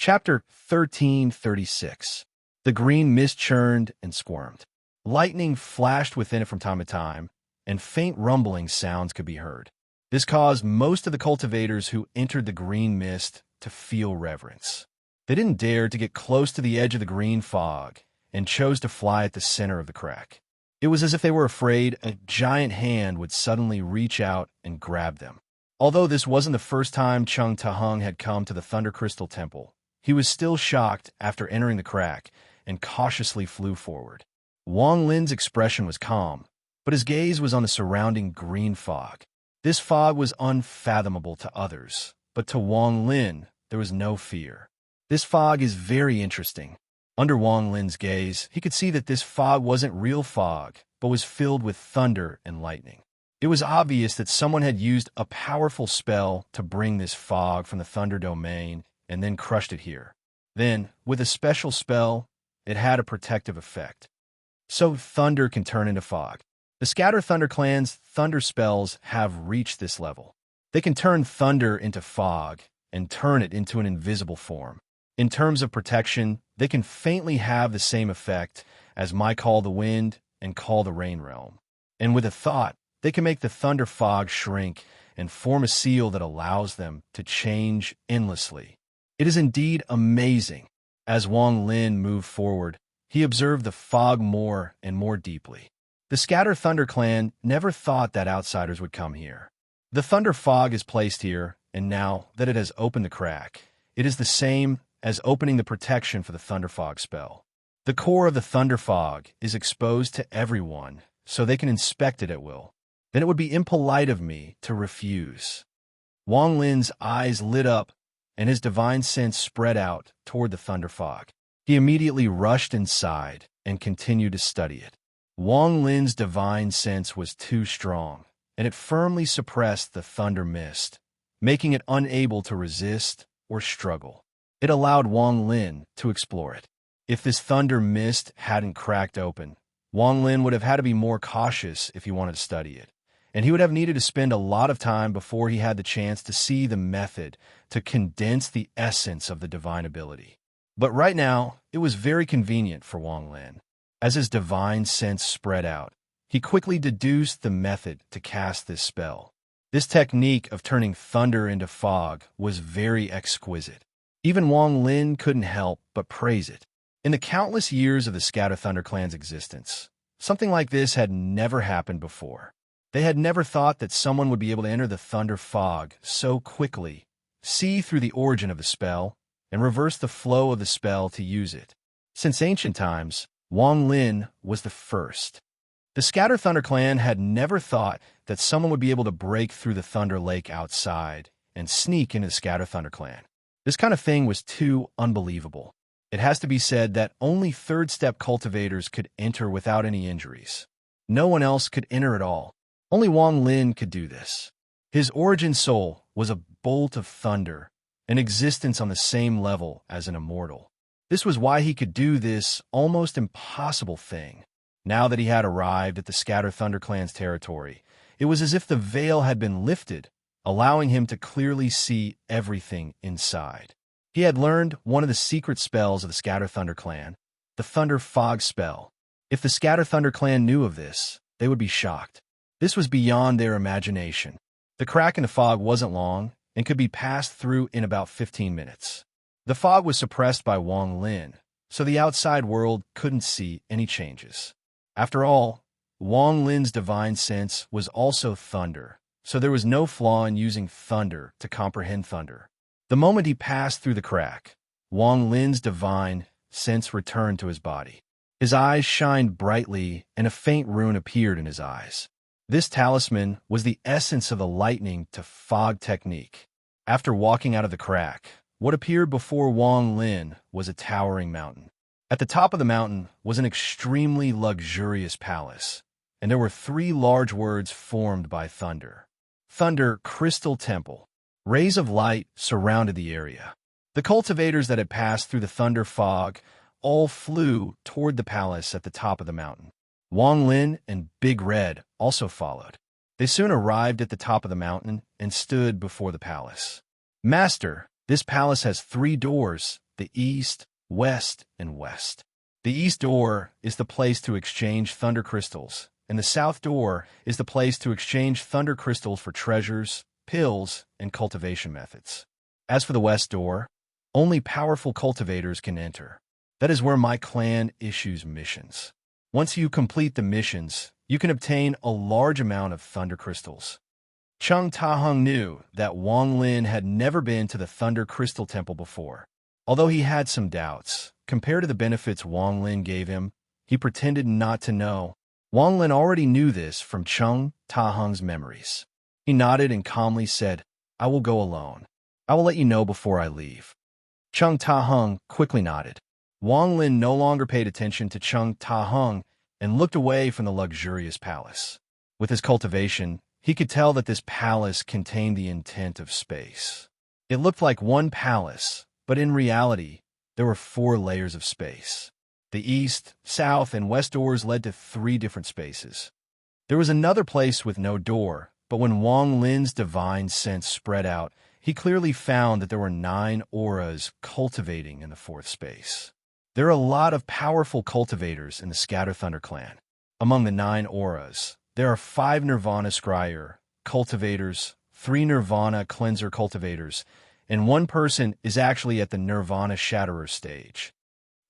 Chapter 1336. The green mist churned and squirmed. Lightning flashed within it from time to time, and faint rumbling sounds could be heard. This caused most of the cultivators who entered the green mist to feel reverence. They didn't dare to get close to the edge of the green fog and chose to fly at the center of the crack. It was as if they were afraid a giant hand would suddenly reach out and grab them. Although this wasn't the first time Chung Ta-hung had come to the Thunder Crystal Temple, he was still shocked after entering the crack and cautiously flew forward. Wang Lin's expression was calm, but his gaze was on the surrounding green fog. This fog was unfathomable to others, but to Wang Lin, there was no fear. This fog is very interesting. Under Wang Lin's gaze, he could see that this fog wasn't real fog, but was filled with thunder and lightning. It was obvious that someone had used a powerful spell to bring this fog from the Thunder Domain and then crushed it here. Then, with a special spell, it had a protective effect. So thunder can turn into fog. The Scatter Thunder Clan's thunder spells have reached this level. They can turn thunder into fog and turn it into an invisible form. In terms of protection, they can faintly have the same effect as my Call the Wind and Call the Rain realm. And with a thought, they can make the thunder fog shrink and form a seal that allows them to change endlessly. It is indeed amazing. As Wang Lin moved forward, he observed the fog more and more deeply. The Scatter Thunder Clan never thought that outsiders would come here. The thunder fog is placed here, and now that it has opened the crack, it is the same as opening the protection for the thunder fog spell. The core of the thunder fog is exposed to everyone, so they can inspect it at will. Then it would be impolite of me to refuse. Wang Lin's eyes lit up, and his divine sense spread out toward the thunder fog. He immediately rushed inside and continued to study it. Wang Lin's divine sense was too strong, and it firmly suppressed the thunder mist, making it unable to resist or struggle. It allowed Wang Lin to explore it. If this thunder mist hadn't cracked open, Wang Lin would have had to be more cautious if he wanted to study it, and he would have needed to spend a lot of time before he had the chance to see the method to condense the essence of the divine ability. But right now, it was very convenient for Wang Lin. As his divine sense spread out, he quickly deduced the method to cast this spell. This technique of turning thunder into fog was very exquisite. Even Wang Lin couldn't help but praise it. In the countless years of the Scatter Thunder Clan's existence, something like this had never happened before. They had never thought that someone would be able to enter the thunder fog so quickly, see through the origin of the spell, and reverse the flow of the spell to use it. Since ancient times, Wang Lin was the first. The Scatter Thunder Clan had never thought that someone would be able to break through the Thunder Lake outside and sneak into the Scatter Thunder Clan. This kind of thing was too unbelievable. It has to be said that only third-step cultivators could enter without any injuries. No one else could enter at all. Only Wang Lin could do this. His origin soul was a bolt of thunder, an existence on the same level as an immortal. This was why he could do this almost impossible thing. Now that he had arrived at the Scatter Thunder Clan's territory, it was as if the veil had been lifted, allowing him to clearly see everything inside. He had learned one of the secret spells of the Scatter Thunder Clan, the Thunder Fog spell. If the Scatter Thunder Clan knew of this, they would be shocked. This was beyond their imagination. The crack in the fog wasn't long and could be passed through in about 15 minutes. The fog was suppressed by Wang Lin, so the outside world couldn't see any changes. After all, Wang Lin's divine sense was also thunder, so there was no flaw in using thunder to comprehend thunder. The moment he passed through the crack, Wang Lin's divine sense returned to his body. His eyes shined brightly, and a faint rune appeared in his eyes. This talisman was the essence of the lightning to fog technique. After walking out of the crack, what appeared before Wang Lin was a towering mountain. At the top of the mountain was an extremely luxurious palace, and there were 3 large words formed by thunder. Thunder Crystal Temple. Rays of light surrounded the area. The cultivators that had passed through the thunder fog all flew toward the palace at the top of the mountain. Wang Lin and Big Red also followed. They soon arrived at the top of the mountain and stood before the palace. "Master, this palace has 3 doors the east, west, and west. The east door is the place to exchange thunder crystals, and the south door is the place to exchange thunder crystals for treasures, pills, and cultivation methods. As for the west door, only powerful cultivators can enter. That is where my clan issues missions. Once you complete the missions, you can obtain a large amount of thunder crystals. Chung Ta-hung knew that Wang Lin had never been to the Thunder Crystal Temple before. Although he had some doubts, compared to the benefits Wang Lin gave him, he pretended not to know. Wang Lin already knew this from Chung Ta-hung's memories. He nodded and calmly said, "I will go alone. I will let you know before I leave." Chung Ta-hung quickly nodded. Wang Lin no longer paid attention to Chung Ta-hung and looked away from the luxurious palace. With his cultivation, he could tell that this palace contained the intent of space. It looked like one palace, but in reality, there were 4 layers of space. The east, south, and west doors led to 3 different spaces. There was another place with no door, but when Wang Lin's divine sense spread out, he clearly found that there were 9 auras cultivating in the 4th space. There are a lot of powerful cultivators in the Scatter Thunder clan. Among the 9 auras, there are 5 Nirvana Scryer cultivators, 3 Nirvana Cleanser cultivators, and 1 person is actually at the Nirvana Shatterer stage.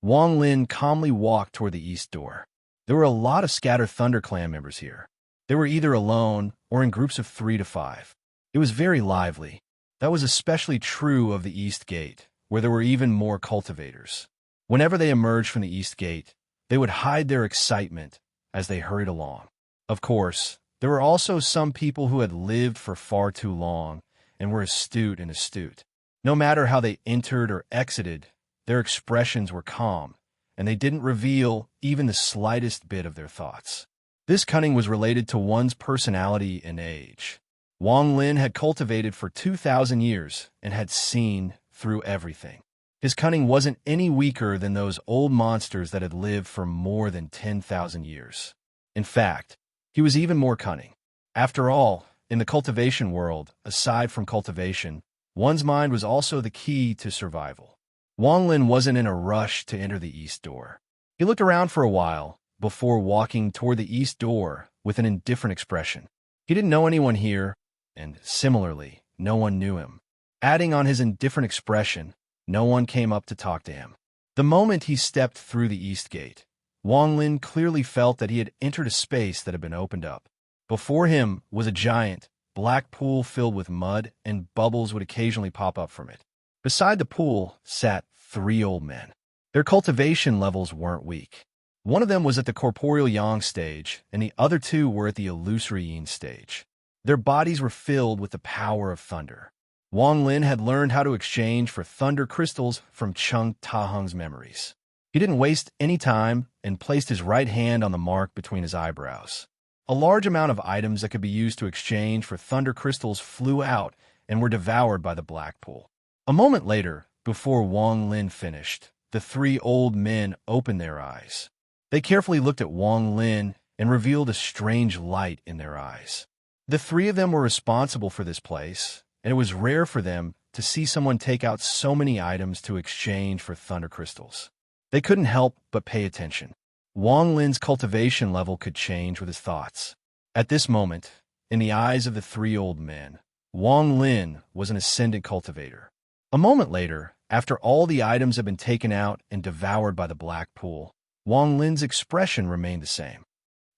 Wang Lin calmly walked toward the east door. There were a lot of Scatter Thunder clan members here. They were either alone or in groups of 3 to 5. It was very lively. That was especially true of the East Gate, where there were even more cultivators. Whenever they emerged from the East Gate, they would hide their excitement as they hurried along. Of course, there were also some people who had lived for far too long and were astute. No matter how they entered or exited, their expressions were calm, and they didn't reveal even the slightest bit of their thoughts. This cunning was related to one's personality and age. Wang Lin had cultivated for 2,000 years and had seen through everything. His cunning wasn't any weaker than those old monsters that had lived for more than 10,000 years. In fact, he was even more cunning. After all, in the cultivation world, aside from cultivation, one's mind was also the key to survival. Wang Lin wasn't in a rush to enter the east door. He looked around for a while before walking toward the east door with an indifferent expression. He didn't know anyone here, and similarly, no one knew him. Adding on his indifferent expression, no one came up to talk to him. The moment he stepped through the east gate, Wang Lin clearly felt that he had entered a space that had been opened up. Before him was a giant, black pool filled with mud, and bubbles would occasionally pop up from it. Beside the pool sat 3 old men. Their cultivation levels weren't weak. One of them was at the corporeal yang stage, and the other 2 were at the illusory yin stage. Their bodies were filled with the power of thunder. Wang Lin had learned how to exchange for thunder crystals from Chung Ta-hung's memories. He didn't waste any time and placed his right hand on the mark between his eyebrows. A large amount of items that could be used to exchange for thunder crystals flew out and were devoured by the black pool. A moment later, before Wang Lin finished, the 3 old men opened their eyes. They carefully looked at Wang Lin and revealed a strange light in their eyes. The 3 of them were responsible for this place, and it was rare for them to see someone take out so many items to exchange for thunder crystals. They couldn't help but pay attention. Wang Lin's cultivation level could change with his thoughts. At this moment, in the eyes of the 3 old men, Wang Lin was an ascendant cultivator. A moment later, after all the items had been taken out and devoured by the black pool, Wang Lin's expression remained the same.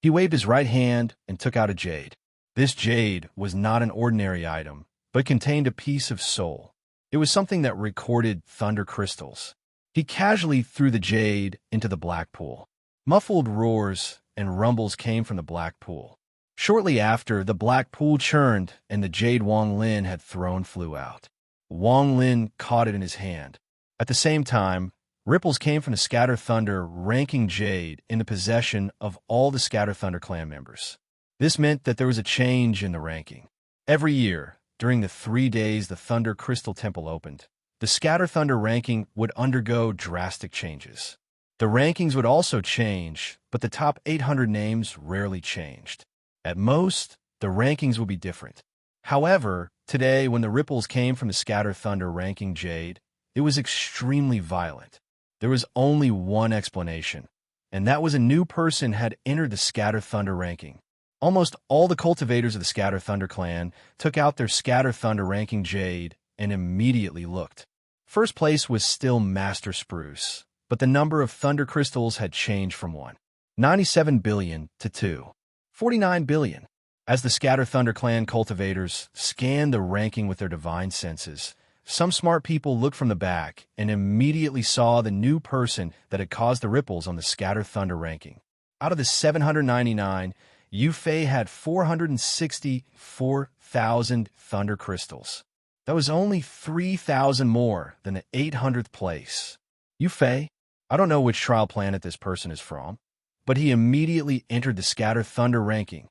He waved his right hand and took out a jade. This jade was not an ordinary item, but contained a piece of soul. It was something that recorded thunder crystals. He casually threw the jade into the black pool. Muffled roars and rumbles came from the black pool. Shortly after, the black pool churned and the jade Wang Lin had thrown flew out. Wang Lin caught it in his hand. At the same time, ripples came from the Scatter Thunder ranking jade in the possession of all the Scatter Thunder clan members. This meant that there was a change in the ranking. Every year, during the 3 days the Thunder Crystal Temple opened, the Scatter Thunder ranking would undergo drastic changes. The rankings would also change, but the top 800 names rarely changed. At most, the rankings would be different. However, today, when the ripples came from the Scatter Thunder ranking jade, It was extremely violent. There was only one explanation, and that was a new person had entered the Scatter Thunder ranking. Almost all the cultivators of the Scatter Thunder clan took out their Scatter Thunder ranking Jade and immediately looked. First place was still Master Spruce, but the number of Thunder Crystals had changed from 1.97 billion to 2.49 billion. As the Scatter Thunder clan cultivators scanned the ranking with their divine senses, some smart people looked from the back and immediately saw the new person that had caused the ripples on the Scatter Thunder ranking. Out of the 799, Yufei had 464,000 Thunder Crystals. That was only 3,000 more than the 800th place. Yufei, I don't know which trial planet this person is from, but he immediately entered the Scatter Thunder ranking.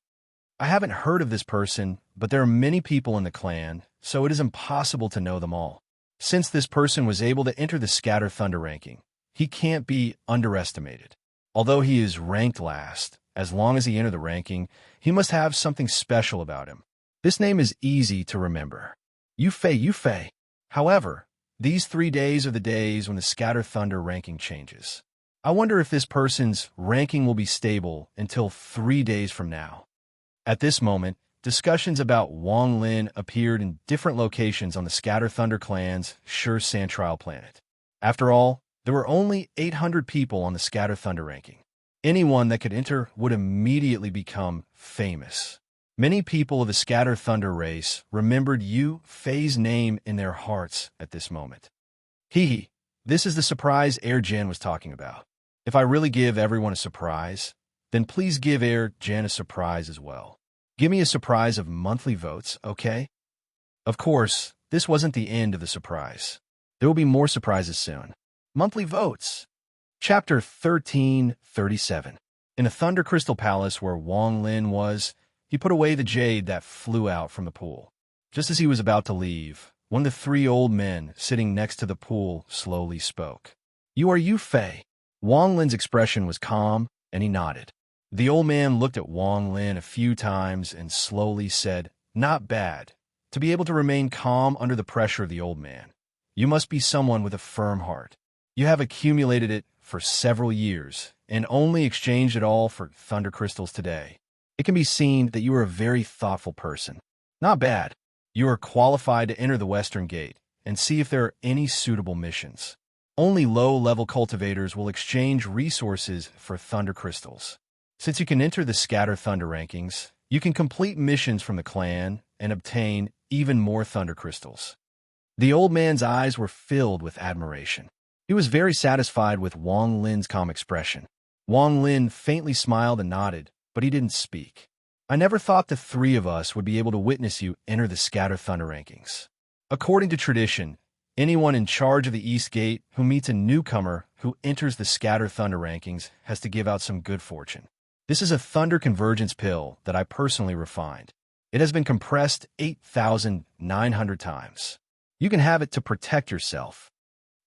I haven't heard of this person, but there are many people in the clan, so it is impossible to know them all. Since this person was able to enter the Scatter Thunder ranking, he can't be underestimated. Although he is ranked last, as long as he entered the ranking, he must have something special about him. This name is easy to remember. Yufei. However, these 3 days are the days when the Scatter Thunder ranking changes. I wonder if this person's ranking will be stable until 3 days from now. At this moment, discussions about Wang Lin appeared in different locations on the Scatter Thunder clan's Sure Sand trial planet. After all, there were only 800 people on the Scatter Thunder ranking. Anyone that could enter would immediately become famous. Many people of the Scatter Thunder race remembered Yu Fei's name in their hearts at this moment. This is the surprise Air Jen was talking about. If I really give everyone a surprise, then please give Air Jen a surprise as well. Give me a surprise of monthly votes, okay? Of course, this wasn't the end of the surprise. There will be more surprises soon. Monthly votes. Chapter 1337. In a Thunder Crystal Palace where Wang Lin was, he put away the jade that flew out from the pool. Just as he was about to leave, one of the 3 old men sitting next to the pool slowly spoke. You are Yufei. Wang Lin's expression was calm, and he nodded. The old man looked at Wang Lin a few times and slowly said, Not bad. To be able to remain calm under the pressure of the old man, you must be someone with a firm heart. You have accumulated it for several years and only exchanged it all for Thunder Crystals today. It can be seen that you are a very thoughtful person. Not bad. You are qualified to enter the Western Gate and see if there are any suitable missions. Only low-level cultivators will exchange resources for Thunder Crystals. Since you can enter the Scatter Thunder rankings, you can complete missions from the clan and obtain even more Thunder Crystals. The old man's eyes were filled with admiration. He was very satisfied with Wang Lin's calm expression. Wang Lin faintly smiled and nodded, but he didn't speak. I never thought the 3 of us would be able to witness you enter the Scatter Thunder rankings. According to tradition, anyone in charge of the East Gate who meets a newcomer who enters the Scatter Thunder rankings has to give out some good fortune. This is a Thunder Convergence pill that I personally refined. It has been compressed 8,900 times. You can have it to protect yourself.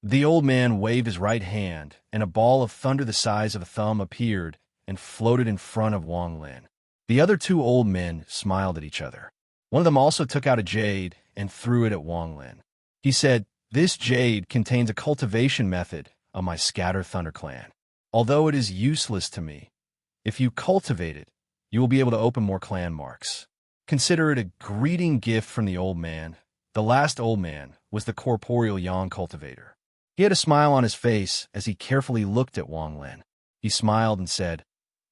The old man waved his right hand, and a ball of thunder the size of a thumb appeared and floated in front of Wang Lin. The other 2 old men smiled at each other. One of them also took out a jade and threw it at Wang Lin. He said, This jade contains a cultivation method of my Scatter Thunder clan. Although it is useless to me, if you cultivate it, you will be able to open more clan marks. Consider it a greeting gift from the old man. The last old man was the corporeal Yang cultivator. He had a smile on his face as he carefully looked at Wang Lin. He smiled and said,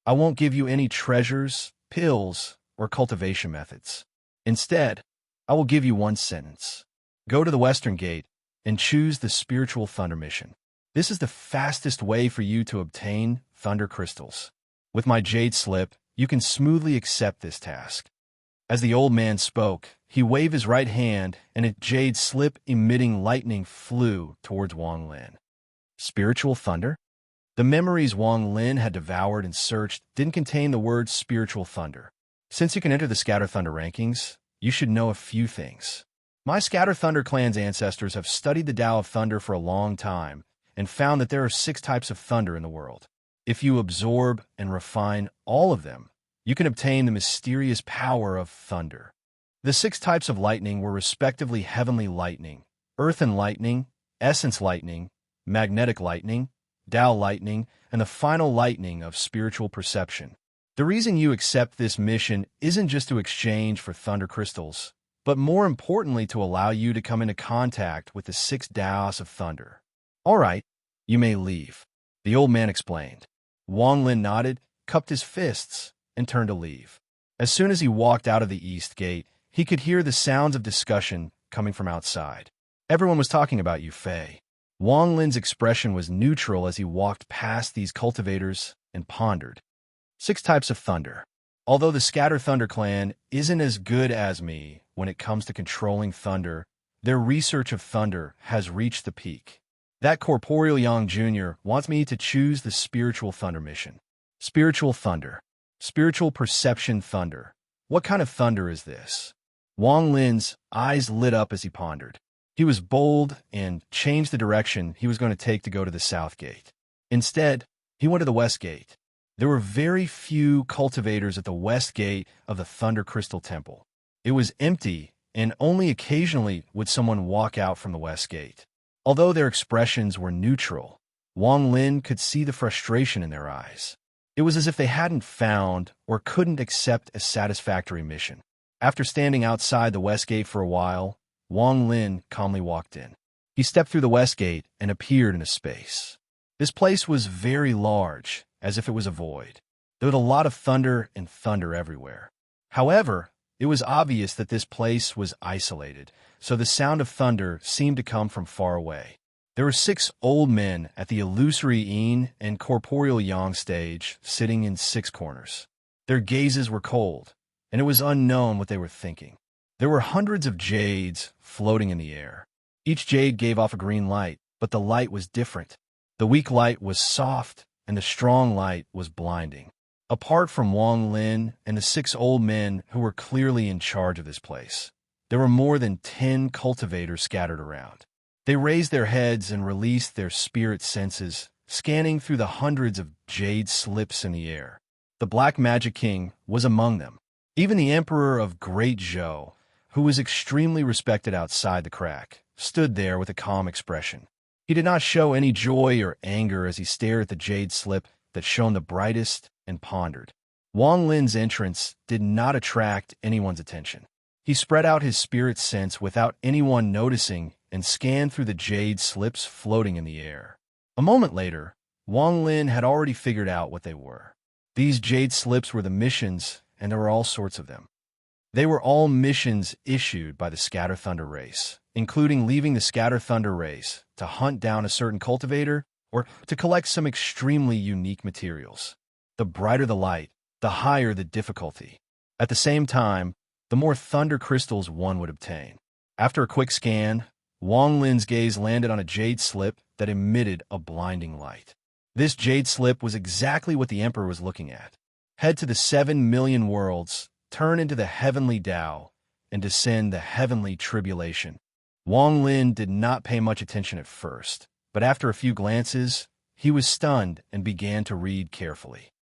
I won't give you any treasures, pills, or cultivation methods. Instead, I will give you one sentence. Go to the Western Gate and choose the Spiritual Thunder mission. This is the fastest way for you to obtain Thunder Crystals. With my Jade Slip, you can smoothly accept this task. As the old man spoke, he waved his right hand, and a Jade Slip emitting lightning flew towards Wang Lin. Spiritual Thunder? The memories Wang Lin had devoured and searched didn't contain the word Spiritual Thunder. Since you can enter the Scatter Thunder rankings, you should know a few things. My Scatter Thunder clan's ancestors have studied the Tao of Thunder for a long time and found that there are 6 types of thunder in the world. If you absorb and refine all of them, you can obtain the mysterious power of thunder. The 6 types of lightning were respectively heavenly lightning, earth and lightning, essence lightning, magnetic lightning, Tao lightning, and the final lightning of spiritual perception. The reason you accept this mission isn't just to exchange for thunder crystals, but more importantly to allow you to come into contact with the 6 Taos of thunder. All right, you may leave, the old man explained. Wang Lin nodded, cupped his fists, and turned to leave. As soon as he walked out of the east gate, he could hear the sounds of discussion coming from outside. Everyone was talking about you, Fei. Wang Lin's expression was neutral as he walked past these cultivators and pondered. 6 types of thunder. Although the Scatter Thunder clan isn't as good as me when it comes to controlling thunder, their research of thunder has reached the peak. That Corporeal Yang Jr. wants me to choose the Spiritual Thunder mission. Spiritual Thunder. Spiritual Perception Thunder. What kind of thunder is this? Wang Lin's eyes lit up as he pondered. He was bold and changed the direction he was going to take to go to the south gate. Instead, he went to the west gate. There were very few cultivators at the west gate of the Thunder Crystal Temple. It was empty, and only occasionally would someone walk out from the west gate. Although their expressions were neutral, Wang Lin could see the frustration in their eyes. It was as if they hadn't found or couldn't accept a satisfactory mission. After standing outside the west gate for a while, Wang Lin calmly walked in. He stepped through the west gate and appeared in a space. This place was very large, as if it was a void. There was a lot of thunder and thunder everywhere. However, it was obvious that this place was isolated, so the sound of thunder seemed to come from far away. There were 6 old men at the illusory Yin and Corporeal Yang stage, sitting in 6 corners. Their gazes were cold, and it was unknown what they were thinking. There were hundreds of jades floating in the air. Each jade gave off a green light, but the light was different. The weak light was soft, and the strong light was blinding. Apart from Wang Lin and the 6 old men who were clearly in charge of this place, there were more than 10 cultivators scattered around. They raised their heads and released their spirit senses, scanning through the hundreds of jade slips in the air. The Black Magic King was among them. Even the Emperor of Great Zhou, who was extremely respected outside the crack, stood there with a calm expression. He did not show any joy or anger as he stared at the jade slip that shone the brightest and pondered. Wang Lin's entrance did not attract anyone's attention. He spread out his spirit sense without anyone noticing and scanned through the jade slips floating in the air. A moment later, Wang Lin had already figured out what they were. These jade slips were the missions, and there were all sorts of them. They were all missions issued by the Scatter Thunder race, including leaving the Scatter Thunder race to hunt down a certain cultivator or to collect some extremely unique materials. The brighter the light, the higher the difficulty. At the same time, the more thunder crystals one would obtain. After a quick scan, Wang Lin's gaze landed on a jade slip that emitted a blinding light. This jade slip was exactly what the Emperor was looking at. Head to the 7 million worlds, turn into the heavenly Tao, and descend the heavenly tribulation. Wang Lin did not pay much attention at first, but after a few glances, he was stunned and began to read carefully.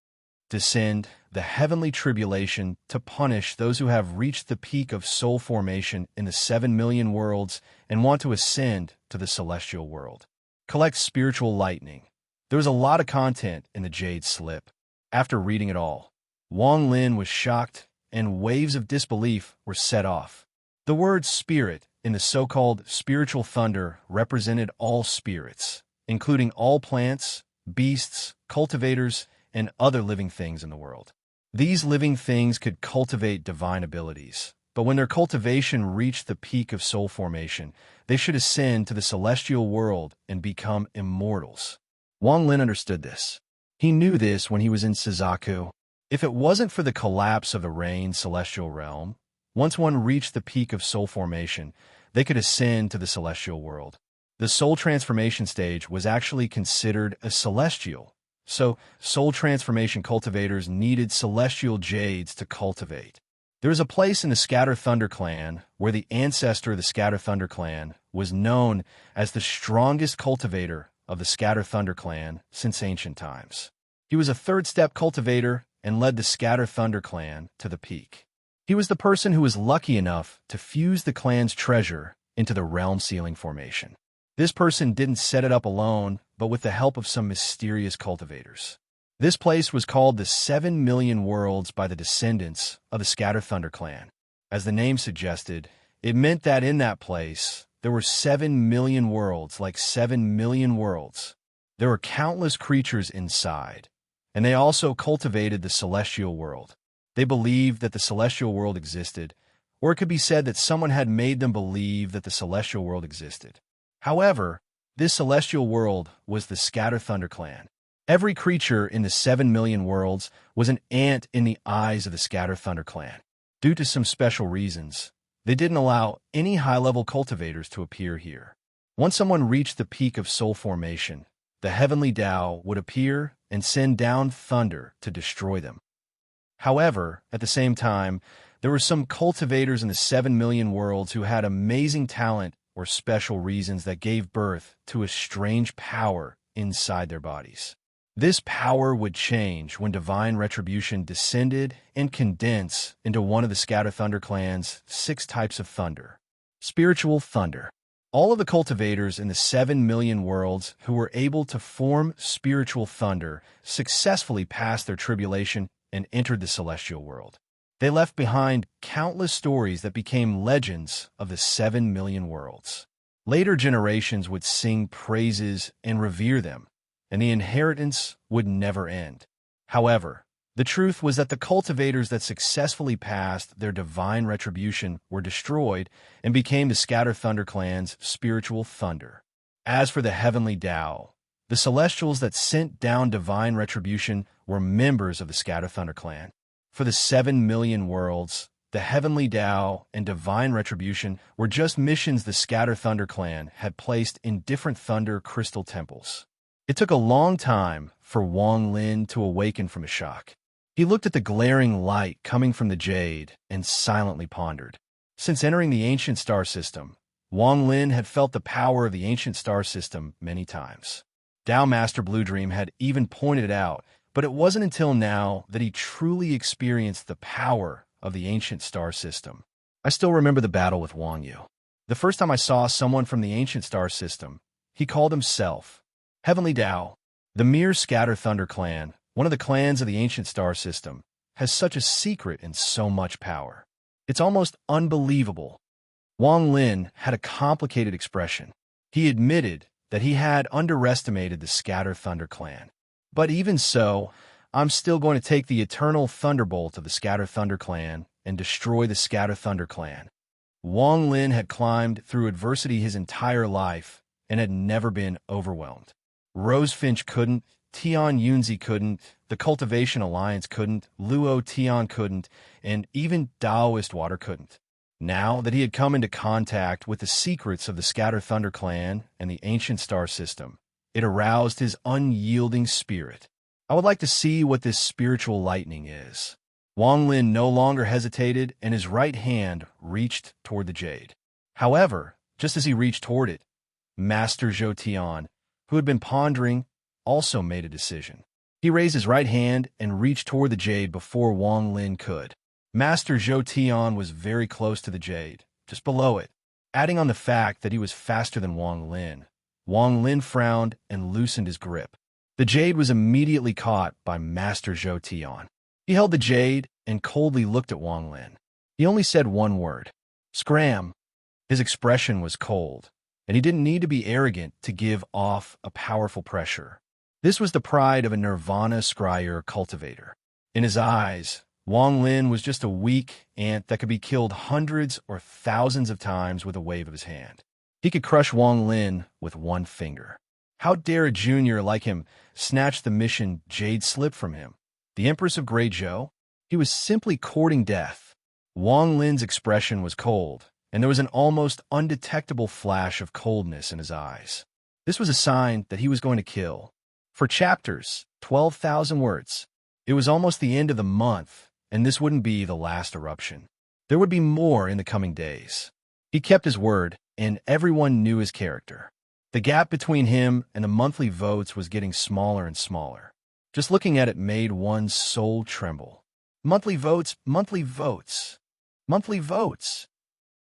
Descend the heavenly tribulation to punish those who have reached the peak of soul formation in the 7 million worlds and want to ascend to the celestial world. Collect spiritual lightning. There was a lot of content in the jade slip. After reading it all, Wang Lin was shocked, and waves of disbelief were set off. The word spirit in the so-called spiritual thunder represented all spirits, including all plants, beasts, cultivators, and other living things in the world. These living things could cultivate divine abilities, but when their cultivation reached the peak of soul formation, they should ascend to the celestial world and become immortals. Wang Lin understood this. He knew this when he was in Suzaku. If it wasn't for the collapse of the Rain celestial realm, once one reached the peak of soul formation, they could ascend to the celestial world. The soul transformation stage was actually considered a celestial, so soul transformation cultivators needed celestial jades to cultivate. There is a place in the Scatter Thunder clan where the ancestor of the Scatter Thunder clan was known as the strongest cultivator of the Scatter Thunder clan since ancient times. He was a third-step cultivator and led the Scatter Thunder clan to the peak. He was the person who was lucky enough to fuse the clan's treasure into the realm-sealing formation. This person didn't set it up alone, but with the help of some mysterious cultivators. This place was called the 7 Million Worlds by the descendants of the Scatter Thunder clan. As the name suggested, it meant that in that place, there were 7 million worlds, like 7 million worlds. There were countless creatures inside, and they also cultivated the celestial world. They believed that the celestial world existed, or it could be said that someone had made them believe that the celestial world existed. However, this celestial world was the Scatter Thunder clan. Every creature in the 7 million worlds was an ant in the eyes of the Scatter Thunder clan. Due to some special reasons, they didn't allow any high-level cultivators to appear here. Once someone reached the peak of soul formation, the heavenly Tao would appear and send down thunder to destroy them. However, at the same time, there were some cultivators in the 7 million worlds who had amazing talent or special reasons that gave birth to a strange power inside their bodies. This power would change when divine retribution descended and condensed into one of the Scatter Thunder clan's 6 types of thunder. Spiritual thunder. All of the cultivators in the 7 million worlds who were able to form spiritual thunder successfully passed their tribulation and entered the celestial world. They left behind countless stories that became legends of the 7 million worlds. Later generations would sing praises and revere them, and the inheritance would never end. However, the truth was that the cultivators that successfully passed their divine retribution were destroyed and became the Scatter Thunder clan's spiritual thunder. As for the heavenly Tao, the celestials that sent down divine retribution were members of the Scatter Thunder clan. For the 7 million worlds, the heavenly Tao and divine retribution were just missions the Scatter Thunder clan had placed in different thunder crystal temples. It took a long time for Wang Lin to awaken from his shock. He looked at the glaring light coming from the jade and silently pondered. Since entering the ancient star system, Wang Lin had felt the power of the ancient star system many times. Tao Master Blue Dream had even pointed it out, but it wasn't until now that he truly experienced the power of the ancient star system. I still remember the battle with Wang Yu. The first time I saw someone from the ancient star system, he called himself Heavenly Tao. The mere Scatter Thunder clan, one of the clans of the ancient star system, has such a secret and so much power. It's almost unbelievable. Wang Lin had a complicated expression. He admitted that he had underestimated the Scatter Thunder clan. But even so, I'm still going to take the eternal thunderbolt of the Scatter Thunder clan and destroy the Scatter Thunder clan. Wang Lin had climbed through adversity his entire life and had never been overwhelmed. Rosefinch couldn't, Tian Yunzi couldn't, the Cultivation Alliance couldn't, Luo Tian couldn't, and even Taoist Water couldn't. Now that he had come into contact with the secrets of the Scatter Thunder clan and the ancient star system, it aroused his unyielding spirit. I would like to see what this spiritual lightning is. Wang Lin no longer hesitated, and his right hand reached toward the jade. However, just as he reached toward it, Master Zhou Tian, who had been pondering, also made a decision. He raised his right hand and reached toward the jade before Wang Lin could. Master Zhou Tian was very close to the jade, just below it. Adding on the fact that he was faster than Wang Lin frowned and loosened his grip. The jade was immediately caught by Master Zhou Tian. He held the jade and coldly looked at Wang Lin. He only said one word, "Scram." His expression was cold, and he didn't need to be arrogant to give off a powerful pressure. This was the pride of a Nirvana Scryer cultivator. In his eyes, Wang Lin was just a weak ant that could be killed hundreds or thousands of times with a wave of his hand. He could crush Wang Lin with one finger. How dare a junior like him snatch the mission jade slip from him? The Empress of Grey Zhou? He was simply courting death. Wang Lin's expression was cold, and there was an almost undetectable flash of coldness in his eyes. This was a sign that he was going to kill. For chapters, 12,000 words. It was almost the end of the month, and this wouldn't be the last eruption. There would be more in the coming days. He kept his word, and everyone knew his character. The gap between him and the monthly votes was getting smaller and smaller. Just looking at it made one's soul tremble. Monthly votes, monthly votes, monthly votes.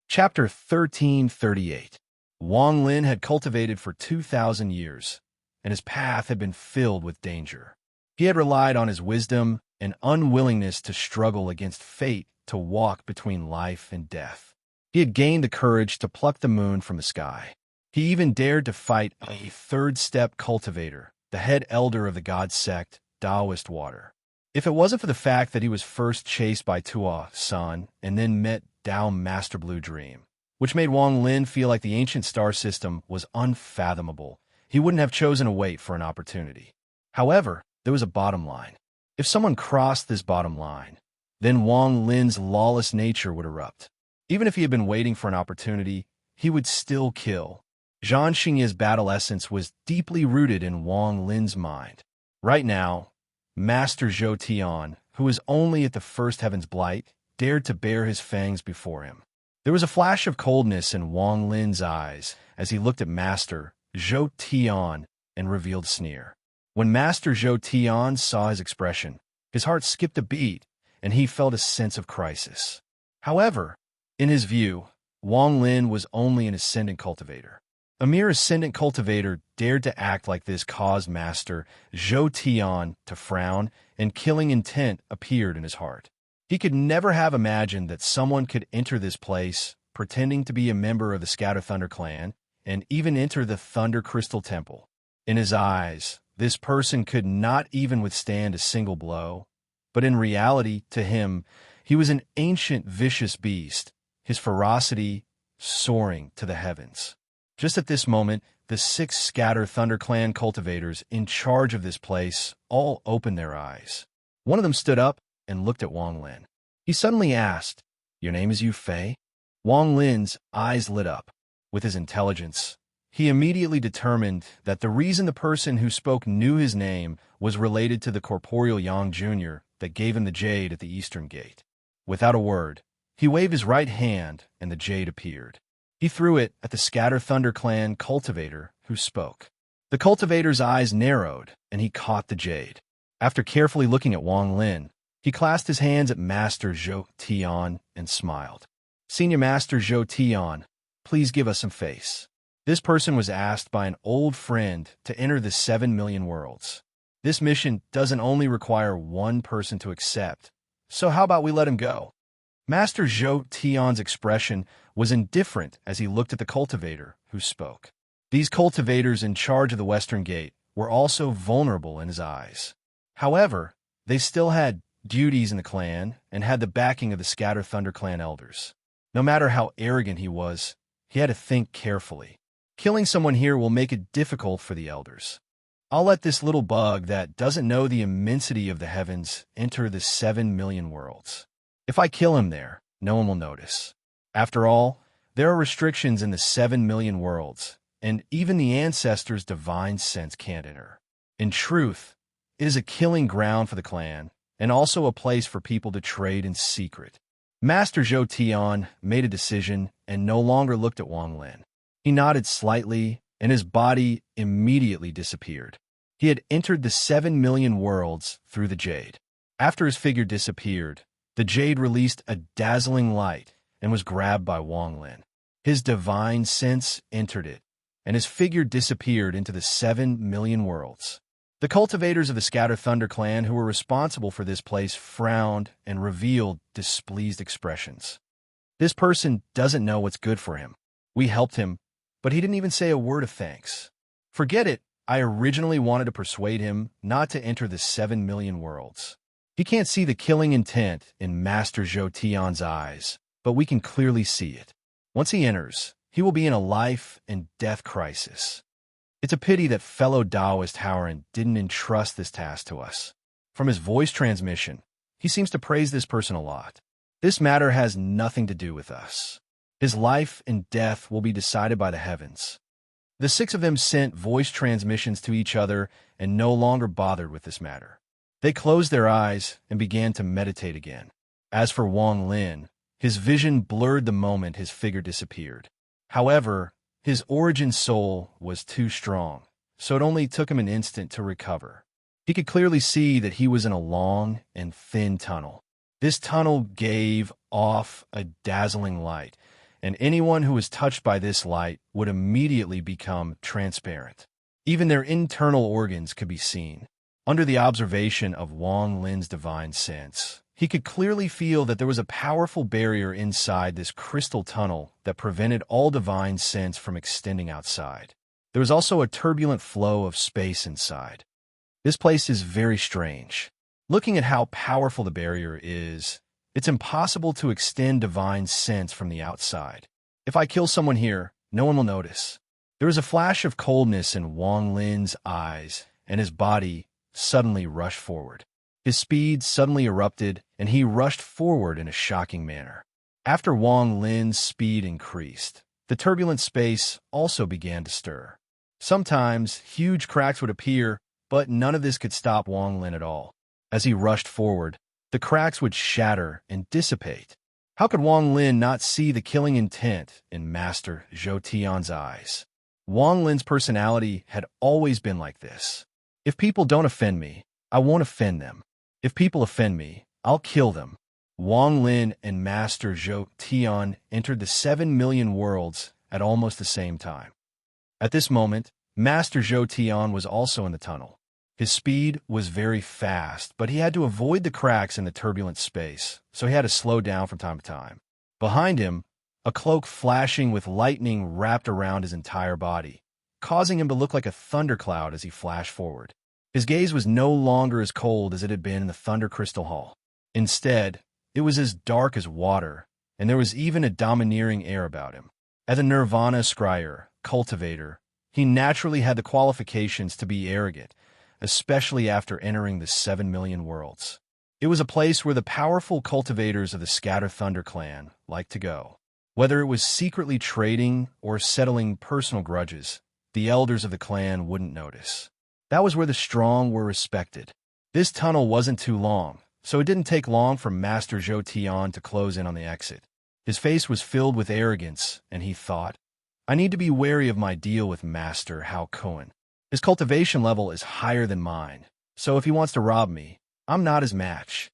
Chapter 1338. Wang Lin had cultivated for 2,000 years, and his path had been filled with danger. He had relied on his wisdom and unwillingness to struggle against fate to walk between life and death. He had gained the courage to pluck the moon from the sky. He even dared to fight a third-step cultivator, the head elder of the god sect, Taoist Water. If it wasn't for the fact that he was first chased by Tua Sun and then met Tao Master Blue Dream, which made Wang Lin feel like the ancient star system was unfathomable, he wouldn't have chosen to wait for an opportunity. However, there was a bottom line. If someone crossed this bottom line, then Wang Lin's lawless nature would erupt. Even if he had been waiting for an opportunity, he would still kill. Zhang Xingye's battle essence was deeply rooted in Wang Lin's mind. Right now, Master Zhou Tian, who was only at the first heaven's blight, dared to bare his fangs before him. There was a flash of coldness in Wang Lin's eyes as he looked at Master Zhou Tian and revealed sneer. When Master Zhou Tian saw his expression, his heart skipped a beat, and he felt a sense of crisis. However, in his view, Wang Lin was only an ascendant cultivator. A mere ascendant cultivator dared to act like this caused Master Zhou Tian to frown, and killing intent appeared in his heart. He could never have imagined that someone could enter this place, pretending to be a member of the Scatter Thunder clan, and even enter the Thunder Crystal Temple. In his eyes, this person could not even withstand a single blow. But in reality, to him, he was an ancient vicious beast, his ferocity soaring to the heavens. Just at this moment, the 6 Scatter Thunder clan cultivators in charge of this place all opened their eyes. One of them stood up and looked at Wang Lin. He suddenly asked, "Your name is Yu Fei?" Wang Lin's eyes lit up. With his intelligence, he immediately determined that the reason the person who spoke knew his name was related to the corporeal Yang Jr. that gave him the jade at the eastern gate. Without a word, he waved his right hand and the jade appeared. He threw it at the Scatter Thunder clan cultivator who spoke. The cultivator's eyes narrowed, and he caught the jade. After carefully looking at Wang Lin, he clasped his hands at Master Zhou Tian and smiled. "Senior Master Zhou Tian, please give us some face." This person was asked by an old friend to enter the 7 million worlds. This mission doesn't only require one person to accept, so how about we let him go? Master Zhou Tian's expression was indifferent as he looked at the cultivator who spoke. These cultivators in charge of the Western Gate were also vulnerable in his eyes. However, they still had duties in the clan and had the backing of the Scatter Thunder clan elders. No matter how arrogant he was, he had to think carefully. Killing someone here will make it difficult for the elders. I'll let this little bug that doesn't know the immensity of the heavens enter the 7 million worlds. If I kill him there, no one will notice. After all, there are restrictions in the 7 million worlds, and even the ancestors' divine sense can't enter. In truth, it is a killing ground for the clan, and also a place for people to trade in secret. Master Zhou Tian made a decision and no longer looked at Wang Lin. He nodded slightly, and his body immediately disappeared. He had entered the 7 million worlds through the jade. After his figure disappeared, the jade released a dazzling light and was grabbed by Wang Lin. His divine sense entered it, and his figure disappeared into the 7 million worlds. The cultivators of the Scatter Thunder clan who were responsible for this place frowned and revealed displeased expressions. This person doesn't know what's good for him. We helped him, but he didn't even say a word of thanks. Forget it, I originally wanted to persuade him not to enter the 7 million worlds. He can't see the killing intent in Master Zhou Tian's eyes, but we can clearly see it. Once he enters, he will be in a life and death crisis. It's a pity that fellow Taoist Howren didn't entrust this task to us. From his voice transmission, he seems to praise this person a lot. This matter has nothing to do with us. His life and death will be decided by the heavens. The 6 of them sent voice transmissions to each other and no longer bothered with this matter. They closed their eyes and began to meditate again. As for Wang Lin, his vision blurred the moment his figure disappeared. However, his origin soul was too strong, so it only took him an instant to recover. He could clearly see that he was in a long and thin tunnel. This tunnel gave off a dazzling light, and anyone who was touched by this light would immediately become transparent. Even their internal organs could be seen. Under the observation of Wang Lin's divine sense, he could clearly feel that there was a powerful barrier inside this crystal tunnel that prevented all divine sense from extending outside. There was also a turbulent flow of space inside. This place is very strange. Looking at how powerful the barrier is, it's impossible to extend divine sense from the outside. If I kill someone here, no one will notice. There was a flash of coldness in Wang Lin's eyes, and his body suddenly rushed forward. His speed suddenly erupted, and he rushed forward in a shocking manner. After Wang Lin's speed increased, the turbulent space also began to stir. Sometimes, huge cracks would appear, but none of this could stop Wang Lin at all. As he rushed forward, the cracks would shatter and dissipate. How could Wang Lin not see the killing intent in Master Zhou Tian's eyes? Wang Lin's personality had always been like this. If people don't offend me, I won't offend them. If people offend me, I'll kill them. Wang Lin and Master Zhou Tian entered the 7 million worlds at almost the same time. At this moment, Master Zhou Tian was also in the tunnel. His speed was very fast, but he had to avoid the cracks in the turbulent space, so he had to slow down from time to time. Behind him, a cloak flashing with lightning wrapped around his entire body, causing him to look like a thundercloud as he flashed forward. His gaze was no longer as cold as it had been in the Thunder Crystal Hall. Instead, it was as dark as water, and there was even a domineering air about him. As a Nirvana scryer, cultivator, he naturally had the qualifications to be arrogant, especially after entering the 7 million worlds. It was a place where the powerful cultivators of the Scatter Thunder clan liked to go. Whether it was secretly trading or settling personal grudges, the elders of the clan wouldn't notice. That was where the strong were respected. This tunnel wasn't too long, so it didn't take long for Master Zhou Tian to close in on the exit. His face was filled with arrogance, and he thought, I need to be wary of my deal with Master Hao Kuan. His cultivation level is higher than mine, so if he wants to rob me, I'm not his match.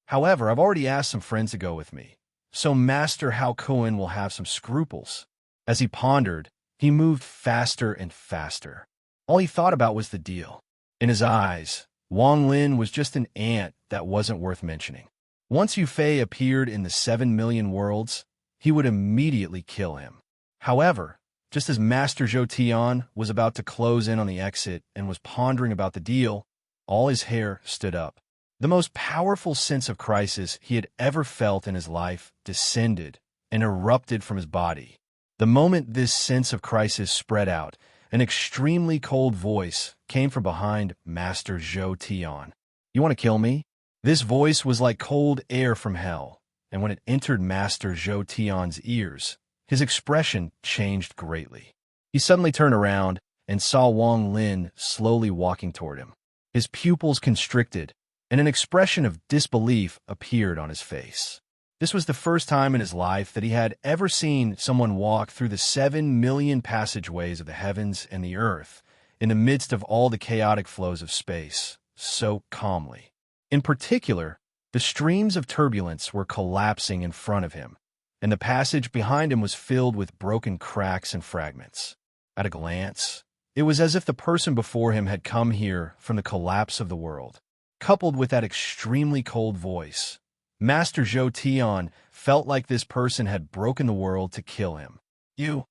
However, I've already asked some friends to go with me, so Master Hao Kuan will have some scruples. As he pondered, he moved faster and faster. All he thought about was the deal. In his eyes, Wang Lin was just an ant that wasn't worth mentioning. Once Yu Fei appeared in the 7 million worlds, he would immediately kill him. However, just as Master Zhou Tian was about to close in on the exit and was pondering about the deal, all his hair stood up. The most powerful sense of crisis he had ever felt in his life descended and erupted from his body. The moment this sense of crisis spread out, an extremely cold voice came from behind Master Zhou Tian. You want to kill me? This voice was like cold air from hell, and when it entered Master Zhou Tian's ears, his expression changed greatly. He suddenly turned around and saw Wang Lin slowly walking toward him. His pupils constricted, and an expression of disbelief appeared on his face. This was the first time in his life that he had ever seen someone walk through the 7 million passageways of the heavens and the earth in the midst of all the chaotic flows of space, so calmly. In particular, the streams of turbulence were collapsing in front of him, and the passage behind him was filled with broken cracks and fragments. At a glance, it was as if the person before him had come here from the collapse of the world. Coupled with that extremely cold voice, Master Zhou Tian felt like this person had broken the world to kill him. You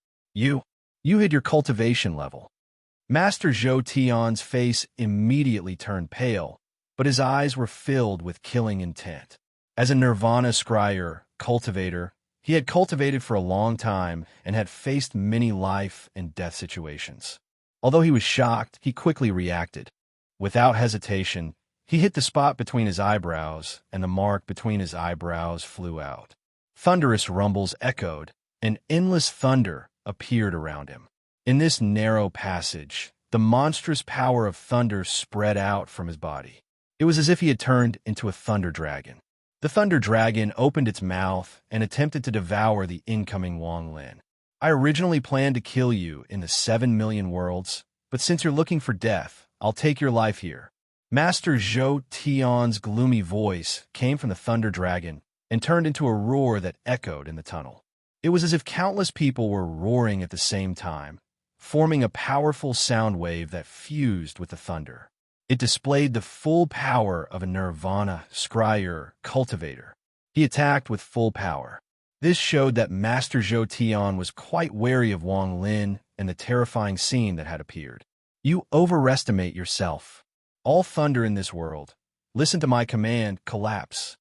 hid your cultivation level. Master Zhou Tian's face immediately turned pale, but his eyes were filled with killing intent. As a Nirvana scryer, cultivator, he had cultivated for a long time and had faced many life and death situations. Although he was shocked, he quickly reacted. Without hesitation, he hit the spot between his eyebrows, and the mark between his eyebrows flew out. Thunderous rumbles echoed, and endless thunder appeared around him. In this narrow passage, the monstrous power of thunder spread out from his body. It was as if he had turned into a thunder dragon. The thunder dragon opened its mouth and attempted to devour the incoming Wang Lin. I originally planned to kill you in the 7 million worlds, but since you're looking for death, I'll take your life here. Master Zhou Tian's gloomy voice came from the thunder dragon and turned into a roar that echoed in the tunnel. It was as if countless people were roaring at the same time, forming a powerful sound wave that fused with the thunder. It displayed the full power of a nirvana scryer cultivator. He attacked with full power. This showed that Master Zhou Tian was quite wary of Wang Lin and the terrifying scene that had appeared. You overestimate yourself. All thunder in this world, listen to my command, collapse.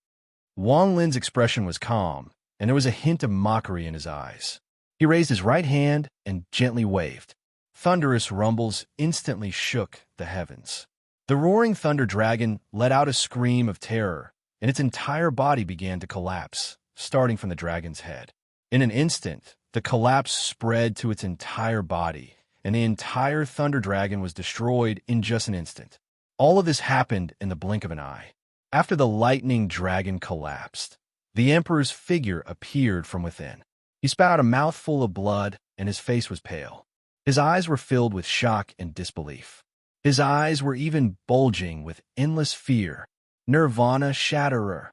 Wang Lin's expression was calm, and there was a hint of mockery in his eyes. He raised his right hand and gently waved. Thunderous rumbles instantly shook the heavens. The roaring thunder dragon let out a scream of terror, and its entire body began to collapse, starting from the dragon's head. In an instant, the collapse spread to its entire body, and the entire thunder dragon was destroyed in just an instant. All of this happened in the blink of an eye. After the lightning dragon collapsed, the emperor's figure appeared from within. He spat out a mouthful of blood, and his face was pale. His eyes were filled with shock and disbelief. His eyes were even bulging with endless fear. Nirvana Shatterer.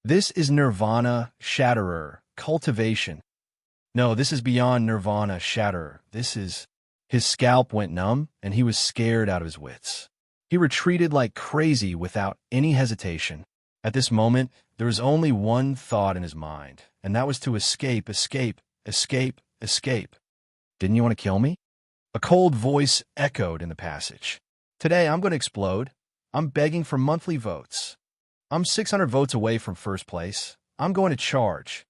This is Nirvana Shatterer, cultivation. No, this is beyond Nirvana Shatterer. This is... His scalp went numb, and he was scared out of his wits. He retreated like crazy without any hesitation. At this moment, there was only one thought in his mind, and that was to escape. Didn't you want to kill me? A cold voice echoed in the passage. Today, I'm going to explode. I'm begging for monthly votes. I'm 600 votes away from first place. I'm going to charge.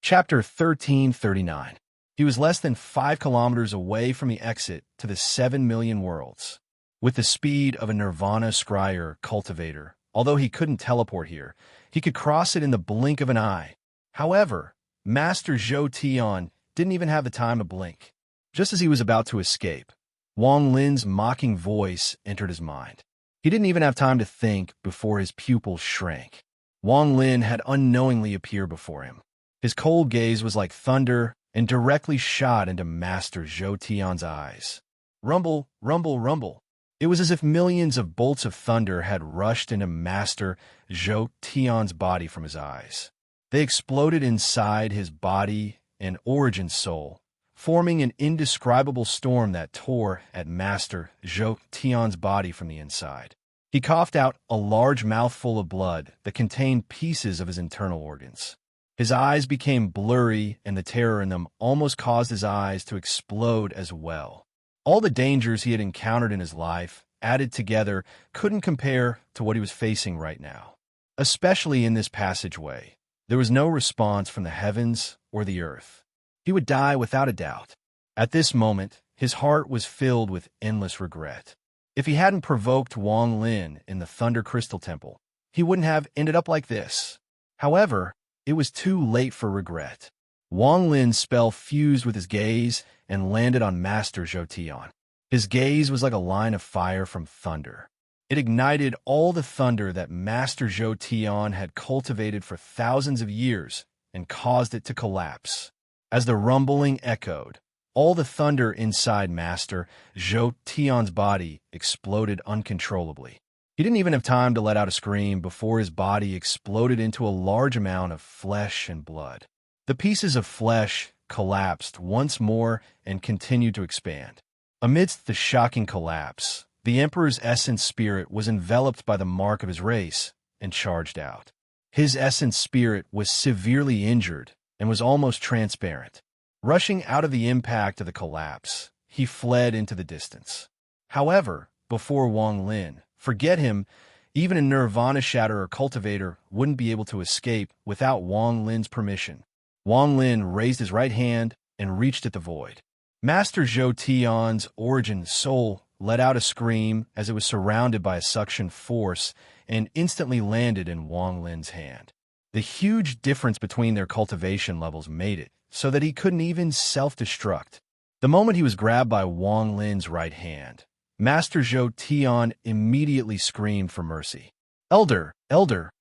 Chapter 1339. He was less than 5 kilometers away from the exit to the 7 million worlds. With the speed of a Nirvana scryer cultivator, although he couldn't teleport here, he could cross it in the blink of an eye. However, Master Zhou Tian didn't even have the time to blink. Just as he was about to escape, Wang Lin's mocking voice entered his mind. He didn't even have time to think before his pupils shrank. Wang Lin had unknowingly appeared before him. His cold gaze was like thunder and directly shot into Master Zhou Tian's eyes. Rumble, rumble, rumble. It was as if millions of bolts of thunder had rushed into Master Zhou Tian's body from his eyes. They exploded inside his body and origin soul, forming an indescribable storm that tore at Master Zhou Tian's body from the inside. He coughed out a large mouthful of blood that contained pieces of his internal organs. His eyes became blurry, and the terror in them almost caused his eyes to explode as well. All the dangers he had encountered in his life, added together, couldn't compare to what he was facing right now. Especially in this passageway, there was no response from the heavens or the earth. He would die without a doubt. At this moment, his heart was filled with endless regret. If he hadn't provoked Wang Lin in the Thunder Crystal Temple, he wouldn't have ended up like this. However, it was too late for regret. Wang Lin's spell fused with his gaze and landed on Master Zhou Tian. His gaze was like a line of fire from thunder. It ignited all the thunder that Master Zhou Tian had cultivated for thousands of years and caused it to collapse. As the rumbling echoed, all the thunder inside Master Zhou Tian's body exploded uncontrollably. He didn't even have time to let out a scream before his body exploded into a large amount of flesh and blood. The pieces of flesh collapsed once more and continued to expand. Amidst the shocking collapse, the Emperor's essence spirit was enveloped by the mark of his race and charged out. His essence spirit was severely injured and was almost transparent. Rushing out of the impact of the collapse, he fled into the distance. However, before Wang Lin, forget him, even a Nirvana Shatterer cultivator wouldn't be able to escape without Wang Lin's permission. Wang Lin raised his right hand and reached at the void. Master Zhou Tian's origin soul let out a scream as it was surrounded by a suction force and instantly landed in Wang Lin's hand. The huge difference between their cultivation levels made it so that he couldn't even self-destruct. The moment he was grabbed by Wang Lin's right hand, Master Zhou Tian immediately screamed for mercy. Elder,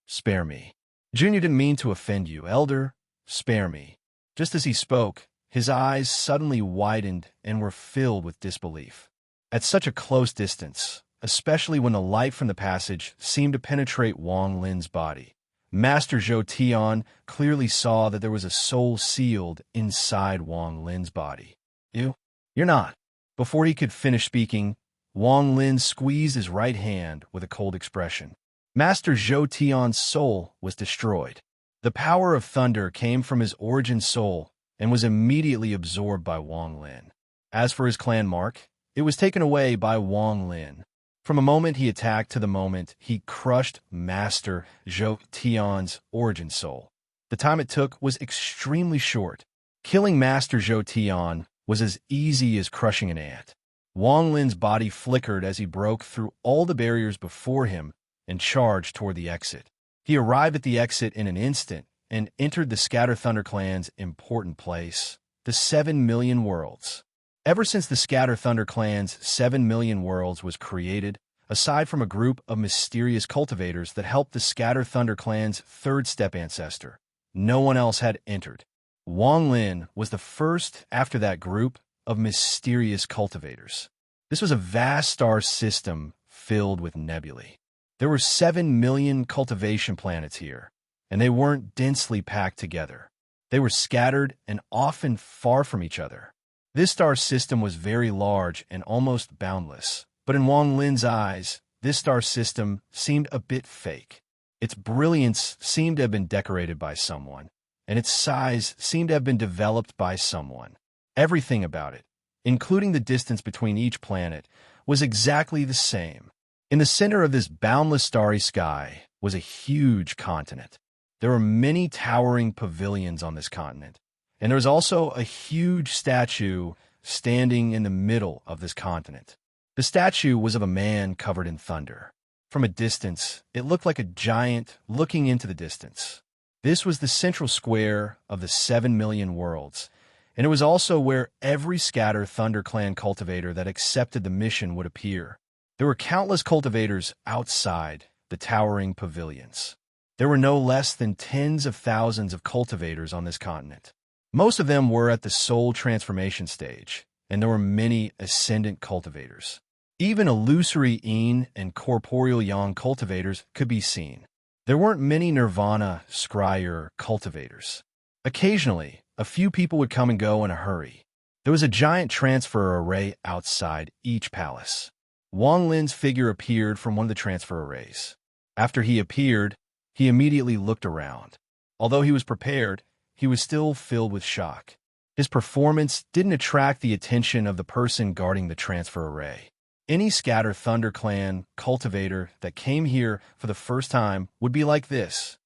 spare me. Junior didn't mean to offend you. Elder, spare me. Just as he spoke, his eyes suddenly widened and were filled with disbelief. At such a close distance, especially when the light from the passage seemed to penetrate Wang Lin's body, Master Zhou Tian clearly saw that there was a soul sealed inside Wang Lin's body. You're not. Before he could finish speaking, Wang Lin squeezed his right hand with a cold expression. Master Zhou Tian's soul was destroyed. The power of thunder came from his origin soul and was immediately absorbed by Wang Lin. As for his clan mark, it was taken away by Wang Lin. From the moment he attacked to the moment he crushed Master Zhou Tian's origin soul. The time it took was extremely short. Killing Master Zhou Tian was as easy as crushing an ant. Wang Lin's body flickered as he broke through all the barriers before him and charged toward the exit. He arrived at the exit in an instant and entered the Scatter Thunder Clan's important place, the 7 Million Worlds. Ever since the Scatter Thunder Clan's 7 Million Worlds was created, aside from a group of mysterious cultivators that helped the Scatter Thunder Clan's third-step ancestor, no one else had entered. Wang Lin was the first after that group of mysterious cultivators. This was a vast star system filled with nebulae. There were 7 million cultivation planets here, and they weren't densely packed together. They were scattered and often far from each other. This star system was very large and almost boundless, but in Wang Lin's eyes, this star system seemed a bit fake. Its brilliance seemed to have been decorated by someone, and its size seemed to have been developed by someone. Everything about it, including the distance between each planet, was exactly the same. In the center of this boundless starry sky was a huge continent. There were many towering pavilions on this continent, and there was also a huge statue standing in the middle of this continent. The statue was of a man covered in thunder. From a distance, it looked like a giant looking into the distance. This was the central square of the 7 Million Worlds, and it was also where every Scatter Thunder Clan cultivator that accepted the mission would appear. There were countless cultivators outside the towering pavilions. There were no less than tens of thousands of cultivators on this continent. Most of them were at the soul transformation stage, and there were many ascendant cultivators. Even illusory yin and corporeal yang cultivators could be seen. There weren't many nirvana scryer cultivators. Occasionally, a few people would come and go in a hurry. There was a giant transfer array outside each palace. Wang Lin's figure appeared from one of the transfer arrays. After he appeared, he immediately looked around. Although he was prepared, he was still filled with shock. His performance didn't attract the attention of the person guarding the transfer array. Any Scatter Thunder Clan cultivator that came here for the first time would be like this.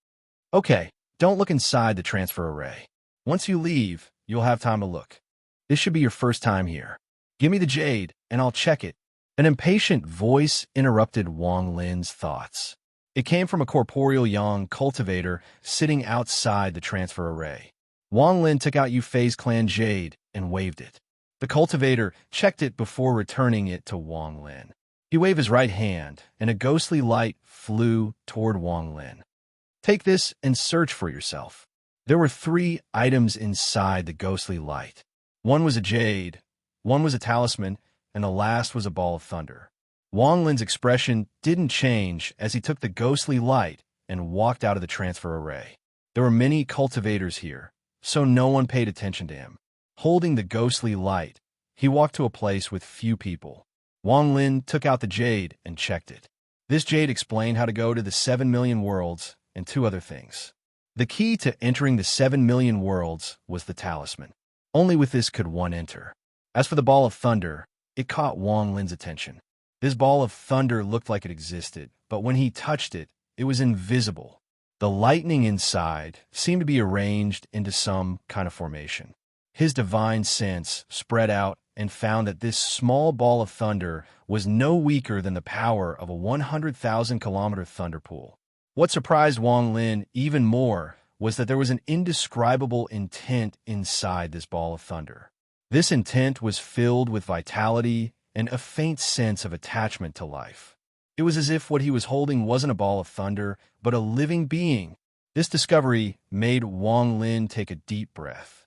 Okay, don't look inside the transfer array. Once you leave, you'll have time to look. This should be your first time here. Give me the jade, and I'll check it. An impatient voice interrupted Wang Lin's thoughts. It came from a corporeal yang cultivator sitting outside the transfer array. Wang Lin took out Yufei's clan jade and waved it. The cultivator checked it before returning it to Wang Lin. He waved his right hand, and a ghostly light flew toward Wang Lin. Take this and search for yourself. There were 3 items inside the ghostly light. One was a jade, one was a talisman, and the last was a ball of thunder. Wang Lin's expression didn't change as he took the ghostly light and walked out of the transfer array. There were many cultivators here, so no one paid attention to him. Holding the ghostly light, he walked to a place with few people. Wang Lin took out the jade and checked it. This jade explained how to go to the 7 Million Worlds and 2 other things. The key to entering the 7 Million Worlds was the talisman. Only with this could one enter. As for the ball of thunder, it caught Wang Lin's attention. This ball of thunder looked like it existed, but when he touched it, it was invisible. The lightning inside seemed to be arranged into some kind of formation. His divine sense spread out and found that this small ball of thunder was no weaker than the power of a 100,000-kilometer thunder pool. What surprised Wang Lin even more was that there was an indescribable intent inside this ball of thunder. This intent was filled with vitality and a faint sense of attachment to life. It was as if what he was holding wasn't a ball of thunder, but a living being. This discovery made Wang Lin take a deep breath.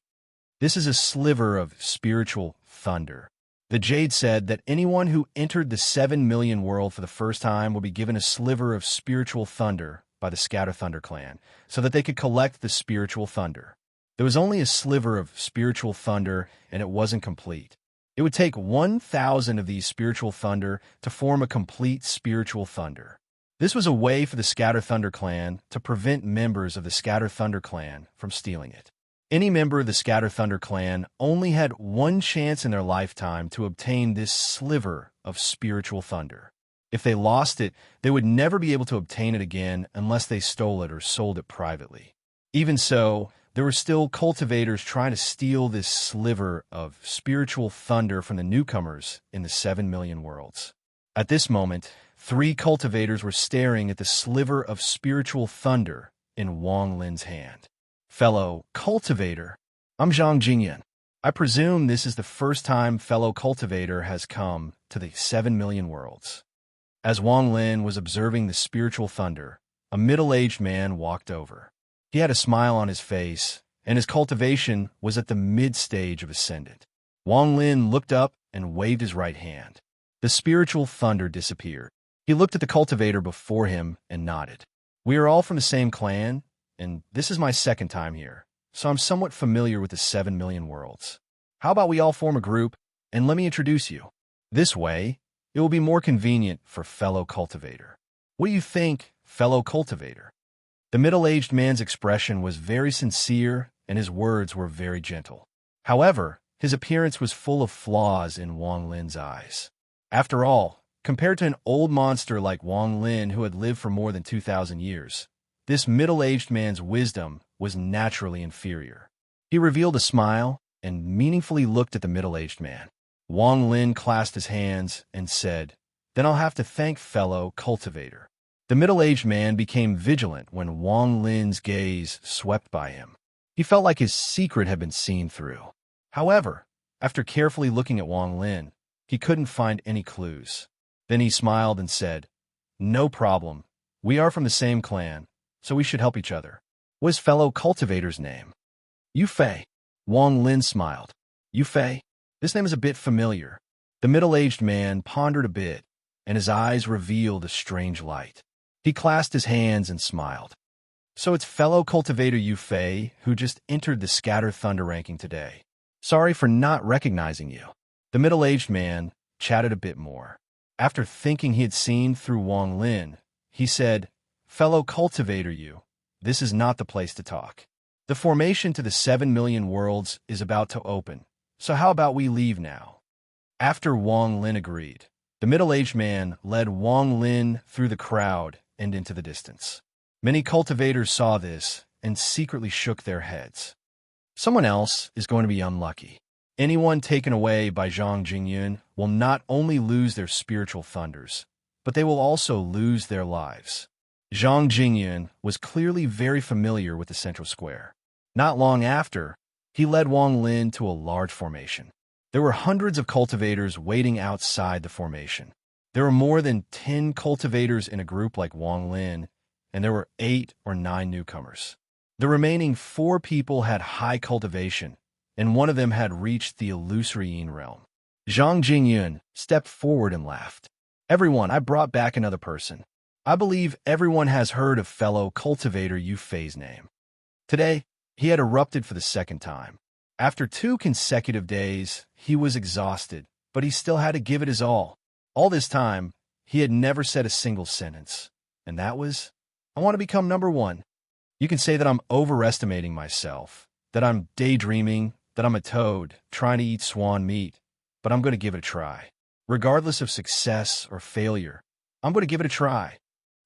This is a sliver of spiritual thunder. The jade said that anyone who entered the 7 Million World for the first time will be given a sliver of spiritual thunder by the Scatter Thunder clan so that they could collect the spiritual thunder. There was only a sliver of spiritual thunder, and it wasn't complete. It would take 1,000 of these spiritual thunder to form a complete spiritual thunder. This was a way for the Scatter Thunder clan to prevent members of the Scatter Thunder clan from stealing it. Any member of the Scatter Thunder clan only had one chance in their lifetime to obtain this sliver of spiritual thunder. If they lost it, they would never be able to obtain it again unless they stole it or sold it privately. Even so, there were still cultivators trying to steal this sliver of spiritual thunder from the newcomers in the 7 million worlds. At this moment, 3 cultivators were staring at the sliver of spiritual thunder in Wang Lin's hand. Fellow cultivator, I'm Zhang Jingyan. I presume this is the first time fellow cultivator has come to the 7 million worlds. As Wang Lin was observing the spiritual thunder, a middle-aged man walked over. He had a smile on his face, and his cultivation was at the mid-stage of Ascendant. Wang Lin looked up and waved his right hand. The spiritual thunder disappeared. He looked at the cultivator before him and nodded. We are all from the same clan, and this is my second time here, so I'm somewhat familiar with the 7 million worlds. How about we all form a group, and let me introduce you. This way, it will be more convenient for fellow cultivator. What do you think, fellow cultivator? The middle-aged man's expression was very sincere, and his words were very gentle. However, his appearance was full of flaws in Wang Lin's eyes. After all, compared to an old monster like Wang Lin who had lived for more than 2,000 years, this middle-aged man's wisdom was naturally inferior. He revealed a smile and meaningfully looked at the middle-aged man. Wang Lin clasped his hands and said, "Then I'll have to thank fellow cultivator." The middle-aged man became vigilant when Wang Lin's gaze swept by him. He felt like his secret had been seen through. However, after carefully looking at Wang Lin, he couldn't find any clues. Then he smiled and said, "No problem. We are from the same clan, so we should help each other." What is fellow cultivator's name? Yu Fei. Wang Lin smiled. Yu Fei? This name is a bit familiar. The middle-aged man pondered a bit, and his eyes revealed a strange light. He clasped his hands and smiled. So it's fellow cultivator Yu Fei who just entered the Scatter Thunder ranking today. Sorry for not recognizing you. The middle-aged man chatted a bit more. After thinking he had seen through Wang Lin, he said, "Fellow cultivator Yu, this is not the place to talk. The formation to the 7 million worlds is about to open, so how about we leave now?" After Wang Lin agreed, the middle-aged man led Wang Lin through the crowd and into the distance. Many cultivators saw this and secretly shook their heads. Someone else is going to be unlucky. Anyone taken away by Zhang Jingyun will not only lose their spiritual thunders, but they will also lose their lives. Zhang Jingyun was clearly very familiar with the central square. Not long after, he led Wang Lin to a large formation. There were hundreds of cultivators waiting outside the formation. There were more than 10 cultivators in a group like Wang Lin, and there were 8 or 9 newcomers. The remaining 4 people had high cultivation, and one of them had reached the illusory realm. Zhang Jingyun stepped forward and laughed. "Everyone, I brought back another person. I believe everyone has heard of fellow cultivator Yu Fei's name." Today, he had erupted for the second time. After 2 consecutive days, he was exhausted, but he still had to give it his all. All this time, he had never said a single sentence, and that was, "I want to become number 1. You can say that I'm overestimating myself, that I'm daydreaming, that I'm a toad trying to eat swan meat, but I'm going to give it a try. Regardless of success or failure, I'm going to give it a try."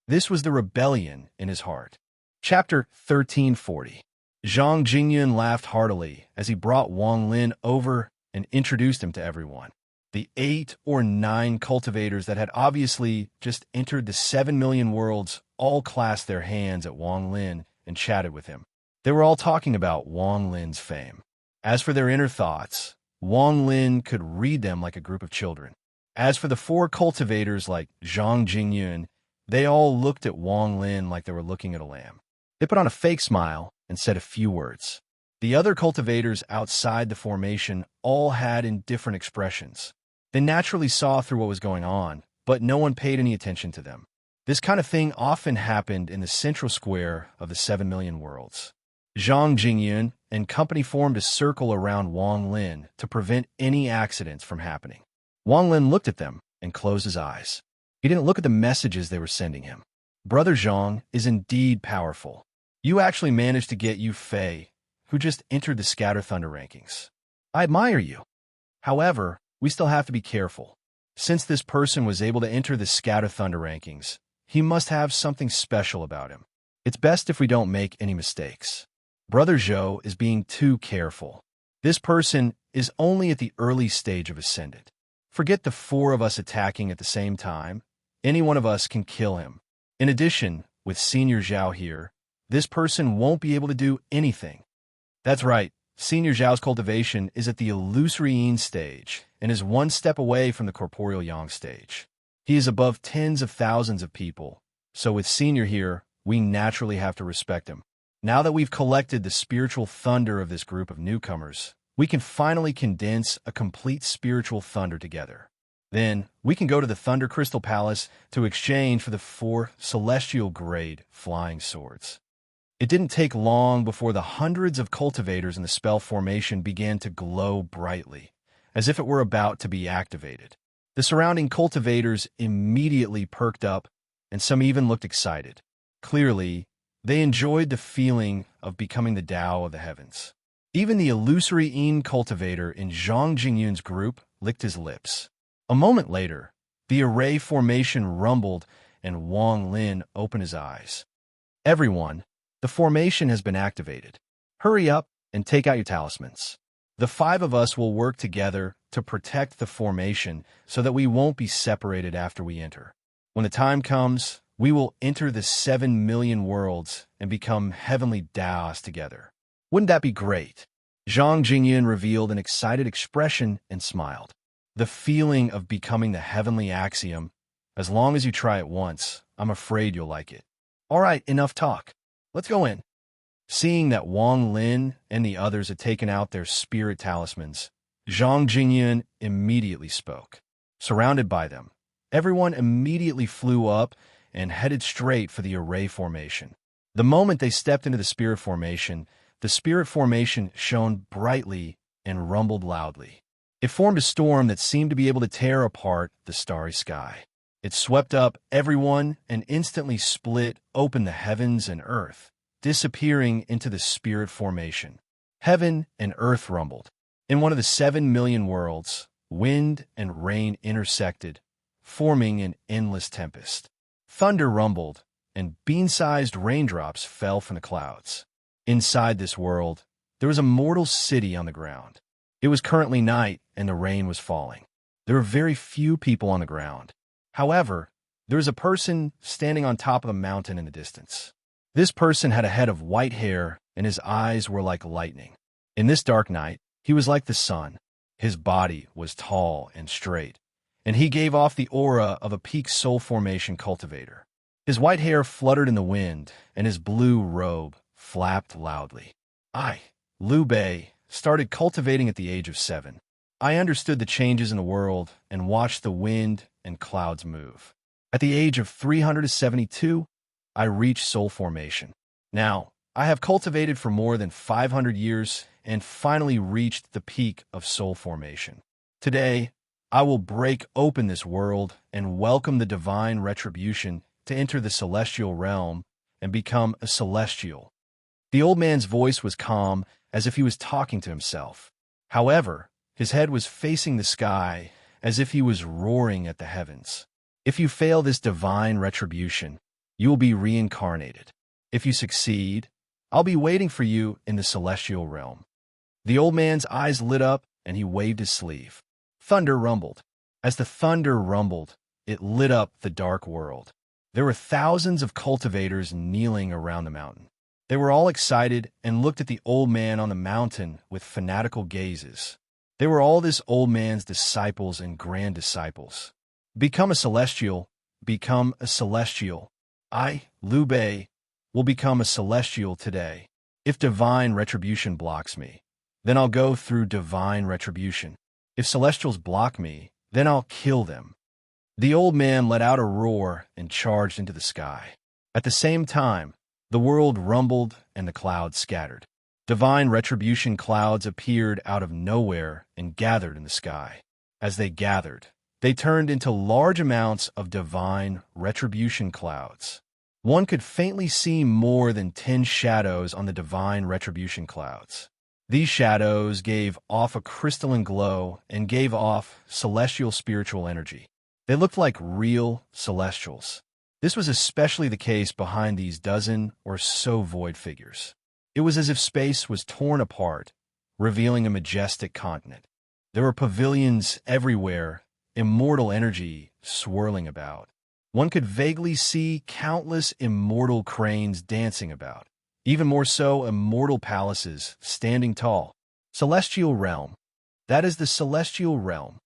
This was the rebellion in his heart. Chapter 1340. Zhang Jingyun laughed heartily as he brought Wang Lin over and introduced him to everyone. The 8 or 9 cultivators that had obviously just entered the 7 million worlds all clasped their hands at Wang Lin and chatted with him. They were all talking about Wang Lin's fame. As for their inner thoughts, Wang Lin could read them like a group of children. As for the 4 cultivators like Zhang Jingyun, they all looked at Wang Lin like they were looking at a lamb. They put on a fake smile and said a few words. The other cultivators outside the formation all had indifferent expressions. They naturally saw through what was going on, but no one paid any attention to them. This kind of thing often happened in the central square of the 7 million worlds. Zhang Jingyun and company formed a circle around Wang Lin to prevent any accidents from happening. Wang Lin looked at them and closed his eyes. He didn't look at the messages they were sending him. Brother Zhang is indeed powerful. You actually managed to get Yu Fei, who just entered the Scatter Thunder rankings. I admire you. However, we still have to be careful. Since this person was able to enter the Scatter Thunder rankings, he must have something special about him. It's best if we don't make any mistakes. Brother Zhou is being too careful. This person is only at the early stage of Ascendant. Forget the 4 of us attacking at the same time. Any one of us can kill him. In addition, with Senior Zhao here, this person won't be able to do anything. That's right, Senior Zhao's cultivation is at the illusory yin stage and is 1 step away from the corporeal yang stage. He is above tens of thousands of people, so with Senior here, we naturally have to respect him. Now that we've collected the spiritual thunder of this group of newcomers, we can finally condense a complete spiritual thunder together. Then, we can go to the Thunder Crystal Palace to exchange for the 4 celestial-grade flying swords. It didn't take long before the hundreds of cultivators in the spell formation began to glow brightly, as if it were about to be activated. The surrounding cultivators immediately perked up, and some even looked excited. Clearly, they enjoyed the feeling of becoming the Tao of the heavens. Even the illusory yin cultivator in Zhang Jingyun's group licked his lips. A moment later, the array formation rumbled and Wang Lin opened his eyes. Everyone, the formation has been activated. Hurry up and take out your talismans. The 5 of us will work together to protect the formation so that we won't be separated after we enter. When the time comes, we will enter the 7 million worlds and become heavenly Taos together. Wouldn't that be great? Zhang Jingyun revealed an excited expression and smiled. The feeling of becoming the heavenly axiom, as long as you try it once, I'm afraid you'll like it. All right, enough talk. Let's go in. Seeing that Wang Lin and the others had taken out their spirit talismans, Zhang Jingyun immediately spoke. Surrounded by them, everyone immediately flew up and headed straight for the array formation. The moment they stepped into the spirit formation shone brightly and rumbled loudly. It formed a storm that seemed to be able to tear apart the starry sky. It swept up everyone and instantly split open the heavens and earth, disappearing into the spirit formation. Heaven and earth rumbled. In one of the 7 million worlds, wind and rain intersected, forming an endless tempest. Thunder rumbled, and bean-sized raindrops fell from the clouds. Inside this world, there was a mortal city on the ground. It was currently night, and the rain was falling. There were very few people on the ground. However, there was a person standing on top of a mountain in the distance. This person had a head of white hair, and his eyes were like lightning. In this dark night, he was like the sun. His body was tall and straight, and he gave off the aura of a peak soul formation cultivator. His white hair fluttered in the wind, and his blue robe flapped loudly. I, Liu Bei, started cultivating at the age of 7. I understood the changes in the world and watched the wind and clouds move. At the age of 372, I reached soul formation. Now, I have cultivated for more than 500 years and finally reached the peak of soul formation. Today, I will break open this world and welcome the divine retribution to enter the celestial realm and become a celestial. The old man's voice was calm, as if he was talking to himself. However, his head was facing the sky, as if he was roaring at the heavens. If you fail this divine retribution, you will be reincarnated. If you succeed, I'll be waiting for you in the celestial realm. The old man's eyes lit up, and he waved his sleeve. Thunder rumbled. As the thunder rumbled, it lit up the dark world. There were thousands of cultivators kneeling around the mountain. They were all excited and looked at the old man on the mountain with fanatical gazes. They were all this old man's disciples and grand disciples. Become a celestial, become a celestial. I, Liu Bei, will become a celestial today. If divine retribution blocks me, then I'll go through divine retribution. If celestials block me, then I'll kill them. The old man let out a roar and charged into the sky. At the same time, the world rumbled and the clouds scattered. Divine retribution clouds appeared out of nowhere and gathered in the sky. As they gathered, they turned into large amounts of divine retribution clouds. One could faintly see more than 10 shadows on the divine retribution clouds. These shadows gave off a crystalline glow and gave off celestial spiritual energy. They looked like real celestials. This was especially the case behind these dozen or so void figures. It was as if space was torn apart, revealing a majestic continent. There were pavilions everywhere, immortal energy swirling about. One could vaguely see countless immortal cranes dancing about. Even more so, immortal palaces standing tall. Celestial realm. That is the celestial realm.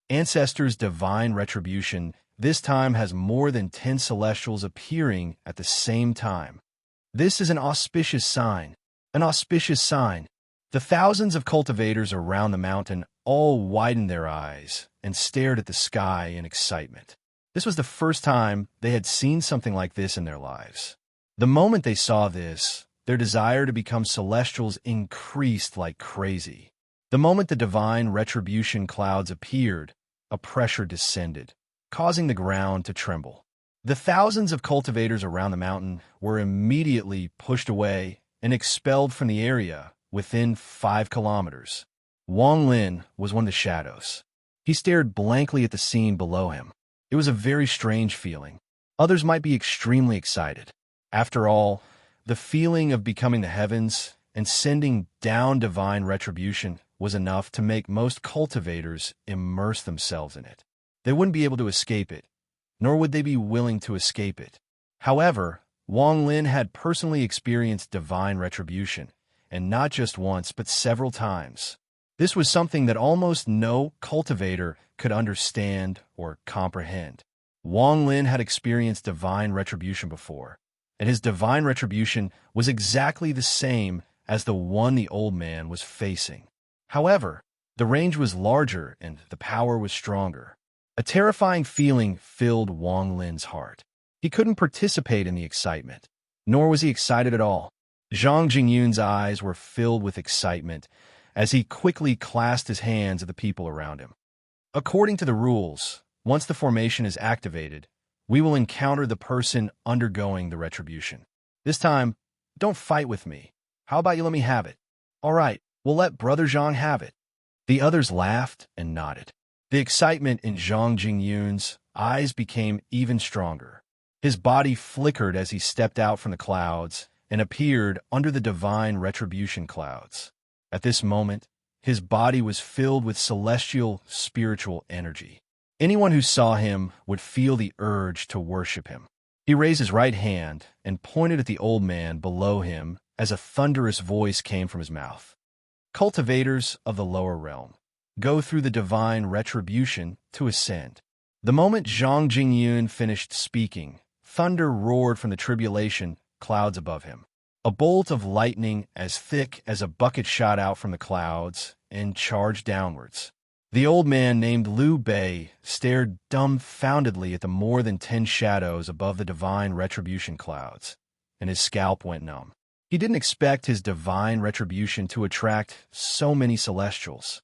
Ancestors' divine retribution this time has more than 10 celestials appearing at the same time. This is an auspicious sign. An auspicious sign. The thousands of cultivators around the mountain all widened their eyes and stared at the sky in excitement. This was the first time they had seen something like this in their lives. The moment they saw this, their desire to become celestials increased like crazy. The moment the divine retribution clouds appeared, a pressure descended, causing the ground to tremble. The thousands of cultivators around the mountain were immediately pushed away and expelled from the area within 5 kilometers. Wang Lin was one of the shadows. He stared blankly at the scene below him. It was a very strange feeling. Others might be extremely excited. After all, the feeling of becoming the heavens and sending down divine retribution was enough to make most cultivators immerse themselves in it. They wouldn't be able to escape it, nor would they be willing to escape it. However, Wang Lin had personally experienced divine retribution, and not just once, but several times. This was something that almost no cultivator could understand or comprehend. Wang Lin had experienced divine retribution before, and his divine retribution was exactly the same as the one the old man was facing. However, the range was larger and the power was stronger. A terrifying feeling filled Wang Lin's heart. He couldn't participate in the excitement, nor was he excited at all. Zhang Jingyun's eyes were filled with excitement as he quickly clasped his hands at the people around him. According to the rules, once the formation is activated, we will encounter the person undergoing the retribution. This time, don't fight with me. How about you let me have it? All right, we'll let Brother Zhang have it. The others laughed and nodded. The excitement in Zhang Jingyun's eyes became even stronger. His body flickered as he stepped out from the clouds and appeared under the divine retribution clouds. At this moment, his body was filled with celestial, spiritual energy. Anyone who saw him would feel the urge to worship him. He raised his right hand and pointed at the old man below him as a thunderous voice came from his mouth. Cultivators of the lower realm, go through the divine retribution to ascend. The moment Zhang Jingyun finished speaking, thunder roared from the tribulation clouds above him. A bolt of lightning as thick as a bucket shot out from the clouds and charged downwards. The old man named Liu Bei stared dumbfoundedly at the more than 10 shadows above the divine retribution clouds, and his scalp went numb. He didn't expect his divine retribution to attract so many celestials.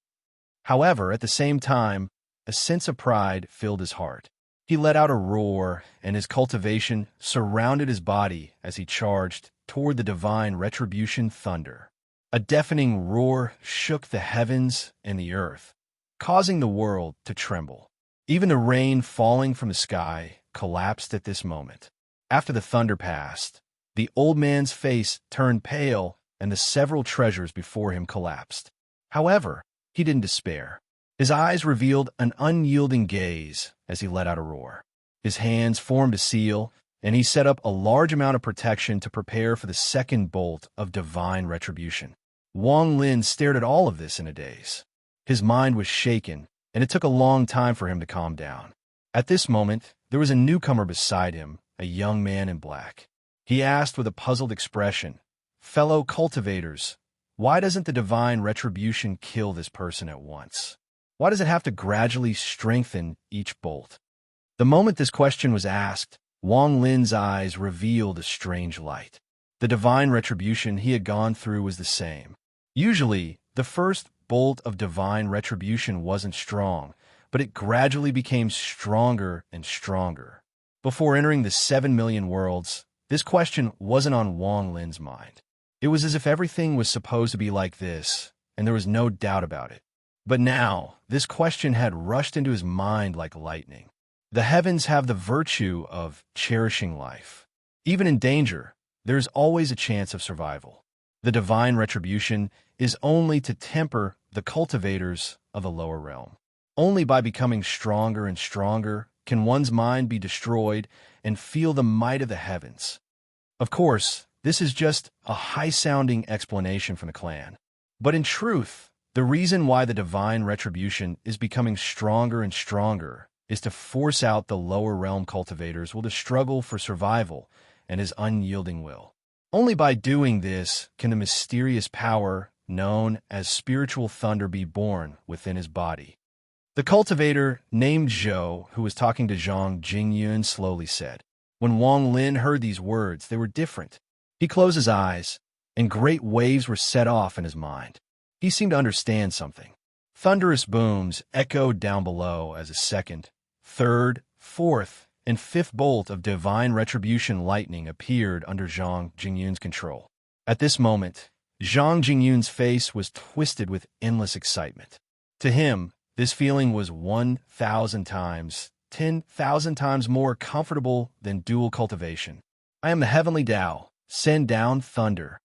However, at the same time, a sense of pride filled his heart. He let out a roar, and his cultivation surrounded his body as he charged toward the divine retribution thunder. A deafening roar shook the heavens and the earth, causing the world to tremble. Even the rain falling from the sky collapsed at this moment. After the thunder passed, the old man's face turned pale and the several treasures before him collapsed. However, he didn't despair. His eyes revealed an unyielding gaze as he let out a roar. His hands formed a seal, and he set up a large amount of protection to prepare for the second bolt of divine retribution. Wang Lin stared at all of this in a daze. His mind was shaken, and it took a long time for him to calm down. At this moment, there was a newcomer beside him, a young man in black. He asked with a puzzled expression, "Fellow cultivators, why doesn't the divine retribution kill this person at once? Why does it have to gradually strengthen each bolt?" The moment this question was asked, Wang Lin's eyes revealed a strange light. The divine retribution he had gone through was the same. Usually, the first bolt of divine retribution wasn't strong, but it gradually became stronger and stronger. Before entering the 7 million worlds, this question wasn't on Wang Lin's mind. It was as if everything was supposed to be like this, and there was no doubt about it. But now, this question had rushed into his mind like lightning. The heavens have the virtue of cherishing life. Even in danger, there is always a chance of survival. The divine retribution is only to temper the cultivators of the lower realm. Only by becoming stronger and stronger can one's mind be destroyed and feel the might of the heavens. Of course, this is just a high-sounding explanation from the clan. But in truth, the reason why the divine retribution is becoming stronger and stronger is to force out the lower realm cultivators will to struggle for survival and his unyielding will. Only by doing this can the mysterious power known as spiritual thunder be born within his body. The cultivator named Zhou, who was talking to Zhang Jingyun, slowly said. When Wang Lin heard these words, they were different. He closed his eyes, and great waves were set off in his mind. He seemed to understand something. Thunderous booms echoed down below as a second, third, fourth, and fifth bolt of divine retribution lightning appeared under Zhang Jingyun's control. At this moment, Zhang Jingyun's face was twisted with endless excitement. To him, this feeling was 1,000 times, 10,000 times more comfortable than dual cultivation. I am the heavenly Tao. Send down thunder.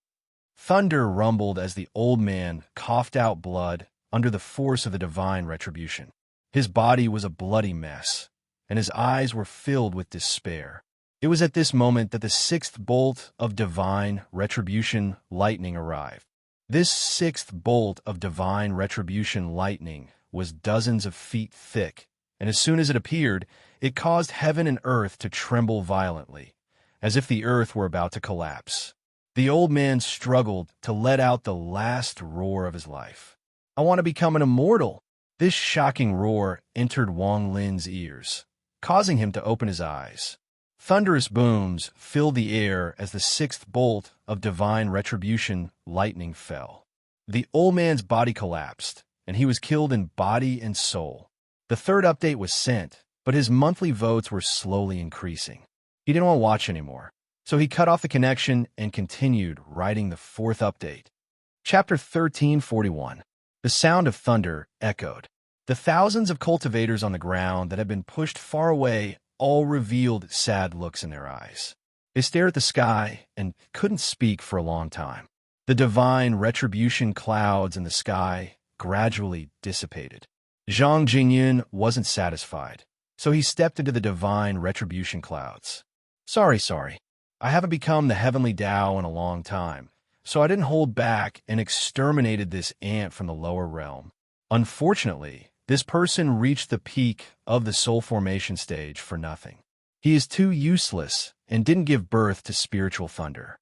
Thunder rumbled as the old man coughed out blood under the force of the divine retribution. His body was a bloody mess, and his eyes were filled with despair. It was at this moment that the sixth bolt of divine retribution lightning arrived. This sixth bolt of divine retribution lightning was dozens of feet thick, and as soon as it appeared, it caused heaven and earth to tremble violently, as if the earth were about to collapse. The old man struggled to let out the last roar of his life. I want to become an immortal. This shocking roar entered Wang Lin's ears, causing him to open his eyes. Thunderous booms filled the air as the sixth bolt of divine retribution lightning fell. The old man's body collapsed, and he was killed in body and soul. The third update was sent, but his monthly votes were slowly increasing. He didn't want to watch anymore, so he cut off the connection and continued writing the fourth update. Chapter 1341. The sound of thunder echoed. The thousands of cultivators on the ground that had been pushed far away all revealed sad looks in their eyes. They stared at the sky and couldn't speak for a long time. The divine retribution clouds in the sky gradually dissipated. Zhang Jingyun wasn't satisfied, so he stepped into the divine retribution clouds. Sorry. I haven't become the heavenly Tao in a long time, so I didn't hold back and exterminated this ant from the lower realm. Unfortunately, this person reached the peak of the soul formation stage for nothing. He is too useless and didn't give birth to spiritual thunder.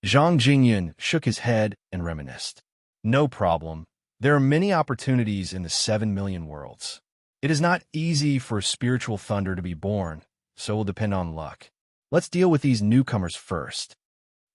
Zhang Jingyun shook his head and reminisced. No problem. There are many opportunities in the 7 million worlds. It is not easy for spiritual thunder to be born, so it will depend on luck. Let's deal with these newcomers first.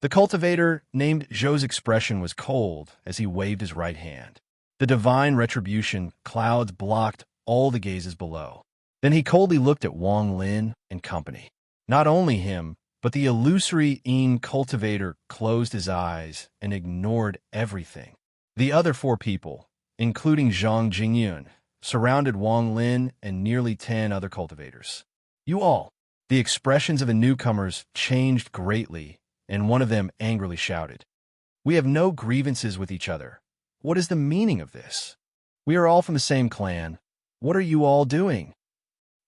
The cultivator named Zhou's expression was cold as he waved his right hand. The divine retribution clouds blocked all the gazes below. Then he coldly looked at Wang Lin and company. Not only him, but the illusory cultivator closed his eyes and ignored everything. The other four people, including Zhang Jingyun, surrounded Wang Lin and nearly 10 other cultivators. You all. The expressions of the newcomers changed greatly, and one of them angrily shouted, We have no grievances with each other. What is the meaning of this? We are all from the same clan. What are you all doing?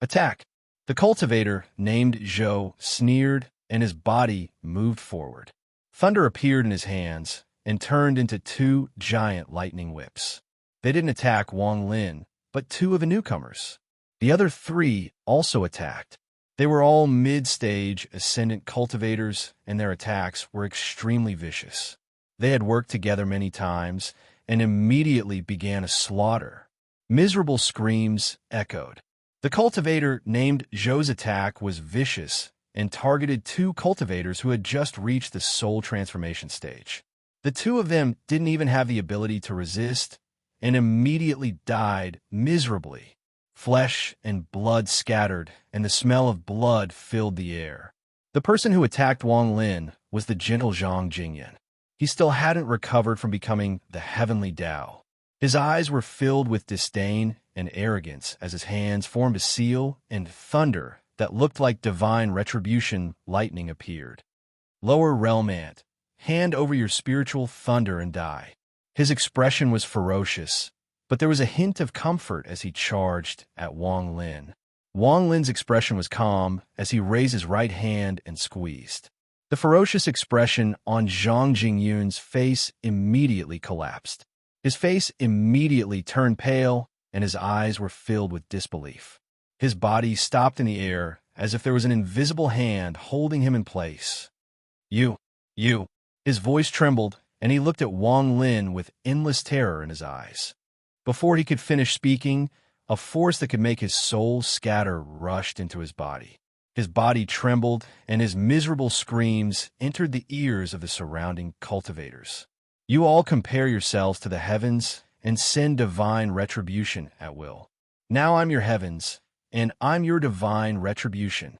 Attack! The cultivator, named Zhou, sneered, and his body moved forward. Thunder appeared in his hands and turned into 2 giant lightning whips. They didn't attack Wang Lin, but 2 of the newcomers. The other 3 also attacked. They were all mid-stage ascendant cultivators, and their attacks were extremely vicious. They had worked together many times and immediately began a slaughter. Miserable screams echoed. The cultivator named Zhou's attack was vicious and targeted two cultivators who had just reached the soul transformation stage. The two of them didn't even have the ability to resist and immediately died miserably. Flesh and blood scattered, and the smell of blood filled the air. The person who attacked Wang Lin was the gentle Zhang Jingyan. He still hadn't recovered from becoming the heavenly Tao. His eyes were filled with disdain and arrogance as his hands formed a seal, and thunder that looked like divine retribution lightning appeared. Lower realm ant, hand over your spiritual thunder and die. His expression was ferocious, but there was a hint of comfort as he charged at Wang Lin. Wang Lin's expression was calm as he raised his right hand and squeezed. The ferocious expression on Zhang Jingyun's face immediately collapsed. His face immediately turned pale, and his eyes were filled with disbelief. His body stopped in the air as if there was an invisible hand holding him in place. You. His voice trembled, and he looked at Wang Lin with endless terror in his eyes. Before he could finish speaking, a force that could make his soul scatter rushed into his body. His body trembled, and his miserable screams entered the ears of the surrounding cultivators. You all compare yourselves to the heavens and send divine retribution at will. Now I'm your heavens, and I'm your divine retribution.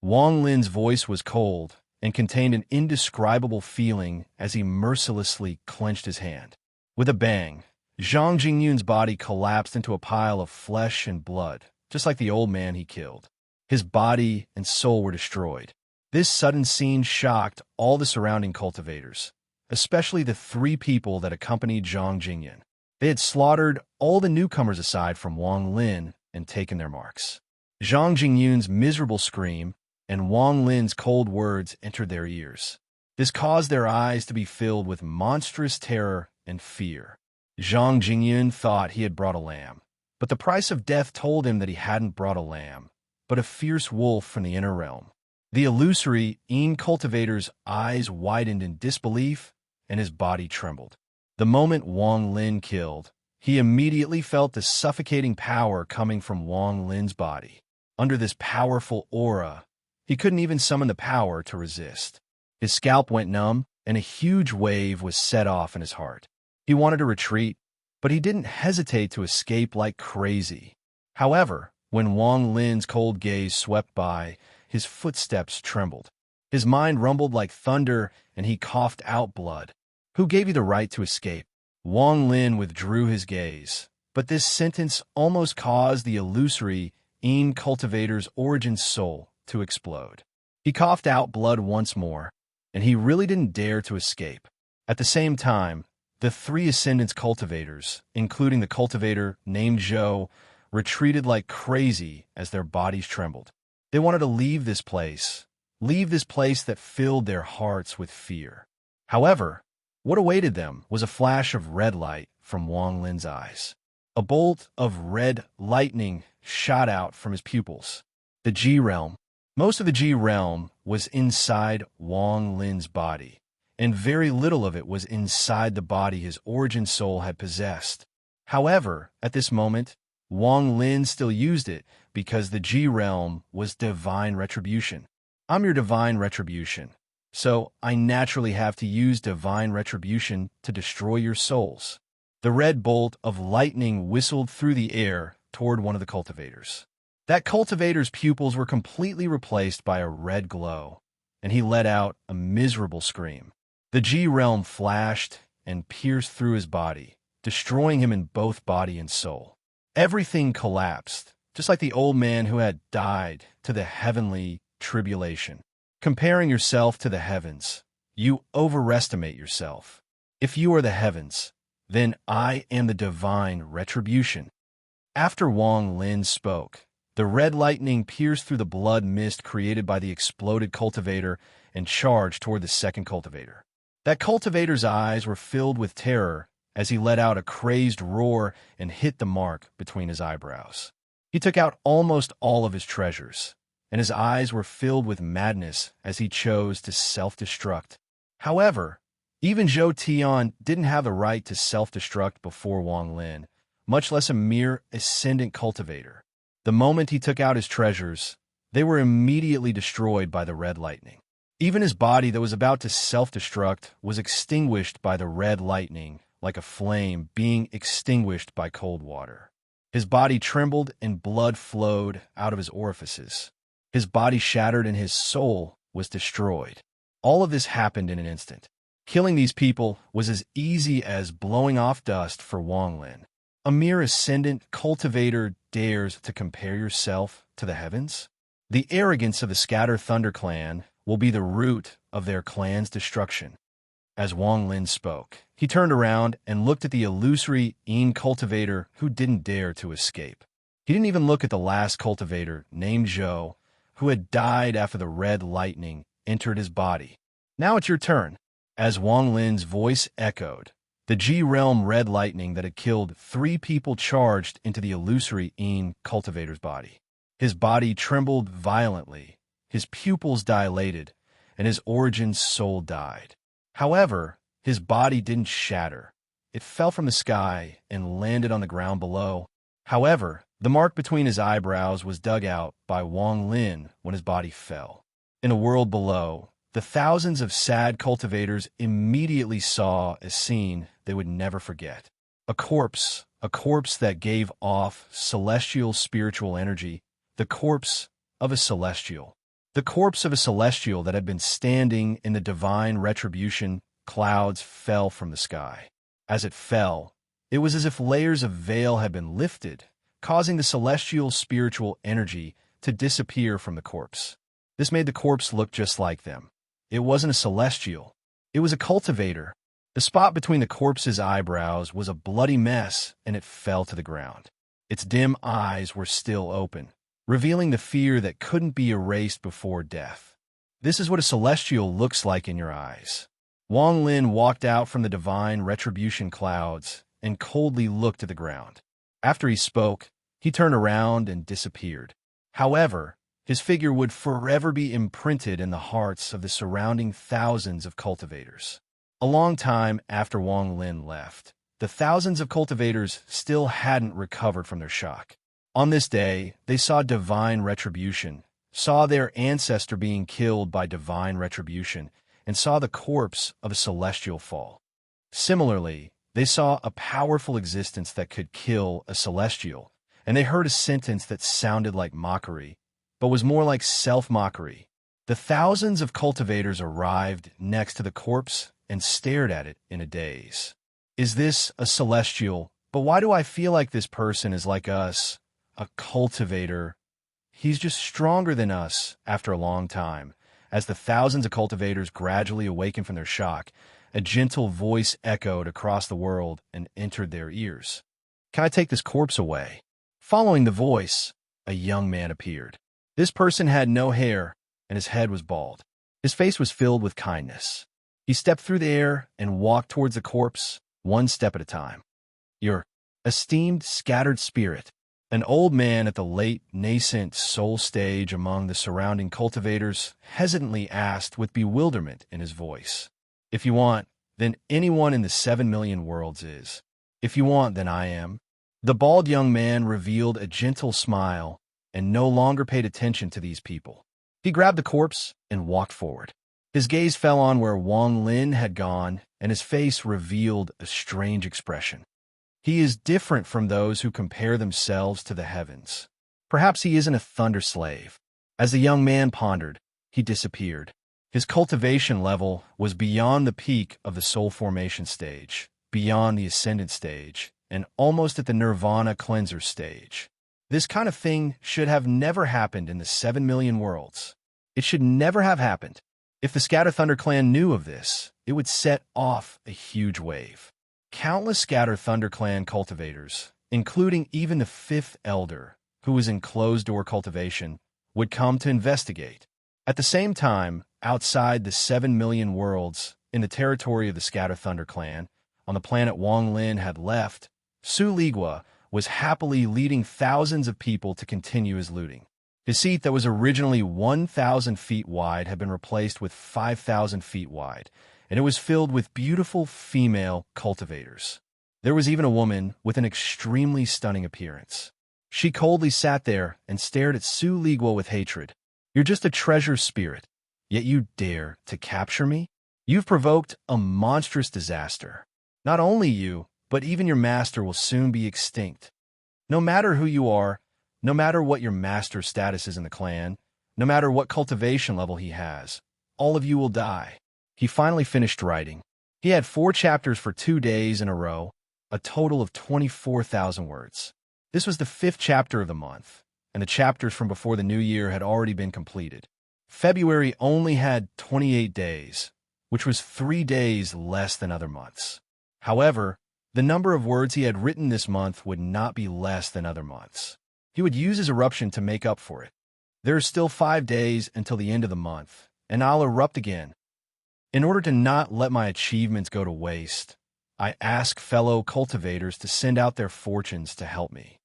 Wang Lin's voice was cold and contained an indescribable feeling as he mercilessly clenched his hand. With a bang, Zhang Jingyun's body collapsed into a pile of flesh and blood, just like the old man he killed. His body and soul were destroyed. This sudden scene shocked all the surrounding cultivators, especially the three people that accompanied Zhang Jingyan. They had slaughtered all the newcomers aside from Wang Lin and taken their marks. Zhang Jingyun's miserable scream and Wang Lin's cold words entered their ears. This caused their eyes to be filled with monstrous terror and fear. Zhang Jingyun thought he had brought a lamb, but the price of death told him that he hadn't brought a lamb, but a fierce wolf from the inner realm. The illusory Yin cultivator's eyes widened in disbelief, and his body trembled. The moment Wang Lin killed, he immediately felt the suffocating power coming from Wang Lin's body. Under this powerful aura, he couldn't even summon the power to resist. His scalp went numb, and a huge wave was set off in his heart. He wanted to retreat, but he didn't hesitate to escape like crazy. However, when Wang Lin's cold gaze swept by, his footsteps trembled. His mind rumbled like thunder, and he coughed out blood. Who gave you the right to escape? Wang Lin withdrew his gaze, but this sentence almost caused the illusory Yin cultivator's origin soul to explode. He coughed out blood once more, and he really didn't dare to escape. At the same time, the three Ascendance cultivators, including the cultivator named Zhou, retreated like crazy as their bodies trembled. They wanted to leave this place that filled their hearts with fear. However, what awaited them was a flash of red light from Wang Lin's eyes. A bolt of red lightning shot out from his pupils. The G realm. Most of the G realm was inside Wang Lin's body, and very little of it was inside the body his origin soul had possessed. However, at this moment, Wang Lin still used it because the G realm was divine retribution. I'm your divine retribution, so I naturally have to use divine retribution to destroy your souls. The red bolt of lightning whistled through the air toward one of the cultivators. That cultivator's pupils were completely replaced by a red glow, and he let out a miserable scream. The G realm flashed and pierced through his body, destroying him in both body and soul. Everything collapsed, just like the old man who had died to the heavenly tribulation. Comparing yourself to the heavens, you overestimate yourself. If you are the heavens, then I am the divine retribution. After Wang Lin spoke, the red lightning pierced through the blood mist created by the exploded cultivator and charged toward the second cultivator. That cultivator's eyes were filled with terror as he let out a crazed roar and hit the mark between his eyebrows. He took out almost all of his treasures, and his eyes were filled with madness as he chose to self-destruct. However, even Zhou Tian didn't have the right to self-destruct before Wang Lin, much less a mere ascendant cultivator. The moment he took out his treasures, they were immediately destroyed by the red lightning. Even his body that was about to self-destruct was extinguished by the red lightning, like a flame being extinguished by cold water. His body trembled and blood flowed out of his orifices. His body shattered and his soul was destroyed. All of this happened in an instant. Killing these people was as easy as blowing off dust for Wang Lin. A mere ascendant cultivator dares to compare yourself to the heavens? The arrogance of the Scatter Thunder clan will be the root of their clan's destruction. As Wang Lin spoke, he turned around and looked at the illusory cultivator who didn't dare to escape. He didn't even look at the last cultivator, named Zhou, who had died after the red lightning entered his body. Now it's your turn. As Wang Lin's voice echoed, the G-realm red lightning that had killed 3 people charged into the illusory cultivator's body. His body trembled violently, his pupils dilated, and his origin's soul died. However, his body didn't shatter. It fell from the sky and landed on the ground below. However, the mark between his eyebrows was dug out by Wang Lin when his body fell. In a world below, the thousands of sad cultivators immediately saw a scene they would never forget. A corpse that gave off celestial spiritual energy, the corpse of a celestial. The corpse of a celestial that had been standing in the divine retribution clouds fell from the sky. As it fell, it was as if layers of veil had been lifted, causing the celestial spiritual energy to disappear from the corpse. This made the corpse look just like them. It wasn't a celestial. It was a cultivator. The spot between the corpse's eyebrows was a bloody mess, and it fell to the ground. Its dim eyes were still open, revealing the fear that couldn't be erased before death. This is what a celestial looks like in your eyes. Wang Lin walked out from the divine retribution clouds and coldly looked at the ground. After he spoke, he turned around and disappeared. However, his figure would forever be imprinted in the hearts of the surrounding thousands of cultivators. A long time after Wang Lin left, the thousands of cultivators still hadn't recovered from their shock. On this day, they saw divine retribution, saw their ancestor being killed by divine retribution, and saw the corpse of a celestial fall. Similarly, they saw a powerful existence that could kill a celestial, and they heard a sentence that sounded like mockery, but was more like self-mockery. The thousands of cultivators arrived next to the corpse and stared at it in a daze. Is this a celestial? But why do I feel like this person is like us? A cultivator. He's just stronger than us after a long time. As the thousands of cultivators gradually awakened from their shock, a gentle voice echoed across the world and entered their ears. Can I take this corpse away? Following the voice, a young man appeared. This person had no hair, and his head was bald. His face was filled with kindness. He stepped through the air and walked towards the corpse, one step at a time. Your esteemed scattered spirit, an old man at the late nascent soul stage among the surrounding cultivators, hesitantly asked with bewilderment in his voice. If you want, then anyone in the 7 million worlds is. If you want, then I am. The bald young man revealed a gentle smile and no longer paid attention to these people. He grabbed the corpse and walked forward. His gaze fell on where Wang Lin had gone, and his face revealed a strange expression. He is different from those who compare themselves to the heavens. Perhaps he isn't a thunder slave. As the young man pondered, he disappeared. His cultivation level was beyond the peak of the soul formation stage, beyond the ascendant stage, and almost at the nirvana cleanser stage. This kind of thing should have never happened in the 7 million worlds. It should never have happened. If the Scatter Thunder clan knew of this, it would set off a huge wave. Countless Scatter Thunder clan cultivators, including even the 5th elder, who was in closed-door cultivation, would come to investigate. At the same time, outside the 7 million worlds, in the territory of the Scatter Thunder clan, on the planet Wang Lin had left, Su Ligua was happily leading thousands of people to continue his looting. His seat that was originally 1,000 feet wide had been replaced with 5,000 feet wide, and it was filled with beautiful female cultivators. There was even a woman with an extremely stunning appearance. She coldly sat there and stared at Su Liguo with hatred. You're just a treasure spirit, yet you dare to capture me? You've provoked a monstrous disaster. Not only you, but even your master will soon be extinct. No matter who you are, no matter what your master's status is in the clan, no matter what cultivation level he has, all of you will die. He finally finished writing. He had 4 chapters for 2 days in a row, a total of 24,000 words. This was the 5th chapter of the month, and the chapters from before the new year had already been completed. February only had 28 days, which was 3 days less than other months. However, the number of words he had written this month would not be less than other months. He would use his eruption to make up for it. There are still 5 days until the end of the month, and I'll erupt again. In order to not let my achievements go to waste, I ask fellow cultivators to send out their fortunes to help me.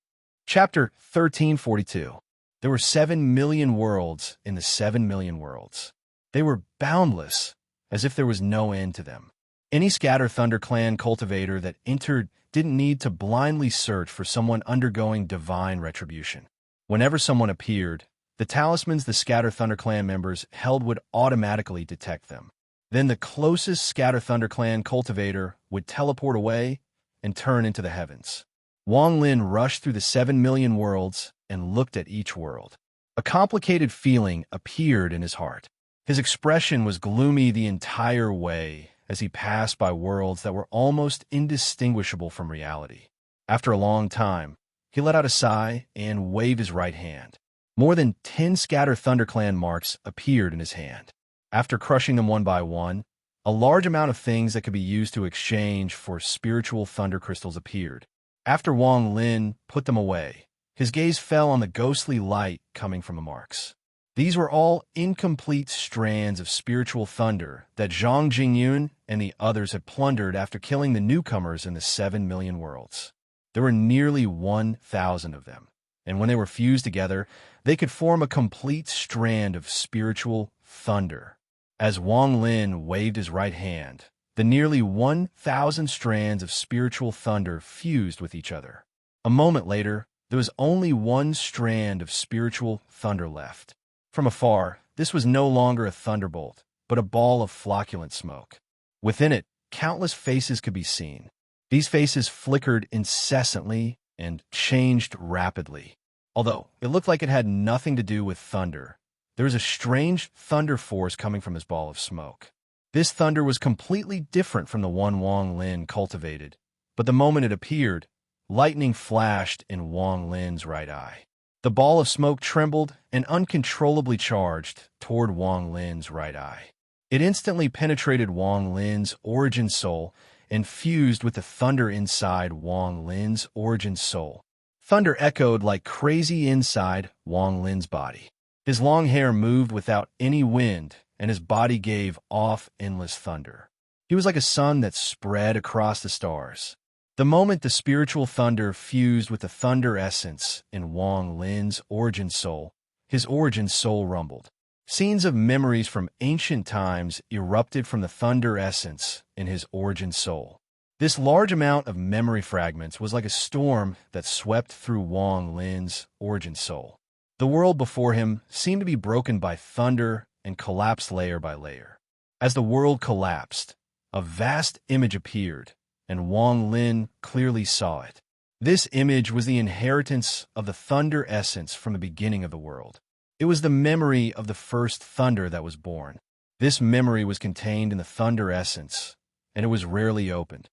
Chapter 1342. There were 7 million worlds in the 7 million worlds. They were boundless, as if there was no end to them. Any Scatter Thunder Clan cultivator that entered didn't need to blindly search for someone undergoing divine retribution. Whenever someone appeared, the talismans the Scatter Thunder Clan members held would automatically detect them. Then the closest Scatter Thunder Clan cultivator would teleport away and turn into the heavens. Wang Lin rushed through the 7 million worlds and looked at each world. A complicated feeling appeared in his heart. His expression was gloomy the entire way as he passed by worlds that were almost indistinguishable from reality. After a long time, he let out a sigh and waved his right hand. More than 10 Scatter Thunder Clan marks appeared in his hand. After crushing them one by one, a large amount of things that could be used to exchange for spiritual thunder crystals appeared. After Wang Lin put them away, his gaze fell on the ghostly light coming from the marks. These were all incomplete strands of spiritual thunder that Zhang Jingyun and the others had plundered after killing the newcomers in the 7 million worlds. There were nearly 1,000 of them, and when they were fused together, they could form a complete strand of spiritual thunder. As Wang Lin waved his right hand, the nearly 1,000 strands of spiritual thunder fused with each other. A moment later, there was only one strand of spiritual thunder left. From afar, this was no longer a thunderbolt, but a ball of flocculent smoke. Within it, countless faces could be seen. These faces flickered incessantly and changed rapidly. Although it looked like it had nothing to do with thunder, there was a strange thunder force coming from this ball of smoke. This thunder was completely different from the one Wang Lin cultivated, but the moment it appeared, lightning flashed in Wang Lin's right eye. The ball of smoke trembled and uncontrollably charged toward Wang Lin's right eye. It instantly penetrated Wang Lin's origin soul and fused with the thunder inside Wang Lin's origin soul. Thunder echoed like crazy inside Wang Lin's body. His long hair moved without any wind, and his body gave off endless thunder. He was like a sun that spread across the stars. The moment the spiritual thunder fused with the thunder essence in Wang Lin's origin soul, his origin soul rumbled. Scenes of memories from ancient times erupted from the thunder essence in his origin soul. This large amount of memory fragments was like a storm that swept through Wang Lin's origin soul. The world before him seemed to be broken by thunder and collapsed layer by layer. As the world collapsed, a vast image appeared, and Wang Lin clearly saw it. This image was the inheritance of the thunder essence from the beginning of the world. It was the memory of the first thunder that was born. This memory was contained in the thunder essence, and it was rarely opened.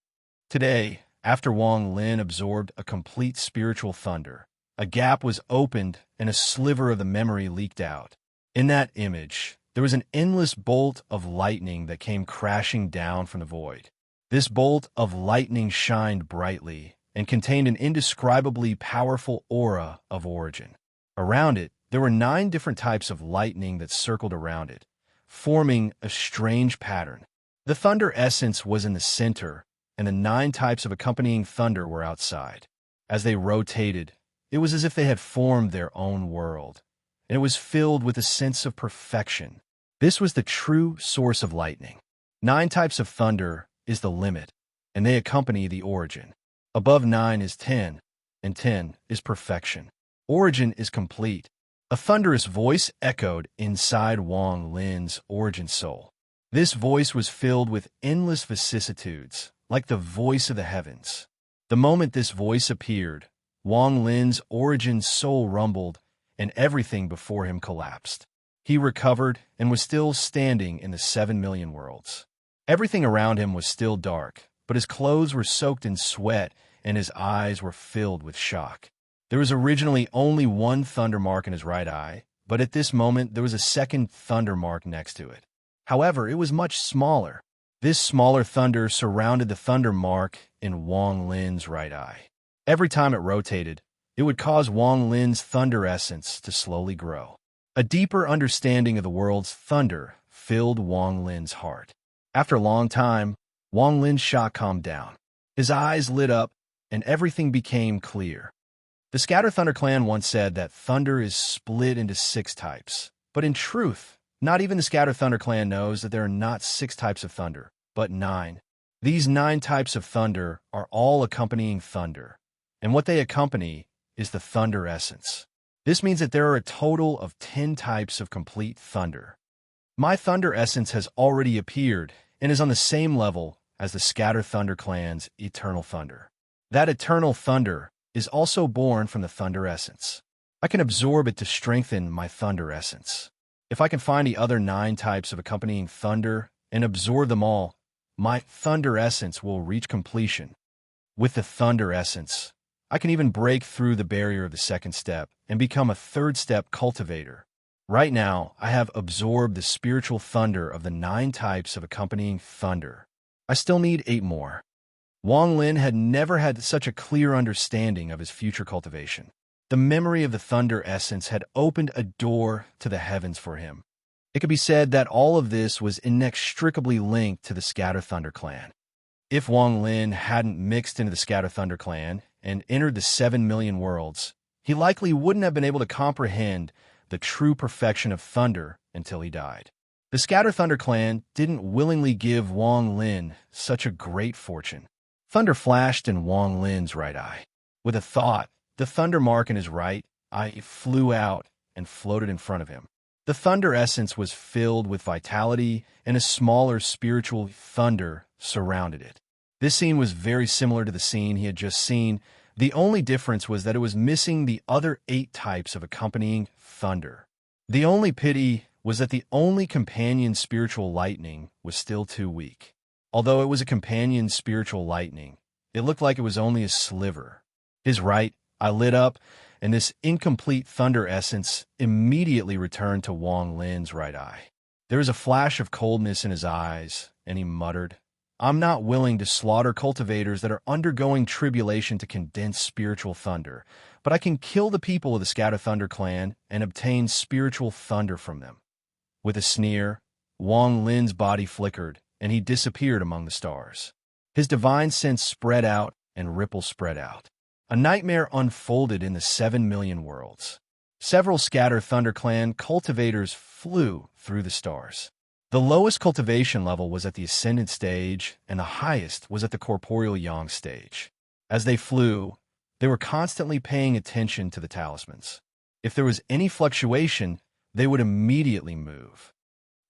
Today, after Wang Lin absorbed a complete spiritual thunder, a gap was opened and a sliver of the memory leaked out. In that image, there was an endless bolt of lightning that came crashing down from the void. This bolt of lightning shined brightly and contained an indescribably powerful aura of origin. Around it, there were 9 different types of lightning that circled around it, forming a strange pattern. The thunder essence was in the center, and the 9 types of accompanying thunder were outside. As they rotated, it was as if they had formed their own world, and it was filled with a sense of perfection. This was the true source of lightning. 9 types of thunder is the limit, and they accompany the origin. Above 9 is 10, and 10 is perfection. origin is complete. A thunderous voice echoed inside Wang Lin's origin soul. This voice was filled with endless vicissitudes, like the voice of the heavens. The moment this voice appeared, Wang Lin's origin soul rumbled, and everything before him collapsed. He recovered and was still standing in the 7 million worlds. Everything around him was still dark, but his clothes were soaked in sweat and his eyes were filled with shock. There was originally only one thunder mark in his right eye, but at this moment there was a second thunder mark next to it. However, it was much smaller. This smaller thunder surrounded the thunder mark in Wang Lin's right eye. Every time it rotated, it would cause Wang Lin's thunder essence to slowly grow. A deeper understanding of the world's thunder filled Wang Lin's heart. After a long time, Wang Lin's shock calmed down. His eyes lit up, and everything became clear. The Scatter Thunder clan once said that thunder is split into 6 types. But in truth, not even the Scatter Thunder clan knows that there are not 6 types of thunder, but 9. These 9 types of thunder are all accompanying thunder, and what they accompany is the thunder essence. This means that there are a total of 10 types of complete thunder. My thunder essence has already appeared and is on the same level as the Scatter Thunder clan's eternal thunder. That eternal thunder is also born from the thunder essence. I can absorb it to strengthen my thunder essence. If I can find the other 9 types of accompanying thunder and absorb them all, my thunder essence will reach completion. With the thunder essence, I can even break through the barrier of the second step and become a third step cultivator. Right now, I have absorbed the spiritual thunder of the 9 types of accompanying thunder. I still need 8 more. Wang Lin had never had such a clear understanding of his future cultivation. The memory of the thunder essence had opened a door to the heavens for him. It could be said that all of this was inextricably linked to the Scatter Thunder clan. If Wang Lin hadn't mixed into the Scatter Thunder clan and entered the 7 million worlds, he likely wouldn't have been able to comprehend the true perfection of thunder until he died. The Scatter Thunder clan didn't willingly give Wang Lin such a great fortune. Thunder flashed in Wang Lin's right eye. With a thought, the thunder mark in his right eye flew out and floated in front of him. The thunder essence was filled with vitality, and a smaller spiritual thunder surrounded it. This scene was very similar to the scene he had just seen. The only difference was that it was missing the other 8 types of accompanying thunder. The only pity was that the only companion spiritual lightning was still too weak. Although it was a companion spiritual lightning, it looked like it was only a sliver. His right eye lit up, and this incomplete thunder essence immediately returned to Wang Lin's right eye. There was a flash of coldness in his eyes, and he muttered, "I'm not willing to slaughter cultivators that are undergoing tribulation to condense spiritual thunder, but I can kill the people of the Scatter Thunder clan and obtain spiritual thunder from them." With a sneer, Wang Lin's body flickered, and he disappeared among the stars. His divine sense spread out, and ripples spread out. A nightmare unfolded in the 7 million worlds. Several Scatter Thunder clan cultivators flew through the stars. The lowest cultivation level was at the Ascendant stage, and the highest was at the Corporeal Yang stage. As they flew, they were constantly paying attention to the talismans. If there was any fluctuation, they would immediately move.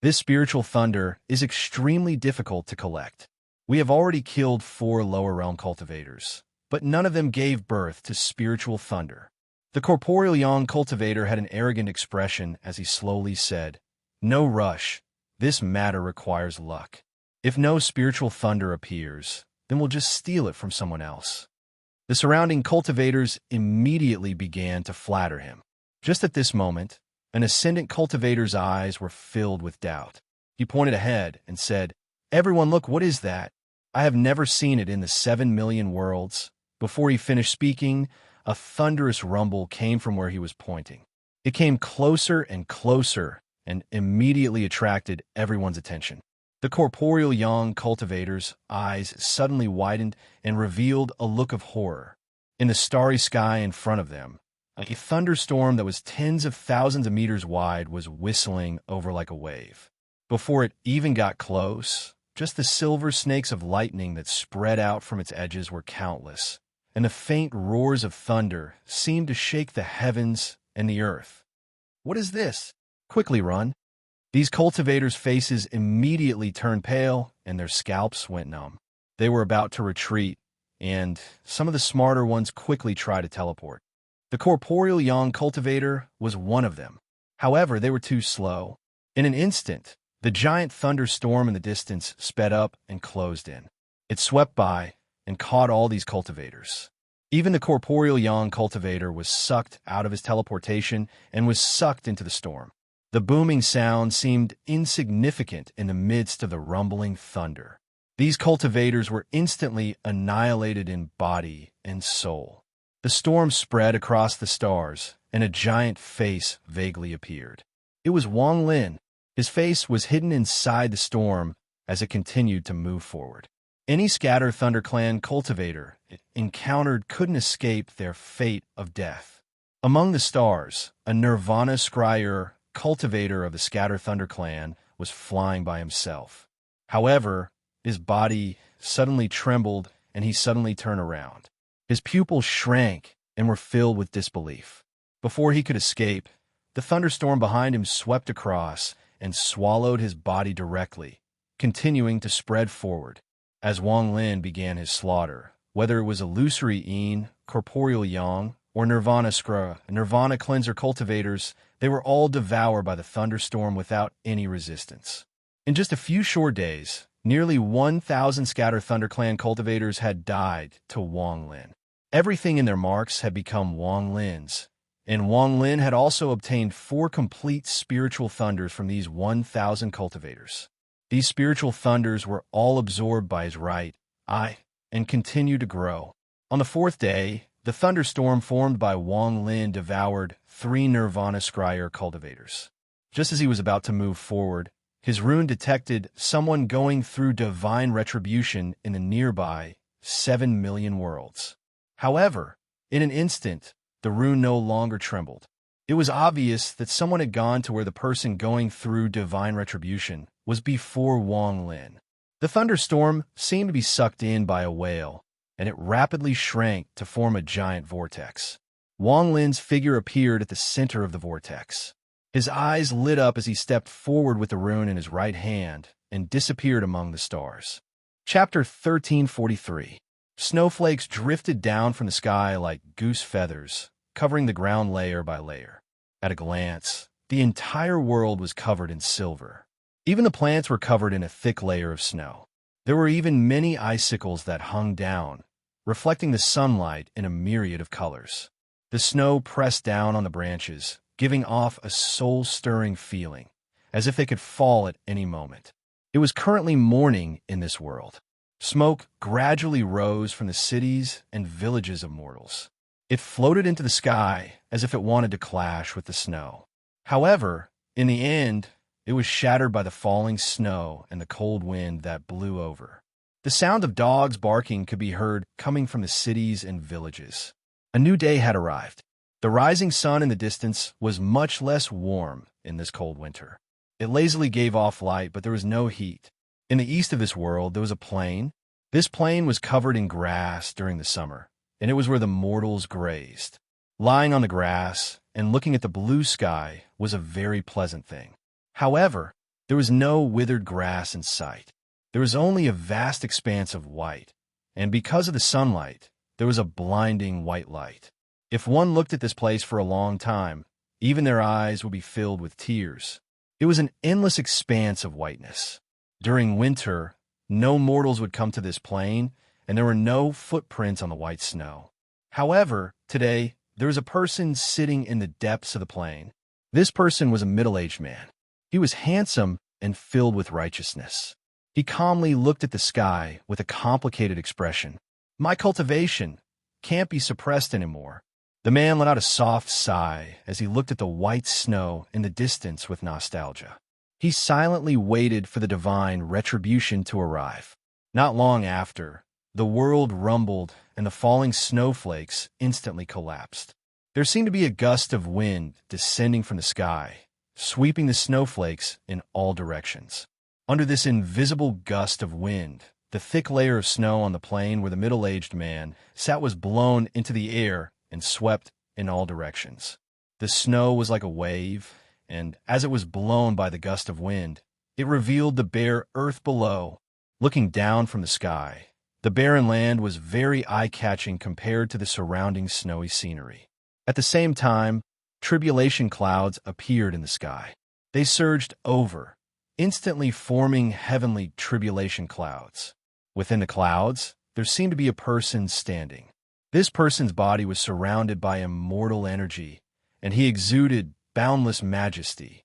This spiritual thunder is extremely difficult to collect. We have already killed 4 lower realm cultivators, but none of them gave birth to spiritual thunder. The Corporeal Yang cultivator had an arrogant expression as he slowly said, "No rush. This matter requires luck. If no spiritual thunder appears, then we'll just steal it from someone else." The surrounding cultivators immediately began to flatter him. Just at this moment, an Ascendant cultivator's eyes were filled with doubt. He pointed ahead and said, "Everyone, look, what is that? I have never seen it in the 7 million worlds." Before he finished speaking, a thunderous rumble came from where he was pointing. It came closer and closer and immediately attracted everyone's attention. The Corporeal Yang cultivator's eyes suddenly widened and revealed a look of horror. In the starry sky in front of them, a thunderstorm that was tens of thousands of meters wide was whistling over like a wave. Before it even got close, just the silver snakes of lightning that spread out from its edges were countless, and the faint roars of thunder seemed to shake the heavens and the earth. "What is this? Quickly run!" These cultivators' faces immediately turned pale, and their scalps went numb. They were about to retreat, and some of the smarter ones quickly tried to teleport. The corporeal young cultivator was one of them. However, they were too slow. In an instant, the giant thunderstorm in the distance sped up and closed in. It swept by and caught all these cultivators. Even the corporeal young cultivator was sucked out of his teleportation and was sucked into the storm. The booming sound seemed insignificant in the midst of the rumbling thunder. These cultivators were instantly annihilated in body and soul. The storm spread across the stars, and a giant face vaguely appeared. It was Wang Lin. His face was hidden inside the storm as it continued to move forward. Any Scatter Thunder Clan cultivator it encountered couldn't escape their fate of death. Among the stars, a Nirvana Scryer cultivator of the Scatter Thunder Clan was flying by himself. However, his body suddenly trembled and he suddenly turned around. His pupils shrank and were filled with disbelief. Before he could escape, the thunderstorm behind him swept across and swallowed his body directly, continuing to spread forward. As Wang Lin began his slaughter, whether it was illusory Een, corporeal Yang, or Nirvana Skra, Nirvana Cleanser cultivators, they were all devoured by the thunderstorm without any resistance. In just a few short days, nearly 1,000 Scatter Thunder Clan cultivators had died to Wang Lin. Everything in their marks had become Wang Lin's, and Wang Lin had also obtained 4 complete spiritual thunders from these 1,000 cultivators. These spiritual thunders were all absorbed by his right eye and continued to grow. On the 4th day, the thunderstorm formed by Wang Lin devoured 3 Nirvana Scryer cultivators. Just as he was about to move forward, his rune detected someone going through divine retribution in the nearby 7 million worlds. However, in an instant, the rune no longer trembled. It was obvious that someone had gone to where the person going through divine retribution was before Wang Lin. The thunderstorm seemed to be sucked in by a whale, and it rapidly shrank to form a giant vortex. Wang Lin's figure appeared at the center of the vortex. His eyes lit up as he stepped forward with the rune in his right hand and disappeared among the stars. Chapter 1343. Snowflakes drifted down from the sky like goose feathers, covering the ground layer by layer. At a glance, the entire world was covered in silver. Even the plants were covered in a thick layer of snow. There were even many icicles that hung down, reflecting the sunlight in a myriad of colors. The snow pressed down on the branches, giving off a soul-stirring feeling, as if they could fall at any moment. It was currently morning in this world. Smoke gradually rose from the cities and villages of mortals. It floated into the sky as if it wanted to clash with the snow. However, in the end, it was shattered by the falling snow and the cold wind that blew over. The sound of dogs barking could be heard coming from the cities and villages. A new day had arrived. The rising sun in the distance was much less warm in this cold winter. It lazily gave off light, but there was no heat. In the east of this world, there was a plain. This plain was covered in grass during the summer, and it was where the mortals grazed. Lying on the grass and looking at the blue sky was a very pleasant thing. However, there was no withered grass in sight. There was only a vast expanse of white, and because of the sunlight, there was a blinding white light. If one looked at this place for a long time, even their eyes would be filled with tears. It was an endless expanse of whiteness. During winter, no mortals would come to this plain, and there were no footprints on the white snow. However, today, there was a person sitting in the depths of the plain. This person was a middle-aged man. He was handsome and filled with righteousness. He calmly looked at the sky with a complicated expression. "My cultivation can't be suppressed anymore." The man let out a soft sigh as he looked at the white snow in the distance with nostalgia. He silently waited for the divine retribution to arrive. Not long after, the world rumbled and the falling snowflakes instantly collapsed. There seemed to be a gust of wind descending from the sky, sweeping the snowflakes in all directions. Under this invisible gust of wind, the thick layer of snow on the plain where the middle-aged man sat was blown into the air and swept in all directions. The snow was like a wave, and as it was blown by the gust of wind, it revealed the bare earth below. Looking down from the sky, the barren land was very eye-catching compared to the surrounding snowy scenery. At the same time, tribulation clouds appeared in the sky. They surged over, instantly forming heavenly tribulation clouds. Within the clouds, there seemed to be a person standing. This person's body was surrounded by immortal energy, and he exuded boundless majesty.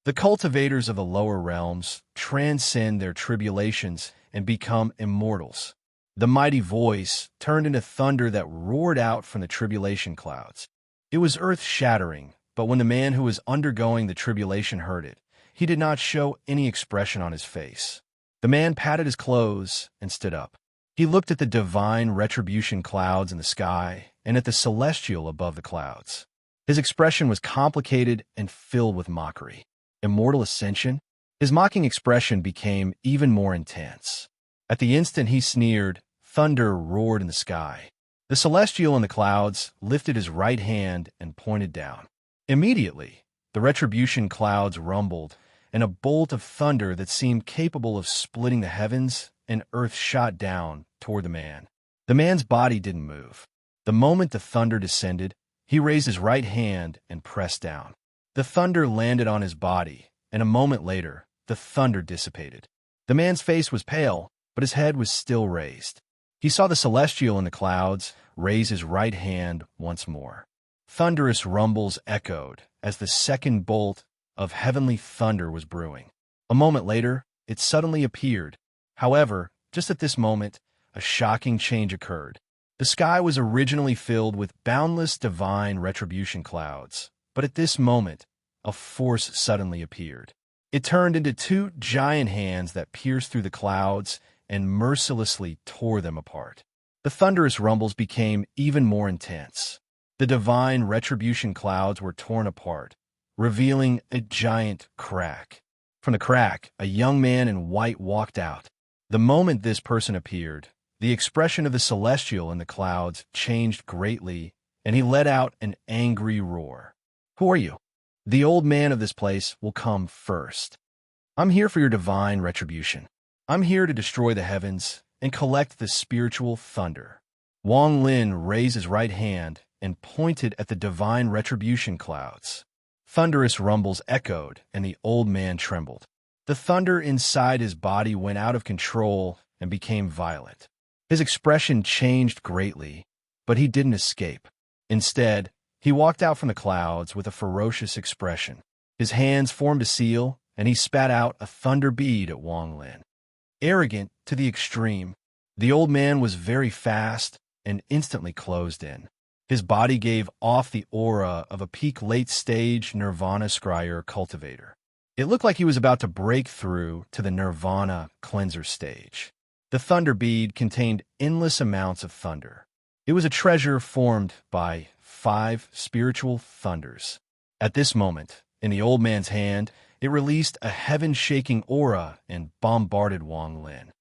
The cultivators of the lower realms transcend their tribulations and become immortals. The mighty voice turned into thunder that roared out from the tribulation clouds. It was earth-shattering, but when the man who was undergoing the tribulation heard it, he did not show any expression on his face. The man patted his clothes and stood up. He looked at the divine retribution clouds in the sky and at the celestial above the clouds. His expression was complicated and filled with mockery. Immortal ascension? His mocking expression became even more intense. At the instant he sneered, thunder roared in the sky. The celestial in the clouds lifted his right hand and pointed down. Immediately, the retribution clouds rumbled, and a bolt of thunder that seemed capable of splitting the heavens and earth shot down toward the man. The man's body didn't move. The moment the thunder descended, he raised his right hand and pressed down. The thunder landed on his body, and a moment later, the thunder dissipated. The man's face was pale, but his head was still raised. He saw the celestial in the clouds raise his right hand once more. Thunderous rumbles echoed as the second bolt of heavenly thunder was brewing. A moment later, it suddenly appeared. However, just at this moment, a shocking change occurred. The sky was originally filled with boundless divine retribution clouds, but at this moment, a force suddenly appeared. It turned into two giant hands that pierced through the clouds and mercilessly tore them apart. The thunderous rumbles became even more intense. The divine retribution clouds were torn apart, revealing a giant crack. From the crack, a young man in white walked out. The moment this person appeared, the expression of the celestial in the clouds changed greatly, and he let out an angry roar. "Who are you?" "The old man of this place will come first. I'm here for your divine retribution. I'm here to destroy the heavens and collect the spiritual thunder." Wang Lin raised his right hand and pointed at the divine retribution clouds. Thunderous rumbles echoed, and the old man trembled. The thunder inside his body went out of control and became violent. His expression changed greatly, but he didn't escape. Instead, he walked out from the clouds with a ferocious expression. His hands formed a seal, and he spat out a thunder bead at Wang Lin. Arrogant to the extreme, the old man was very fast and instantly closed in. His body gave off the aura of a peak late-stage Nirvana scryer cultivator. It looked like he was about to break through to the Nirvana cleanser stage. The thunder bead contained endless amounts of thunder. It was a treasure formed by 5 spiritual thunders. At this moment, in the old man's hand, it released a heaven-shaking aura and bombarded Wang Lin.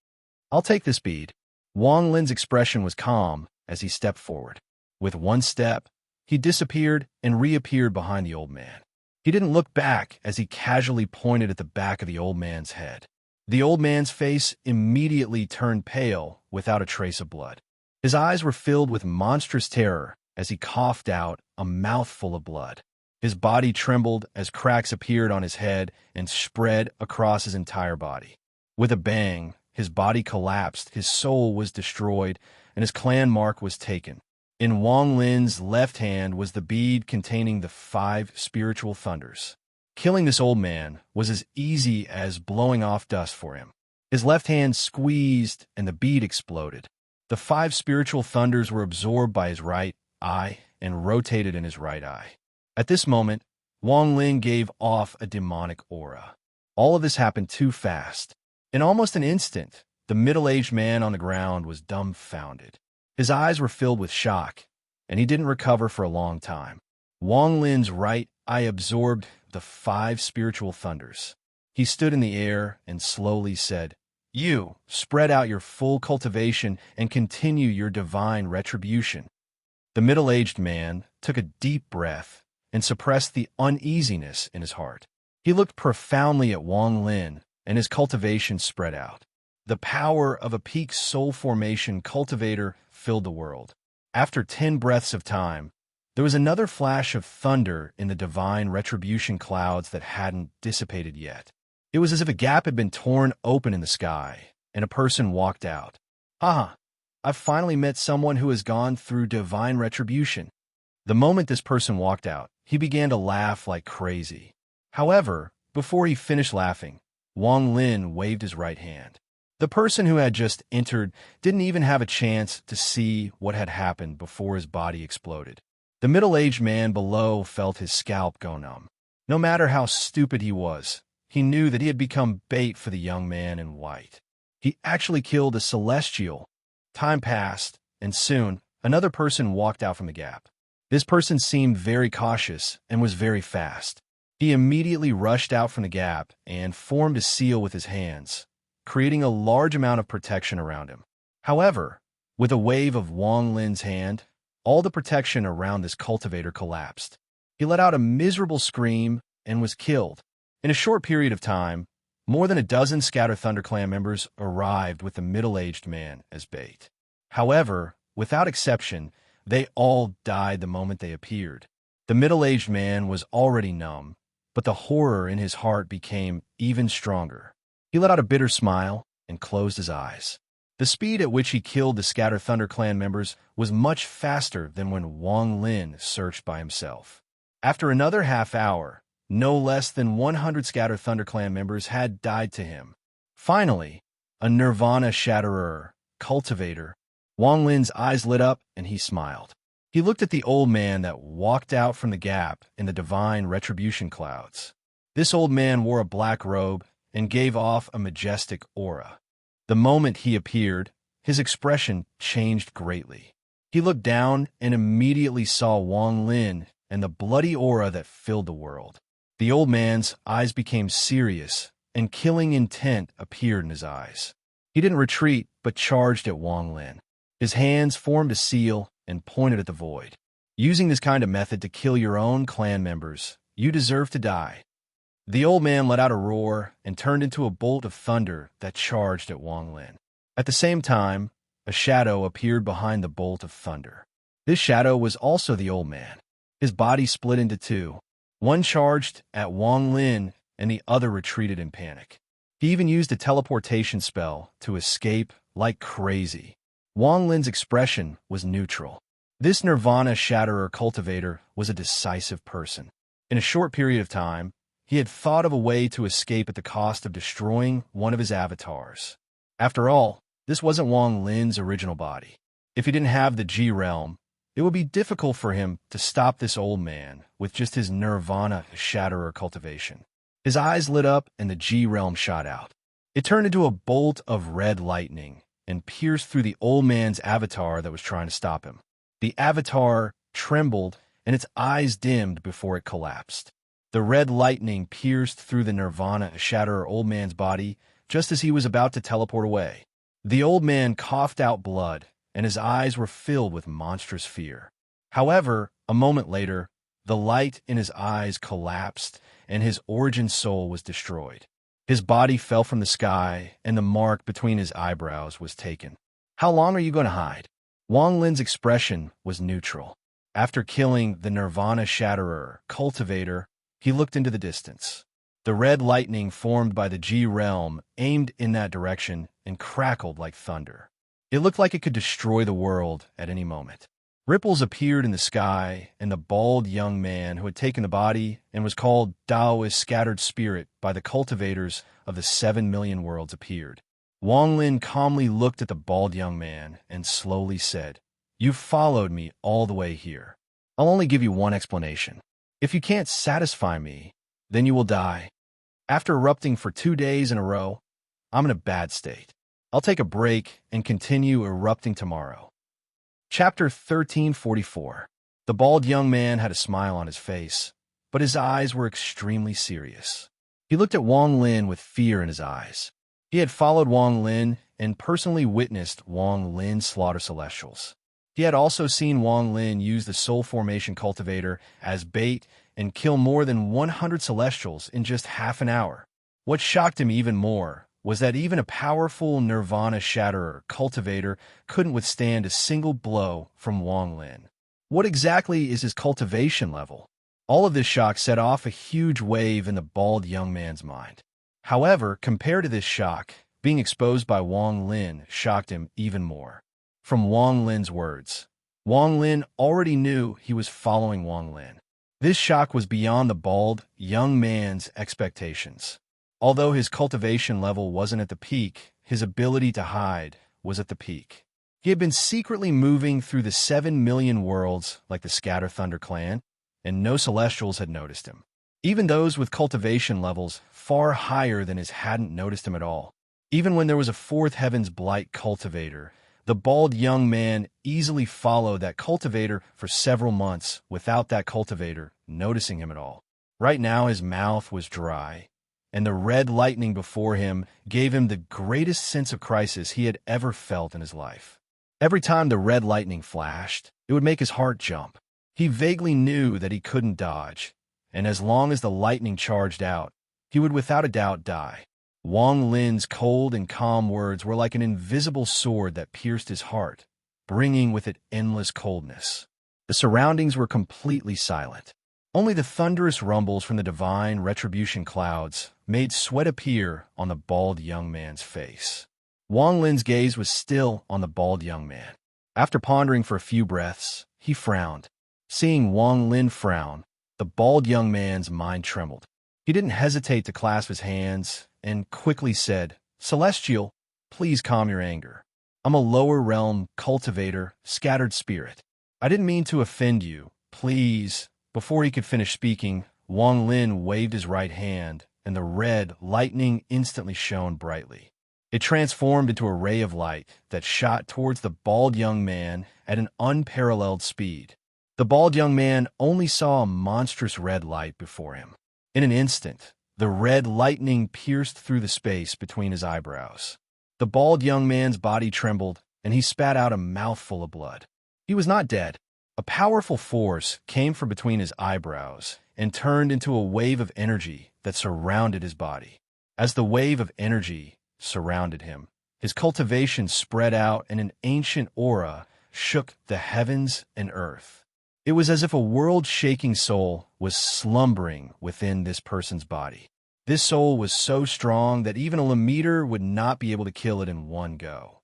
"I'll take this bead." Wang Lin's expression was calm as he stepped forward. With one step, he disappeared and reappeared behind the old man. He didn't look back as he casually pointed at the back of the old man's head. The old man's face immediately turned pale without a trace of blood. His eyes were filled with monstrous terror as he coughed out a mouthful of blood. His body trembled as cracks appeared on his head and spread across his entire body. With a bang, his body collapsed, his soul was destroyed, and his clan mark was taken. In Wang Lin's left hand was the bead containing the 5 spiritual thunders. Killing this old man was as easy as blowing off dust for him. His left hand squeezed and the bead exploded. The 5 spiritual thunders were absorbed by his right eye and rotated in his right eye. At this moment, Wang Lin gave off a demonic aura. All of this happened too fast. In almost an instant, the middle-aged man on the ground was dumbfounded. His eyes were filled with shock, and he didn't recover for a long time. Wang Lin's right eye absorbed the 5 spiritual thunders. He stood in the air and slowly said, You spread out your full cultivation and continue your divine retribution. The middle-aged man took a deep breath and suppressed the uneasiness in his heart. He looked profoundly at Wang Lin, and his cultivation spread out. The power of a peak soul formation cultivator filled the world. After 10 breaths of time, there was another flash of thunder in the divine retribution clouds that hadn't dissipated yet. It was as if a gap had been torn open in the sky, and a person walked out. Haha, I've finally met someone who has gone through divine retribution. The moment this person walked out, he began to laugh like crazy. However, before he finished laughing, Wang Lin waved his right hand. The person who had just entered didn't even have a chance to see what had happened before his body exploded. The middle-aged man below felt his scalp go numb. No matter how stupid he was, he knew that he had become bait for the young man in white. He actually killed a celestial. Time passed, and soon, another person walked out from the gap. This person seemed very cautious and was very fast. He immediately rushed out from the gap and formed a seal with his hands, creating a large amount of protection around him. However, with a wave of Wang Lin's hand, all the protection around this cultivator collapsed. He let out a miserable scream and was killed. In a short period of time, more than a dozen Scatter Thunder Clan members arrived with the middle-aged man as bait. However, without exception, they all died the moment they appeared. The middle-aged man was already numb, but the horror in his heart became even stronger. He let out a bitter smile and closed his eyes. The speed at which he killed the Scatter Thunder Clan members was much faster than when Wang Lin searched by himself. After another half hour, no less than 100 Scatter Thunder Clan members had died to him. Finally, a Nirvana Shatterer, cultivator, Wang Lin's eyes lit up and he smiled. He looked at the old man that walked out from the gap in the divine retribution clouds. This old man wore a black robe and gave off a majestic aura. The moment he appeared, his expression changed greatly. He looked down and immediately saw Wang Lin and the bloody aura that filled the world. The old man's eyes became serious, and killing intent appeared in his eyes. He didn't retreat, but charged at Wang Lin. His hands formed a seal and pointed at the void. Using this kind of method to kill your own clan members, you deserve to die. The old man let out a roar and turned into a bolt of thunder that charged at Wang Lin. At the same time, a shadow appeared behind the bolt of thunder. This shadow was also the old man. His body split into two. One charged at Wang Lin and the other retreated in panic. He even used a teleportation spell to escape like crazy. Wang Lin's expression was neutral. This Nirvana Shatterer cultivator was a decisive person. In a short period of time, he had thought of a way to escape at the cost of destroying one of his avatars. After all, this wasn't Wang Lin's original body. If he didn't have the G realm, it would be difficult for him to stop this old man with just his Nirvana Shatterer cultivation. His eyes lit up and the G realm shot out. It turned into a bolt of red lightning and pierced through the old man's avatar that was trying to stop him. The avatar trembled and its eyes dimmed before it collapsed. The red lightning pierced through the Nirvana Shatterer old man's body just as he was about to teleport away. The old man coughed out blood, and his eyes were filled with monstrous fear. However, a moment later, the light in his eyes collapsed, and his origin soul was destroyed. His body fell from the sky, and the mark between his eyebrows was taken. How long are you going to hide? Wang Lin's expression was neutral. After killing the Nirvana Shatterer cultivator, he looked into the distance. The red lightning formed by the G realm aimed in that direction and crackled like thunder. It looked like it could destroy the world at any moment. Ripples appeared in the sky, and the bald young man who had taken the body and was called Daoist Scattered Spirit by the cultivators of the 7 million worlds appeared. Wang Lin calmly looked at the bald young man and slowly said, "You've followed me all the way here. I'll only give you one explanation. If you can't satisfy me, then you will die. After erupting for 2 days in a row, I'm in a bad state. I'll take a break and continue erupting tomorrow." Chapter 1344. The bald young man had a smile on his face, but his eyes were extremely serious. He looked at Wang Lin with fear in his eyes. He had followed Wang Lin and personally witnessed Wang Lin slaughter celestials. He had also seen Wang Lin use the soul formation cultivator as bait and kill more than 100 celestials in just half an hour. What shocked him even more was that even a powerful nirvana shatterer cultivator couldn't withstand a single blow from Wang Lin. What exactly is his cultivation level? All of this shock set off a huge wave in the bald young man's mind. However, compared to this shock, being exposed by Wang Lin shocked him even more. From Wang Lin's words, Wang Lin already knew he was following Wang Lin. This shock was beyond the bald young man's expectations. Although his cultivation level wasn't at the peak, his ability to hide was at the peak. He had been secretly moving through the 7 million worlds like the Scatter Thunder clan, and no celestials had noticed him. Even those with cultivation levels far higher than his hadn't noticed him at all. Even when there was a fourth heaven's blight cultivator, the bald young man easily followed that cultivator for several months without that cultivator noticing him at all. Right now his mouth was dry, and the red lightning before him gave him the greatest sense of crisis he had ever felt in his life. Every time the red lightning flashed, it would make his heart jump. He vaguely knew that he couldn't dodge, and as long as the lightning charged out, he would without a doubt die. Wang Lin's cold and calm words were like an invisible sword that pierced his heart, bringing with it endless coldness. The surroundings were completely silent. Only the thunderous rumbles from the divine retribution clouds made sweat appear on the bald young man's face. Wang Lin's gaze was still on the bald young man. After pondering for a few breaths, he frowned. Seeing Wang Lin frown, the bald young man's mind trembled. He didn't hesitate to clasp his hands and quickly said, "Celestial, please calm your anger. I'm a lower realm cultivator, scattered spirit. I didn't mean to offend you. Please." Before he could finish speaking, Wang Lin waved his right hand, and the red lightning instantly shone brightly. It transformed into a ray of light that shot towards the bald young man at an unparalleled speed. The bald young man only saw a monstrous red light before him. In an instant, the red lightning pierced through the space between his eyebrows. The bald young man's body trembled, and he spat out a mouthful of blood. He was not dead. A powerful force came from between his eyebrows and turned into a wave of energy that surrounded his body. As the wave of energy surrounded him, his cultivation spread out and an ancient aura shook the heavens and earth. It was as if a world-shaking soul was slumbering within this person's body. This soul was so strong that even a Lemmeter would not be able to kill it in one go.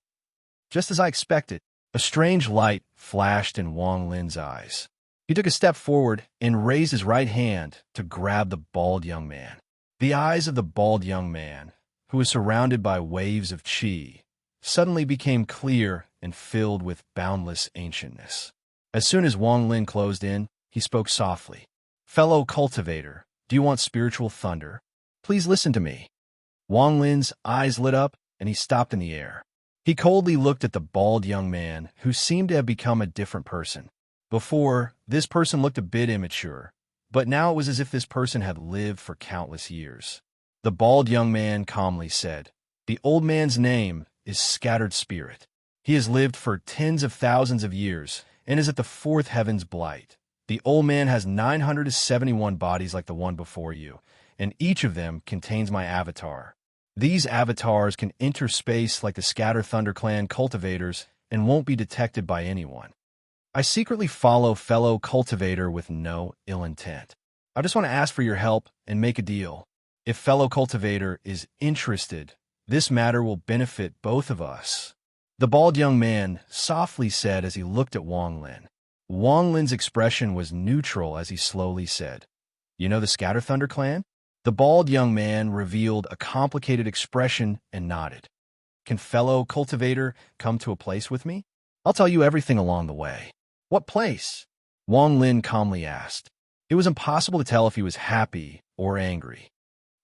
Just as I expected, a strange light flashed in Wang Lin's eyes. He took a step forward and raised his right hand to grab the bald young man. The eyes of the bald young man, who was surrounded by waves of qi, suddenly became clear and filled with boundless ancientness. As soon as Wang Lin closed in, he spoke softly. "Fellow cultivator, do you want spiritual thunder? Please listen to me." Wang Lin's eyes lit up, and he stopped in the air. He coldly looked at the bald young man, who seemed to have become a different person. Before, this person looked a bit immature, but now it was as if this person had lived for countless years. The bald young man calmly said, "The old man's name is Scattered Spirit. He has lived for tens of thousands of years and is at the fourth heaven's blight. The old man has 971 bodies like the one before you, and each of them contains my avatar. These avatars can enter space like the Scatter Thunder clan cultivators and won't be detected by anyone. I secretly follow fellow cultivator with no ill intent. I just want to ask for your help and make a deal. If fellow cultivator is interested, this matter will benefit both of us." The bald young man softly said as he looked at Wang Lin. Wang Lin's expression was neutral as he slowly said, "You know the Scatter Thunder clan?" The bald young man revealed a complicated expression and nodded. "Can fellow cultivator come to a place with me? I'll tell you everything along the way." "What place?" Wang Lin calmly asked. It was impossible to tell if he was happy or angry.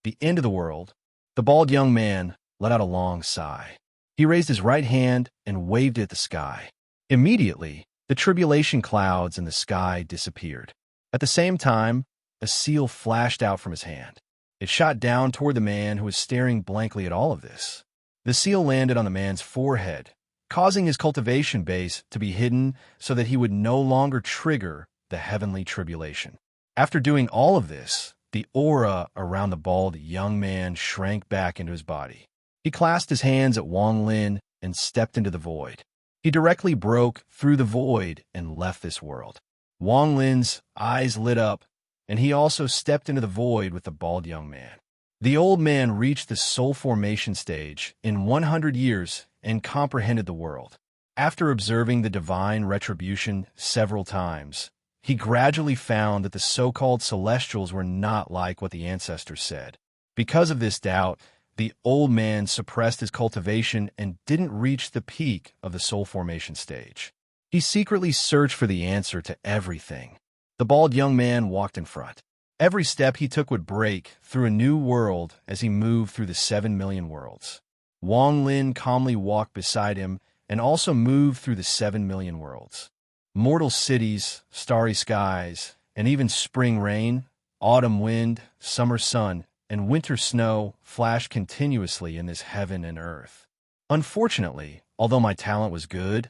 "The end of the world." The bald young man let out a long sigh. He raised his right hand and waved it at the sky. Immediately, the tribulation clouds in the sky disappeared. At the same time, a seal flashed out from his hand. It shot down toward the man who was staring blankly at all of this. The seal landed on the man's forehead, causing his cultivation base to be hidden so that he would no longer trigger the heavenly tribulation. After doing all of this, the aura around the bald young man shrank back into his body. He clasped his hands at Wang Lin and stepped into the void. He directly broke through the void and left this world. Wang Lin's eyes lit up, and he also stepped into the void with the bald young man. The old man reached the soul formation stage in 100 years and comprehended the world. After observing the divine retribution several times, he gradually found that the so-called celestials were not like what the ancestors said. Because of this doubt, the old man suppressed his cultivation and didn't reach the peak of the soul formation stage. He secretly searched for the answer to everything. The bald young man walked in front. Every step he took would break through a new world as he moved through the 7 million worlds. Wang Lin calmly walked beside him and also moved through the 7 million worlds. Mortal cities, starry skies, and even spring rain, autumn wind, summer sun, and winter snow flashed continuously in this heaven and earth. Unfortunately, although my talent was good,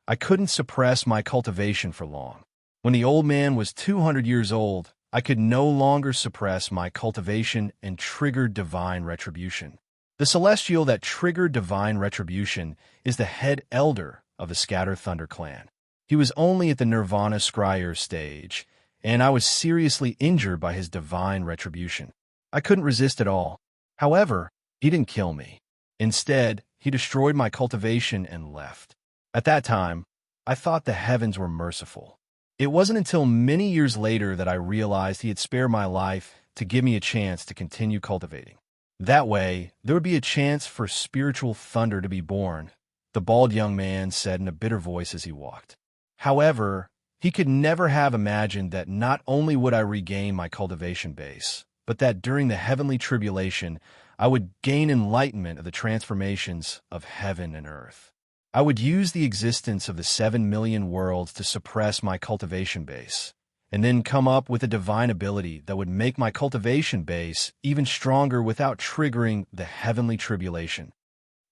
I couldn't suppress my cultivation for long. When the old man was 200 years old, I could no longer suppress my cultivation and triggered divine retribution. The celestial that triggered divine retribution is the head elder of the Scatter Thunder clan. He was only at the Nirvana Scryer stage, and I was seriously injured by his divine retribution. I couldn't resist at all. However, he didn't kill me. Instead, he destroyed my cultivation and left. At that time, I thought the heavens were merciful. It wasn't until many years later that I realized he had spared my life to give me a chance to continue cultivating. That way, there would be a chance for spiritual thunder to be born, the bald young man said in a bitter voice as he walked. However, he could never have imagined that not only would I regain my cultivation base, but that during the heavenly tribulation, I would gain enlightenment of the transformations of heaven and earth. I would use the existence of the 7 million worlds to suppress my cultivation base, and then come up with a divine ability that would make my cultivation base even stronger without triggering the heavenly tribulation.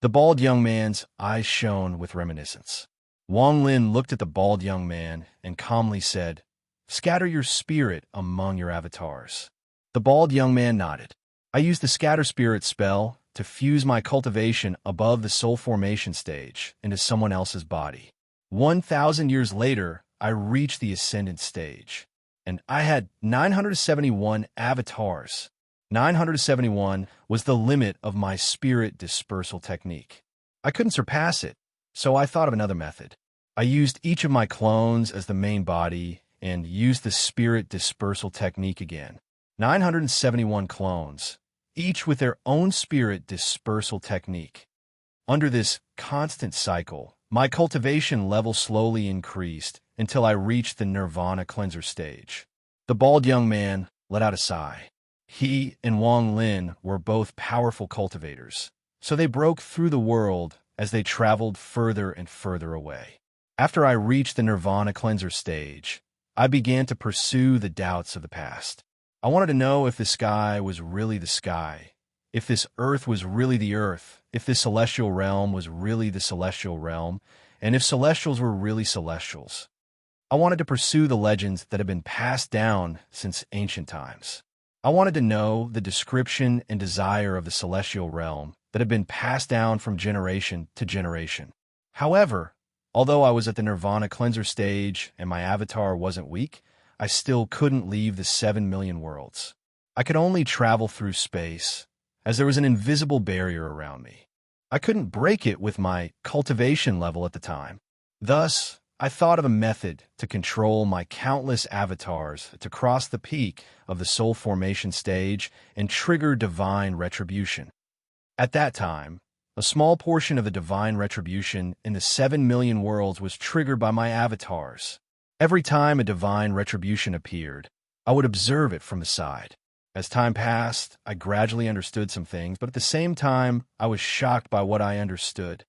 The bald young man's eyes shone with reminiscence. Wang Lin looked at the bald young man and calmly said, "Scatter your spirit among your avatars." The bald young man nodded. I used the Scatter Spirit spell to fuse my cultivation above the soul formation stage into someone else's body. 1,000 years later, I reached the Ascendant stage, and I had 971 avatars. 971 was the limit of my spirit dispersal technique. I couldn't surpass it, so I thought of another method. I used each of my clones as the main body and used the spirit dispersal technique again. 971 clones, each with their own spirit dispersal technique. Under this constant cycle, my cultivation level slowly increased until I reached the Nirvana cleanser stage. The bald young man let out a sigh. He and Wang Lin were both powerful cultivators, so they broke through the world as they traveled further and further away. After I reached the Nirvana cleanser stage, I began to pursue the doubts of the past. I wanted to know if the sky was really the sky, if this earth was really the earth, if this celestial realm was really the celestial realm, and if celestials were really celestials. I wanted to pursue the legends that had been passed down since ancient times. I wanted to know the description and desire of the celestial realm that had been passed down from generation to generation. However, although I was at the Nirvana cleanser stage and my avatar wasn't weak, I still couldn't leave the 7 million worlds. I could only travel through space, as there was an invisible barrier around me. I couldn't break it with my cultivation level at the time. Thus, I thought of a method to control my countless avatars to cross the peak of the soul formation stage and trigger divine retribution. At that time, a small portion of the divine retribution in the 7 million worlds was triggered by my avatars. Every time a divine retribution appeared, I would observe it from the side. As time passed, I gradually understood some things, but at the same time, I was shocked by what I understood.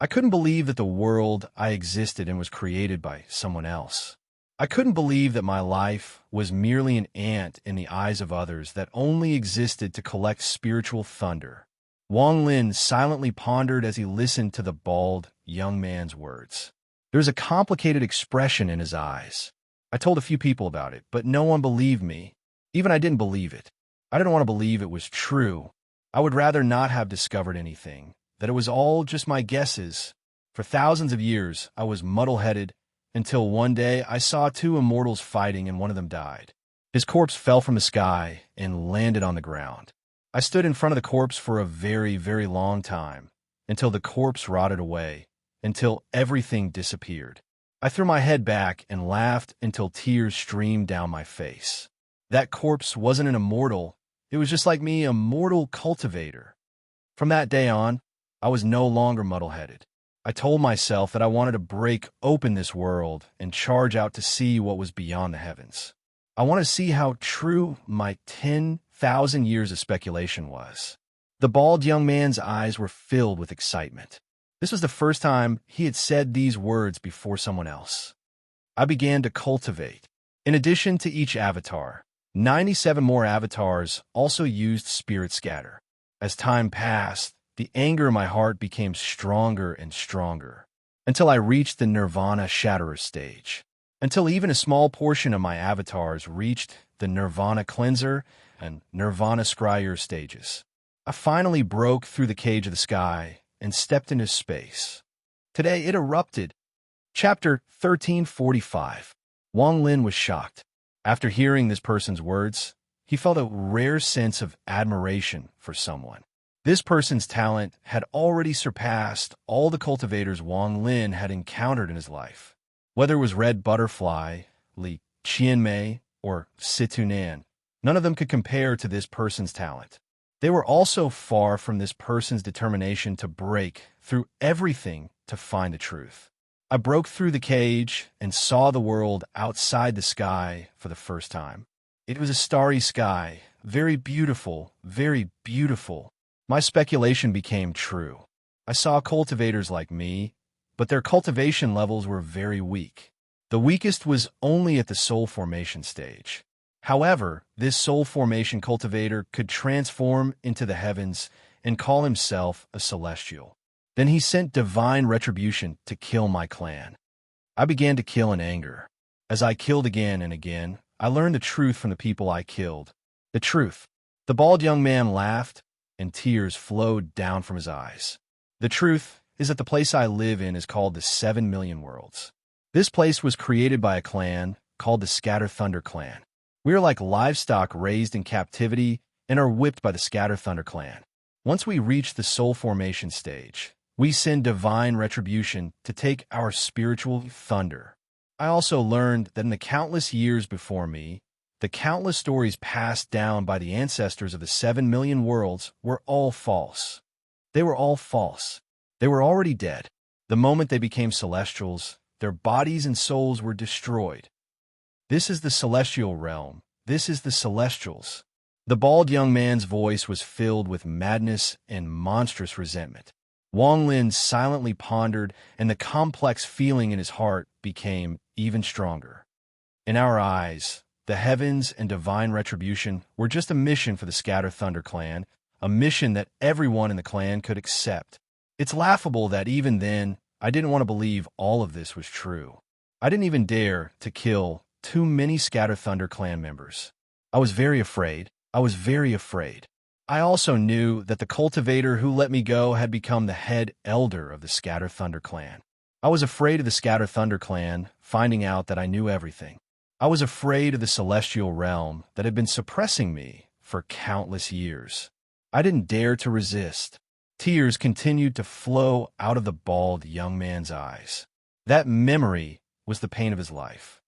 I couldn't believe that the world I existed in was created by someone else. I couldn't believe that my life was merely an ant in the eyes of others that only existed to collect spiritual thunder. Wang Lin silently pondered as he listened to the bald, young man's words. There was a complicated expression in his eyes. I told a few people about it, but no one believed me. Even I didn't believe it. I didn't want to believe it was true. I would rather not have discovered anything, that it was all just my guesses. For thousands of years, I was muddle-headed, until one day I saw two immortals fighting and one of them died. His corpse fell from the sky and landed on the ground. I stood in front of the corpse for a very, very long time, until the corpse rotted away, until everything disappeared. I threw my head back and laughed until tears streamed down my face. That corpse wasn't an immortal. It was just like me, a mortal cultivator. From that day on, I was no longer muddle-headed. I told myself that I wanted to break open this world and charge out to see what was beyond the heavens. I wanted to see how true my 10,000 years of speculation was. The bald young man's eyes were filled with excitement. This was the first time he had said these words before someone else. I began to cultivate. In addition to each avatar, 97 more avatars also used Spirit Scatter. As time passed, the anger in my heart became stronger and stronger, until I reached the Nirvana Shatterer stage, until even a small portion of my avatars reached the Nirvana Cleanser and Nirvana Scryer stages. I finally broke through the cage of the sky and stepped into space. Today it erupted. Chapter 1345. Wang Lin was shocked. After hearing this person's words, he felt a rare sense of admiration for someone. This person's talent had already surpassed all the cultivators Wang Lin had encountered in his life. Whether it was Red Butterfly, Li Qianmei, or Situnan, none of them could compare to this person's talent. They were also far from this person's determination to break through everything to find the truth. I broke through the cage and saw the world outside the sky for the first time. It was a starry sky, very beautiful, very beautiful. My speculation became true. I saw cultivators like me, but their cultivation levels were very weak. The weakest was only at the soul formation stage. However, this soul formation cultivator could transform into the heavens and call himself a celestial. Then he sent divine retribution to kill my clan. I began to kill in anger. As I killed again and again, I learned the truth from the people I killed. The truth. The bald young man laughed, and tears flowed down from his eyes. The truth is that the place I live in is called the 7 Million Worlds. This place was created by a clan called the Scatter Thunder Clan. We are like livestock raised in captivity and are whipped by the Scatter Thunder Clan. Once we reach the soul formation stage, we send divine retribution to take our spiritual thunder. I also learned that in the countless years before me, the countless stories passed down by the ancestors of the 7 Million Worlds were all false. They were all false. They were already dead. The moment they became celestials, their bodies and souls were destroyed. This is the celestial realm. This is the celestials. The bald young man's voice was filled with madness and monstrous resentment. Wang Lin silently pondered, and the complex feeling in his heart became even stronger. In our eyes, the heavens and divine retribution were just a mission for the Scatter Thunder Clan, a mission that everyone in the clan could accept. It's laughable that even then, I didn't want to believe all of this was true. I didn't even dare to kill too many Scatter Thunder Clan members. I was very afraid. I was very afraid. I also knew that the cultivator who let me go had become the head elder of the Scatter Thunder Clan. I was afraid of the Scatter Thunder Clan finding out that I knew everything. I was afraid of the celestial realm that had been suppressing me for countless years. I didn't dare to resist. Tears continued to flow out of the bald young man's eyes. That memory was the pain of his life.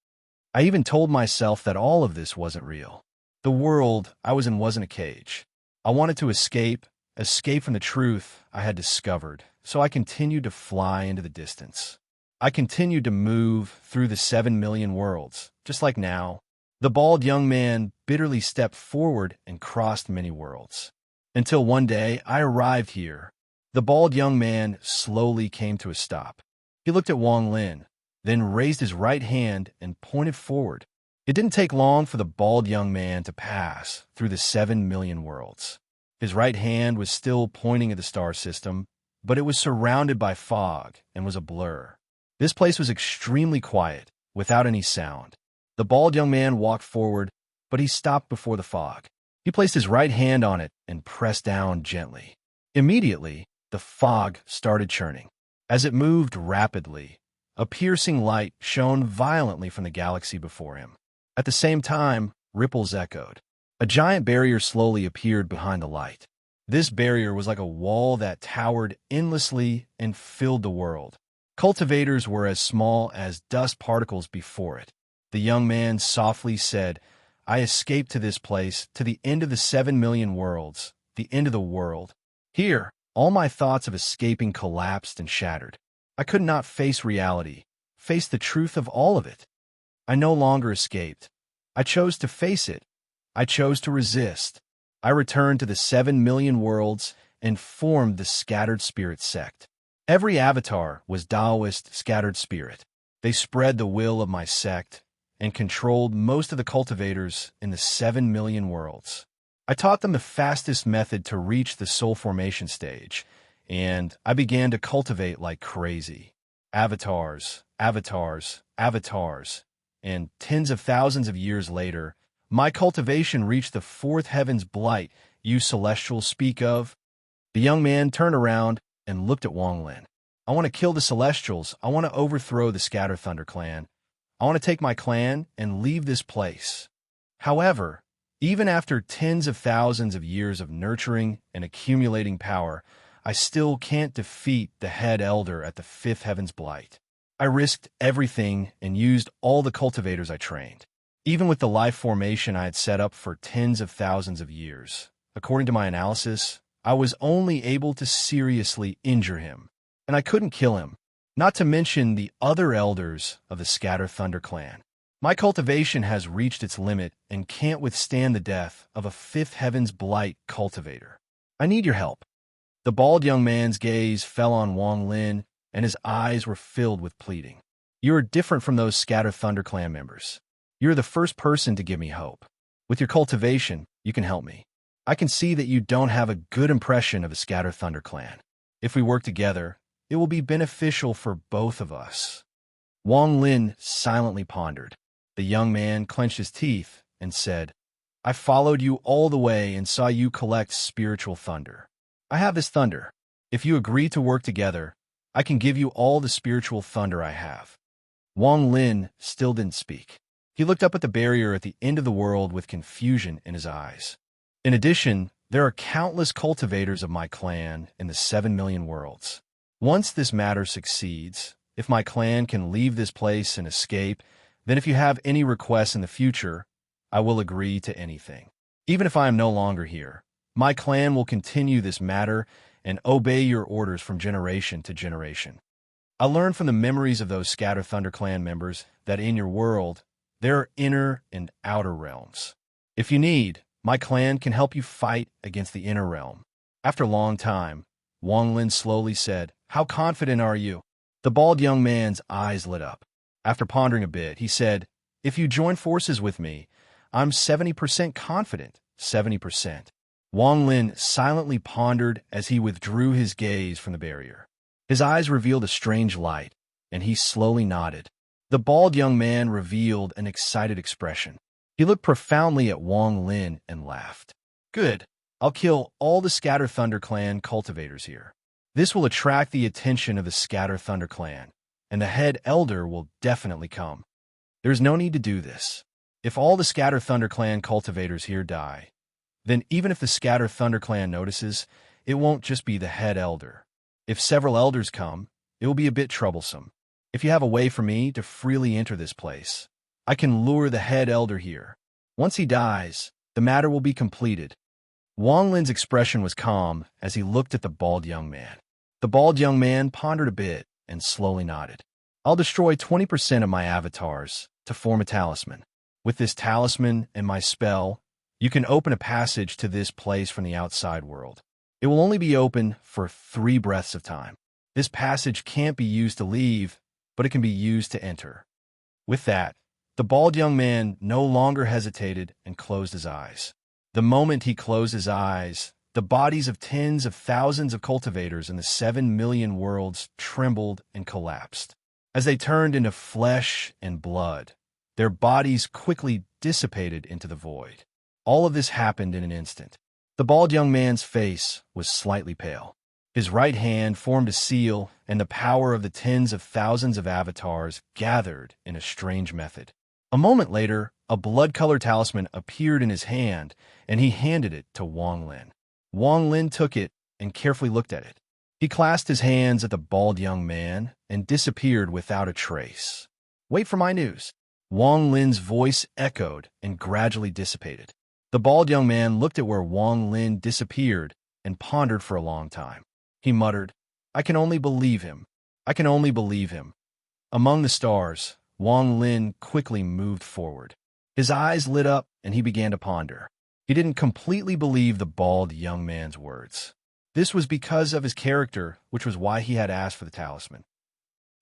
I even told myself that all of this wasn't real. The world I was in wasn't a cage. I wanted to escape from the truth I had discovered, so I continued to fly into the distance. I continued to move through the 7 Million Worlds, just like now. The bald young man bitterly stepped forward and crossed many worlds. Until one day, I arrived here. The bald young man slowly came to a stop. He looked at Wang Lin, then raised his right hand and pointed forward. It didn't take long for the bald young man to pass through the 7 Million Worlds. His right hand was still pointing at the star system, but it was surrounded by fog and was a blur. This place was extremely quiet, without any sound. The bald young man walked forward, but he stopped before the fog. He placed his right hand on it and pressed down gently. Immediately, the fog started churning. As it moved rapidly, a piercing light shone violently from the galaxy before him. At the same time, ripples echoed. A giant barrier slowly appeared behind the light. This barrier was like a wall that towered endlessly and filled the world. Cultivators were as small as dust particles before it. The young man softly said, "I escaped to this place, to the end of the 7 million worlds, the end of the world. Here, all my thoughts of escaping collapsed and shattered. I could not face reality, face the truth of all of it. I no longer escaped. I chose to face it. I chose to resist. I returned to the 7 million worlds and formed the Scattered Spirit sect. Every avatar was Taoist scattered spirit. They spread the will of my sect and controlled most of the cultivators in the 7 million worlds. I taught them the fastest method to reach the soul formation stage, and I began to cultivate like crazy. Avatars, avatars, avatars, and tens of thousands of years later, my cultivation reached the fourth heaven's blight you celestials speak of." The young man turned around and looked at Wang Lin. "I want to kill the celestials. I want to overthrow the Scatter Thunder clan. I want to take my clan and leave this place. However, even after tens of thousands of years of nurturing and accumulating power, I still can't defeat the head elder at the fifth heaven's blight. I risked everything and used all the cultivators I trained. Even with the life formation I had set up for tens of thousands of years, according to my analysis, I was only able to seriously injure him, and I couldn't kill him, not to mention the other elders of the Scatter Thunder clan. My cultivation has reached its limit and can't withstand the death of a fifth heaven's blight cultivator. I need your help." The bald young man's gaze fell on Wang Lin, and his eyes were filled with pleading. "You are different from those Scatter Thunder clan members. You're the first person to give me hope. With your cultivation, you can help me. I can see that you don't have a good impression of the Scatter Thunder clan. If we work together, it will be beneficial for both of us." Wang Lin silently pondered. The young man clenched his teeth and said, "I followed you all the way and saw you collect spiritual thunder. I have this thunder. If you agree to work together, I can give you all the spiritual thunder I have." Wang Lin still didn't speak. He looked up at the barrier at the end of the world with confusion in his eyes. "In addition, there are countless cultivators of my clan in the 7 million worlds. Once this matter succeeds, if my clan can leave this place and escape, then if you have any requests in the future, I will agree to anything. Even if I am no longer here, my clan will continue this matter and obey your orders from generation to generation. I learned from the memories of those Scatter Thunder clan members that in your world, there are inner and outer realms. If you need, my clan can help you fight against the inner realm." After a long time, Wang Lin slowly said, "How confident are you?" The bald young man's eyes lit up. After pondering a bit, he said, "If you join forces with me, I'm 70% confident, 70%. Wang Lin silently pondered as he withdrew his gaze from the barrier. His eyes revealed a strange light, and he slowly nodded. The bald young man revealed an excited expression. He looked profoundly at Wang Lin and laughed. "Good. I'll kill all the Scatter Thunder clan cultivators here. This will attract the attention of the Scatter Thunder clan, and the head elder will definitely come. There's no need to do this. If all the Scatter Thunder clan cultivators here die, then even if the Scatter Thunder clan notices, it won't just be the head elder. If several elders come, it will be a bit troublesome. If you have a way for me to freely enter this place, I can lure the head elder here. Once he dies, the matter will be completed." Wang Lin's expression was calm as he looked at the bald young man. The bald young man pondered a bit and slowly nodded. "I'll destroy 20% of my avatars to form a talisman. With this talisman and my spell, you can open a passage to this place from the outside world. It will only be open for 3 breaths of time. This passage can't be used to leave, but it can be used to enter." With that, the bald young man no longer hesitated and closed his eyes. The moment he closed his eyes, The bodies of tens of thousands of cultivators in the 7 million worlds trembled and collapsed. As they turned into flesh and blood, their bodies quickly dissipated into the void. All of this happened in an instant. The bald young man's face was slightly pale. His right hand formed a seal, and the power of the tens of thousands of avatars gathered in a strange method. A moment later, a blood-colored talisman appeared in his hand, and he handed it to Wang Lin. Wang Lin took it and carefully looked at it. He clasped his hands at the bald young man and disappeared without a trace. "Wait for my news." Wang Lin's voice echoed and gradually dissipated. The bald young man looked at where Wang Lin disappeared and pondered for a long time. He muttered, "I can only believe him. I can only believe him." Among the stars, Wang Lin quickly moved forward. His eyes lit up and he began to ponder. He didn't completely believe the bald young man's words. This was because of his character, which was why he had asked for the talisman.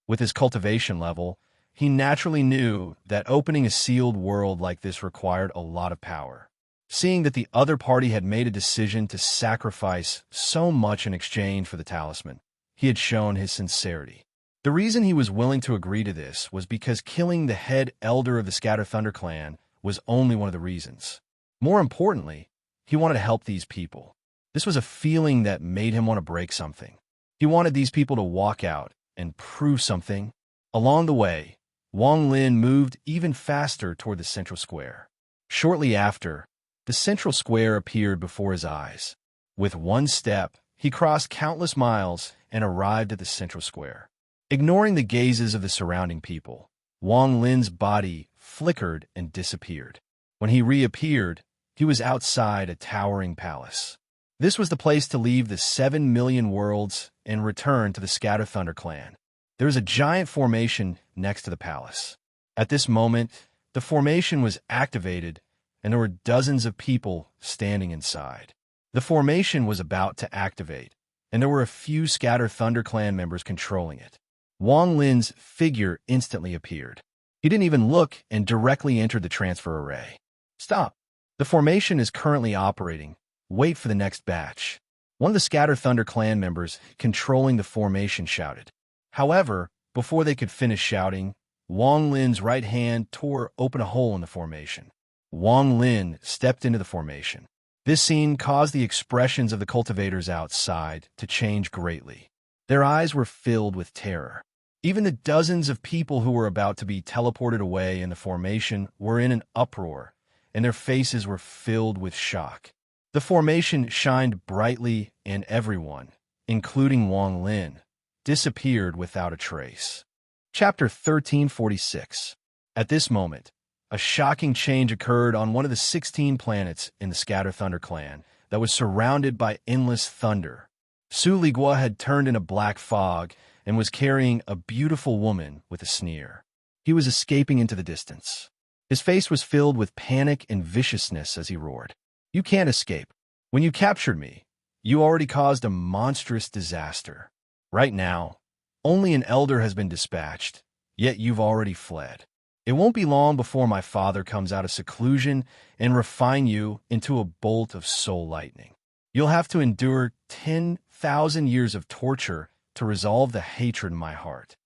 With his cultivation level, he naturally knew that opening a sealed world like this required a lot of power. Seeing that the other party had made a decision to sacrifice so much in exchange for the talisman, he had shown his sincerity. The reason he was willing to agree to this was because killing the head elder of the Scatter Thunder clan was only one of the reasons. More importantly, he wanted to help these people. This was a feeling that made him want to break something. He wanted these people to walk out and prove something. Along the way, Wang Lin moved even faster toward the central square. Shortly after, the central square appeared before his eyes. With one step, he crossed countless miles and arrived at the central square. Ignoring the gazes of the surrounding people, Wang Lin's body flickered and disappeared. When he reappeared, he was outside a towering palace. This was the place to leave the 7 million worlds and return to the Scatter Thunder clan. There was a giant formation next to the palace. At this moment, the formation was activated, and there were dozens of people standing inside. The formation was about to activate, and there were a few Scatter Thunder clan members controlling it. Wang Lin's figure instantly appeared. He didn't even look and directly entered the transfer array. "Stop. The formation is currently operating. Wait for the next batch." One of the Scatter Thunder clan members controlling the formation shouted. However, before they could finish shouting, Wang Lin's right hand tore open a hole in the formation. Wang Lin stepped into the formation. This scene caused the expressions of the cultivators outside to change greatly. Their eyes were filled with terror. Even the dozens of people who were about to be teleported away in the formation were in an uproar, and their faces were filled with shock. The formation shined brightly, and everyone, including Wang Lin, disappeared without a trace. Chapter 1346. At this moment, a shocking change occurred on one of the 16 planets in the Scatter Thunder clan that was surrounded by endless thunder. Su Ligua had turned into black fog and was carrying a beautiful woman with a sneer. He was escaping into the distance. His face was filled with panic and viciousness as he roared. "You can't escape. When you captured me, you already caused a monstrous disaster. Right now, only an elder has been dispatched, yet you've already fled. It won't be long before my father comes out of seclusion and refine you into a bolt of soul lightning. You'll have to endure 10,000 years of torture to resolve the hatred in my heart."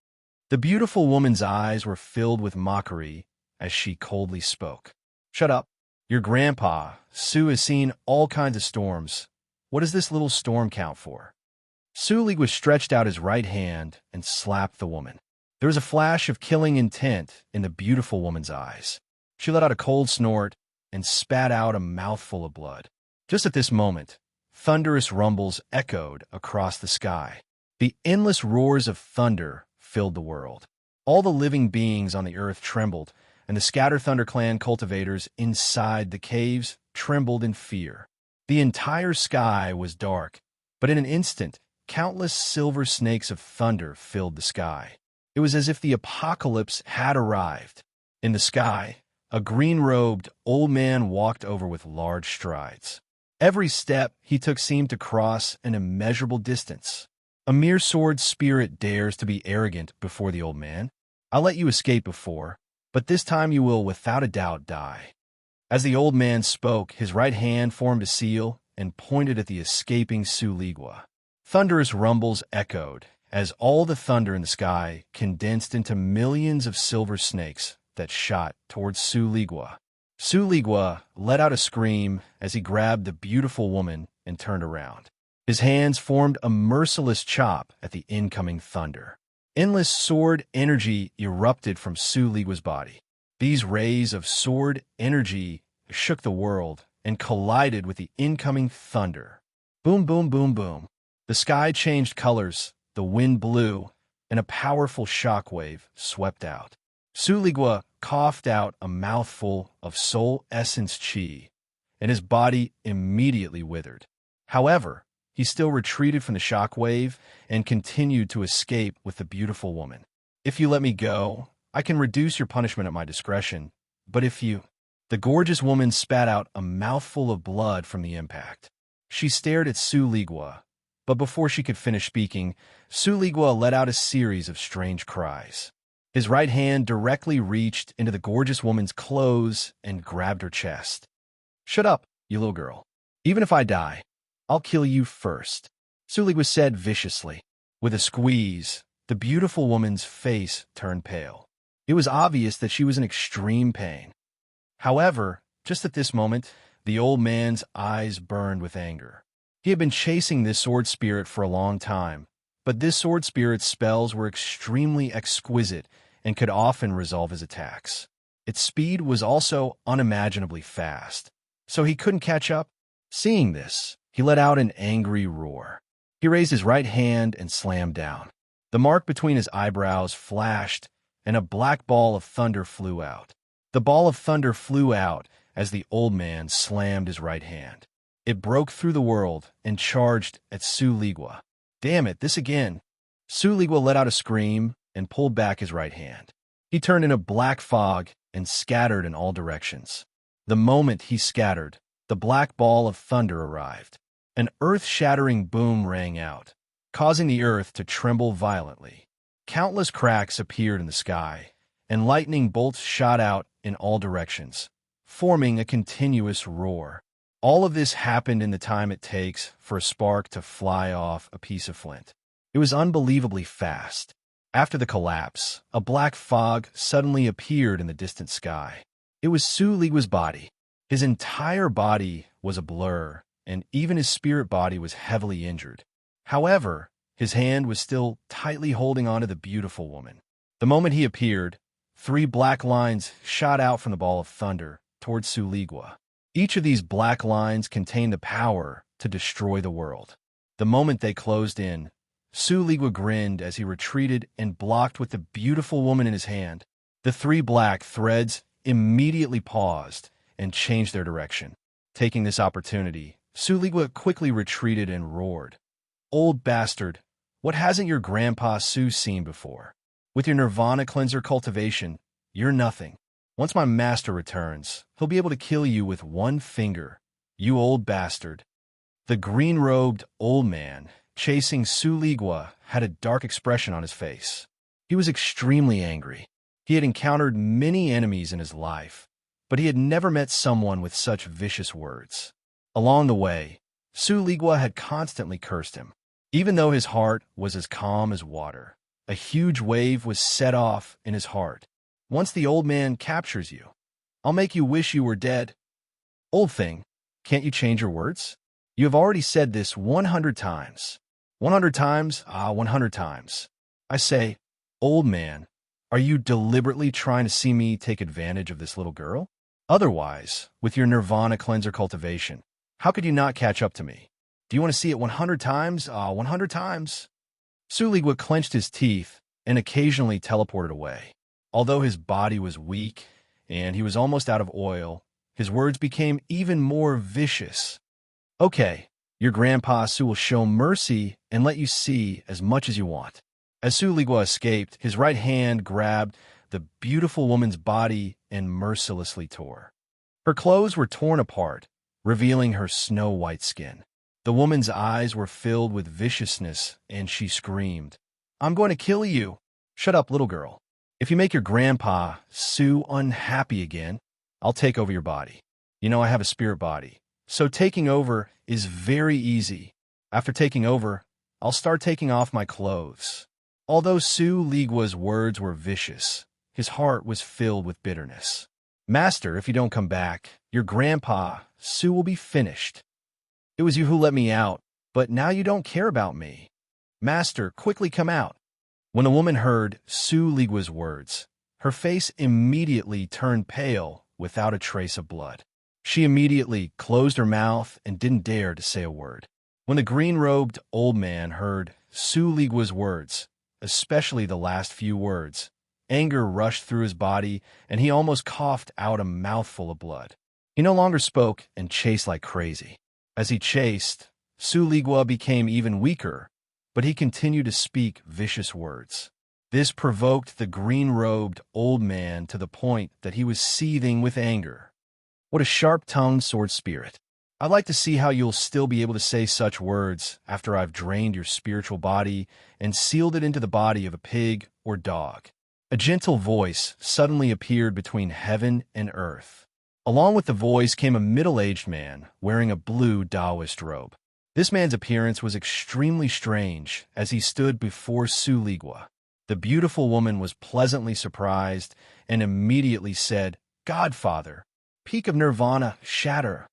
The beautiful woman's eyes were filled with mockery as she coldly spoke. "Shut up. Your grandpa, Su, has seen all kinds of storms. What does this little storm count for?" Su Ligua stretched out his right hand and slapped the woman. There was a flash of killing intent in the beautiful woman's eyes. She let out a cold snort and spat out a mouthful of blood. Just at this moment, thunderous rumbles echoed across the sky. The endless roars of thunder filled the world. All the living beings on the earth trembled, and the Scatter Thunder clan cultivators inside the caves trembled in fear. The entire sky was dark, but in an instant, countless silver snakes of thunder filled the sky. It was as if the apocalypse had arrived. In the sky, a green-robed old man walked over with large strides. Every step he took seemed to cross an immeasurable distance. A mere sword spirit dares to be arrogant before the old man. "I'll let you escape before, but this time you will without a doubt die." As the old man spoke, his right hand formed a seal, and pointed at the escaping Suligua. Thunderous rumbles echoed as all the thunder in the sky condensed into millions of silver snakes that shot towards Suligua. Suligua let out a scream as he grabbed the beautiful woman and turned around. His hands formed a merciless chop at the incoming thunder. Endless sword energy erupted from Suligua's body. These rays of sword energy shook the world and collided with the incoming thunder. Boom, boom, boom, boom. The sky changed colors, the wind blew, and a powerful shockwave swept out. Suligua coughed out a mouthful of soul essence chi, and his body immediately withered. However, he still retreated from the shockwave and continued to escape with the beautiful woman. If you let me go, I can reduce your punishment at my discretion, but if you... The gorgeous woman spat out a mouthful of blood from the impact. She stared at Suligua, but before she could finish speaking, Suligua let out a series of strange cries. His right hand directly reached into the gorgeous woman's clothes and grabbed her chest. "Shut up, you little girl. Even if I die, I'll kill you first," Suligua said viciously. With a squeeze, the beautiful woman's face turned pale. It was obvious that she was in extreme pain. However, just at this moment, the old man's eyes burned with anger. He had been chasing this sword spirit for a long time, but this sword spirit's spells were extremely exquisite and could often resolve his attacks. Its speed was also unimaginably fast, so he couldn't catch up. Seeing this, he let out an angry roar. He raised his right hand and slammed down. The mark between his eyebrows flashed, and a black ball of thunder flew out. The ball of thunder flew out as the old man slammed his right hand. It broke through the world and charged at Suligua. "Damn it, this again!" Suligua let out a scream and pulled back his right hand. He turned into black fog and scattered in all directions. The moment he scattered, the black ball of thunder arrived. An earth-shattering boom rang out, causing the earth to tremble violently. Countless cracks appeared in the sky, and lightning bolts shot out in all directions, forming a continuous roar. All of this happened in the time it takes for a spark to fly off a piece of flint. It was unbelievably fast. After the collapse, a black fog suddenly appeared in the distant sky. It was Suligua's body. His entire body was a blur, and even his spirit body was heavily injured. However, his hand was still tightly holding onto the beautiful woman. The moment he appeared, 3 black lines shot out from the ball of thunder towards Suligua. Each of these black lines contained the power to destroy the world. The moment they closed in, Suligua grinned as he retreated and blocked with the beautiful woman in his hand. The 3 black threads immediately paused and changed their direction. Taking this opportunity, Suligua quickly retreated and roared, "Old bastard, what hasn't your grandpa Su seen before? With your nirvana cleanser cultivation, you're nothing. Once my master returns, he'll be able to kill you with 1 finger, you old bastard." The green-robed old man chasing Suligua had a dark expression on his face. He was extremely angry. He had encountered many enemies in his life, but he had never met someone with such vicious words. Along the way, Suligua had constantly cursed him. Even though his heart was as calm as water, a huge wave was set off in his heart. "Once the old man captures you, I'll make you wish you were dead." "Old thing, can't you change your words? You have already said this 100 times. 100 times? 100 times. I say, old man, are you deliberately trying to see me take advantage of this little girl? Otherwise, with your nirvana cleanser cultivation, how could you not catch up to me? Do you want to see it 100 times? 100 times. Suligua clenched his teeth and occasionally teleported away. Although his body was weak and he was almost out of oil, his words became even more vicious. "Okay, your grandpa Su will show mercy and let you see as much as you want." As Suligua escaped, his right hand grabbed the beautiful woman's body and mercilessly tore. Her clothes were torn apart, revealing her snow-white skin. The woman's eyes were filled with viciousness, and she screamed, "I'm going to kill you." "Shut up, little girl. If you make your grandpa Su unhappy again, I'll take over your body. You know I have a spirit body, So taking over is very easy. After taking over, I'll start taking off my clothes. Although Su Ligua's words were vicious, his heart was filled with bitterness. Master, if you don't come back, your grandpa, Su, will be finished. It was you who let me out, but now you don't care about me. Master, quickly come out. When the woman heard Su Ligua's words, her face immediately turned pale without a trace of blood. She immediately closed her mouth and didn't dare to say a word. When the green-robed old man heard Su Ligua's words, especially the last few words, anger rushed through his body and he almost coughed out a mouthful of blood. He no longer spoke and chased like crazy. As he chased, Su Ligua became even weaker, but he continued to speak vicious words. This provoked the green-robed old man to the point that he was seething with anger. What a sharp-tongued sword spirit. I'd like to see how you'll still be able to say such words after I've drained your spiritual body and sealed it into the body of a pig or dog. A gentle voice suddenly appeared between heaven and earth. Along with the voice came a middle-aged man wearing a blue Taoist robe. This man's appearance was extremely strange as he stood before Su Ligua. The beautiful woman was pleasantly surprised and immediately said, "Godfather, peak of nirvana, shatter."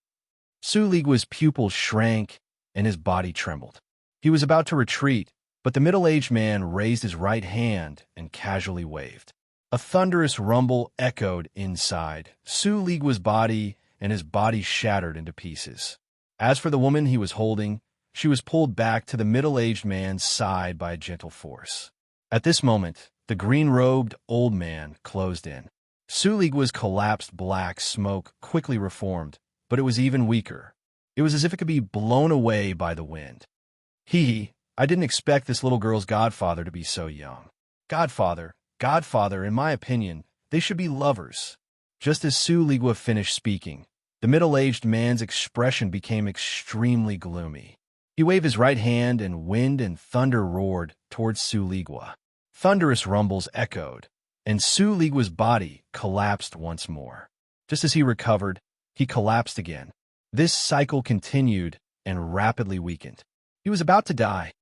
Su Ligua's pupils shrank and his body trembled. He was about to retreat, but the middle-aged man raised his right hand and casually waved. A thunderous rumble echoed inside Su Ligua's body, and his body shattered into pieces. As for the woman he was holding, she was pulled back to the middle-aged man's side by a gentle force. At this moment, the green-robed old man closed in. Su Ligua's collapsed black smoke quickly reformed, but it was even weaker. It was as if it could be blown away by the wind. I didn't expect this little girl's godfather to be so young. Godfather, in my opinion, they should be lovers. Just as Su Ligua finished speaking, the middle-aged man's expression became extremely gloomy. He waved his right hand and wind and thunder roared towards Su Ligua. Thunderous rumbles echoed, and Su Ligua's body collapsed once more. Just as he recovered, he collapsed again. This cycle continued and rapidly weakened. He was about to die.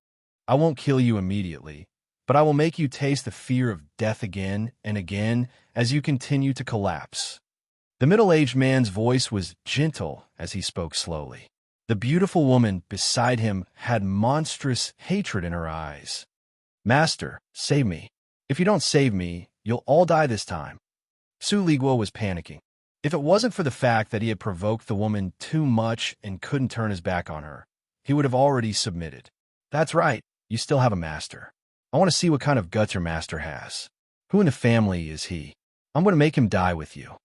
I won't kill you immediately, but I will make you taste the fear of death again and again as you continue to collapse. The middle-aged man's voice was gentle as he spoke slowly. The beautiful woman beside him had monstrous hatred in her eyes. Master, save me. If you don't save me, you'll all die this time. Su Ligua was panicking. If it wasn't for the fact that he had provoked the woman too much and couldn't turn his back on her, he would have already submitted. That's right, you still have a master. I want to see what kind of guts your master has. Who in the family is he? I'm going to make him die with you.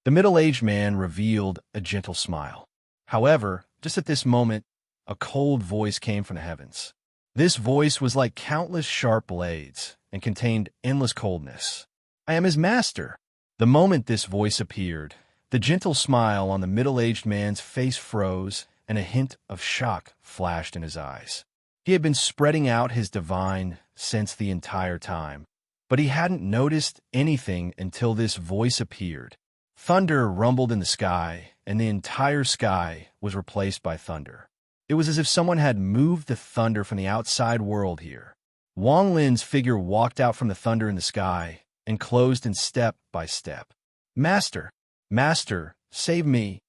The middle-aged man revealed a gentle smile. However, just at this moment, a cold voice came from the heavens. This voice was like countless sharp blades and contained endless coldness. I am his master. The moment this voice appeared, the gentle smile on the middle-aged man's face froze and a hint of shock flashed in his eyes. He had been spreading out his divine sense the entire time, but he hadn't noticed anything until this voice appeared. Thunder rumbled in the sky, and the entire sky was replaced by thunder. It was as if someone had moved the thunder from the outside world here. Wang Lin's figure walked out from the thunder in the sky and closed in step by step. Master, save me.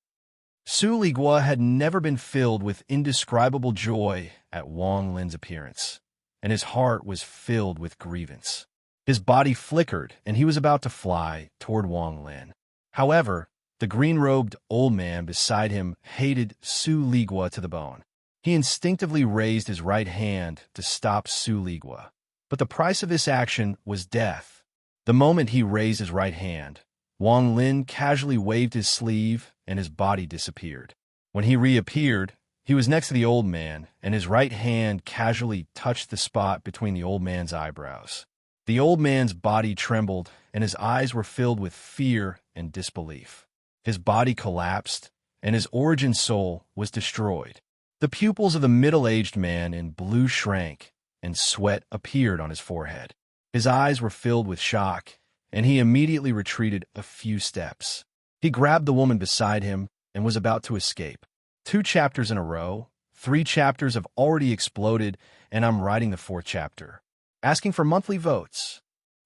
Su Ligua had never been filled with indescribable joy at Wang Lin's appearance, and his heart was filled with grievance. His body flickered, and he was about to fly toward Wang Lin. However, the green-robed old man beside him hated Su Ligua to the bone. He instinctively raised his right hand to stop Su Ligua, but the price of this action was death. The moment he raised his right hand, Wang Lin casually waved his sleeve and his body disappeared. When he reappeared, he was next to the old man, and his right hand casually touched the spot between the old man's eyebrows. The old man's body trembled, and his eyes were filled with fear and disbelief. His body collapsed, and his origin soul was destroyed. The pupils of the middle-aged man in blue shrank, and sweat appeared on his forehead. His eyes were filled with shock, and he immediately retreated a few steps. He grabbed the woman beside him and was about to escape. 2 chapters in a row, 3 chapters have already exploded, and I'm writing the 4th chapter. Asking for monthly votes.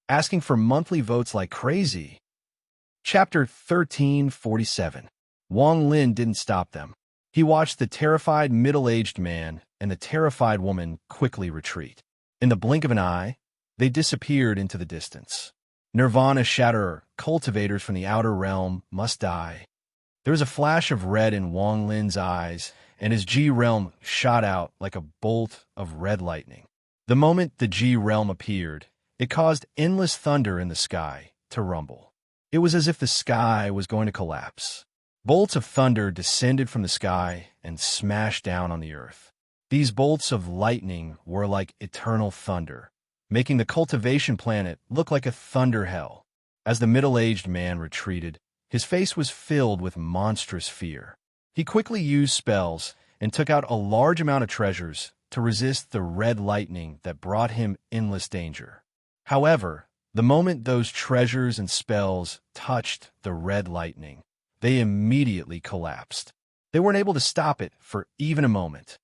Asking for monthly votes like crazy. Chapter 1347. Wang Lin didn't stop them. He watched the terrified middle-aged man and the terrified woman quickly retreat. In the blink of an eye, they disappeared into the distance. Nirvana Shatterer, cultivators from the outer realm, must die. There was a flash of red in Wang Lin's eyes, and his G-realm shot out like a bolt of red lightning. The moment the G-realm appeared, it caused endless thunder in the sky to rumble. It was as if the sky was going to collapse. Bolts of thunder descended from the sky and smashed down on the earth. These bolts of lightning were like eternal thunder, making the cultivation planet look like a thunder hell. As the middle-aged man retreated, his face was filled with monstrous fear. He quickly used spells and took out a large amount of treasures to resist the red lightning that brought him endless danger. However, the moment those treasures and spells touched the red lightning, they immediately collapsed. They weren't able to stop it for even a moment.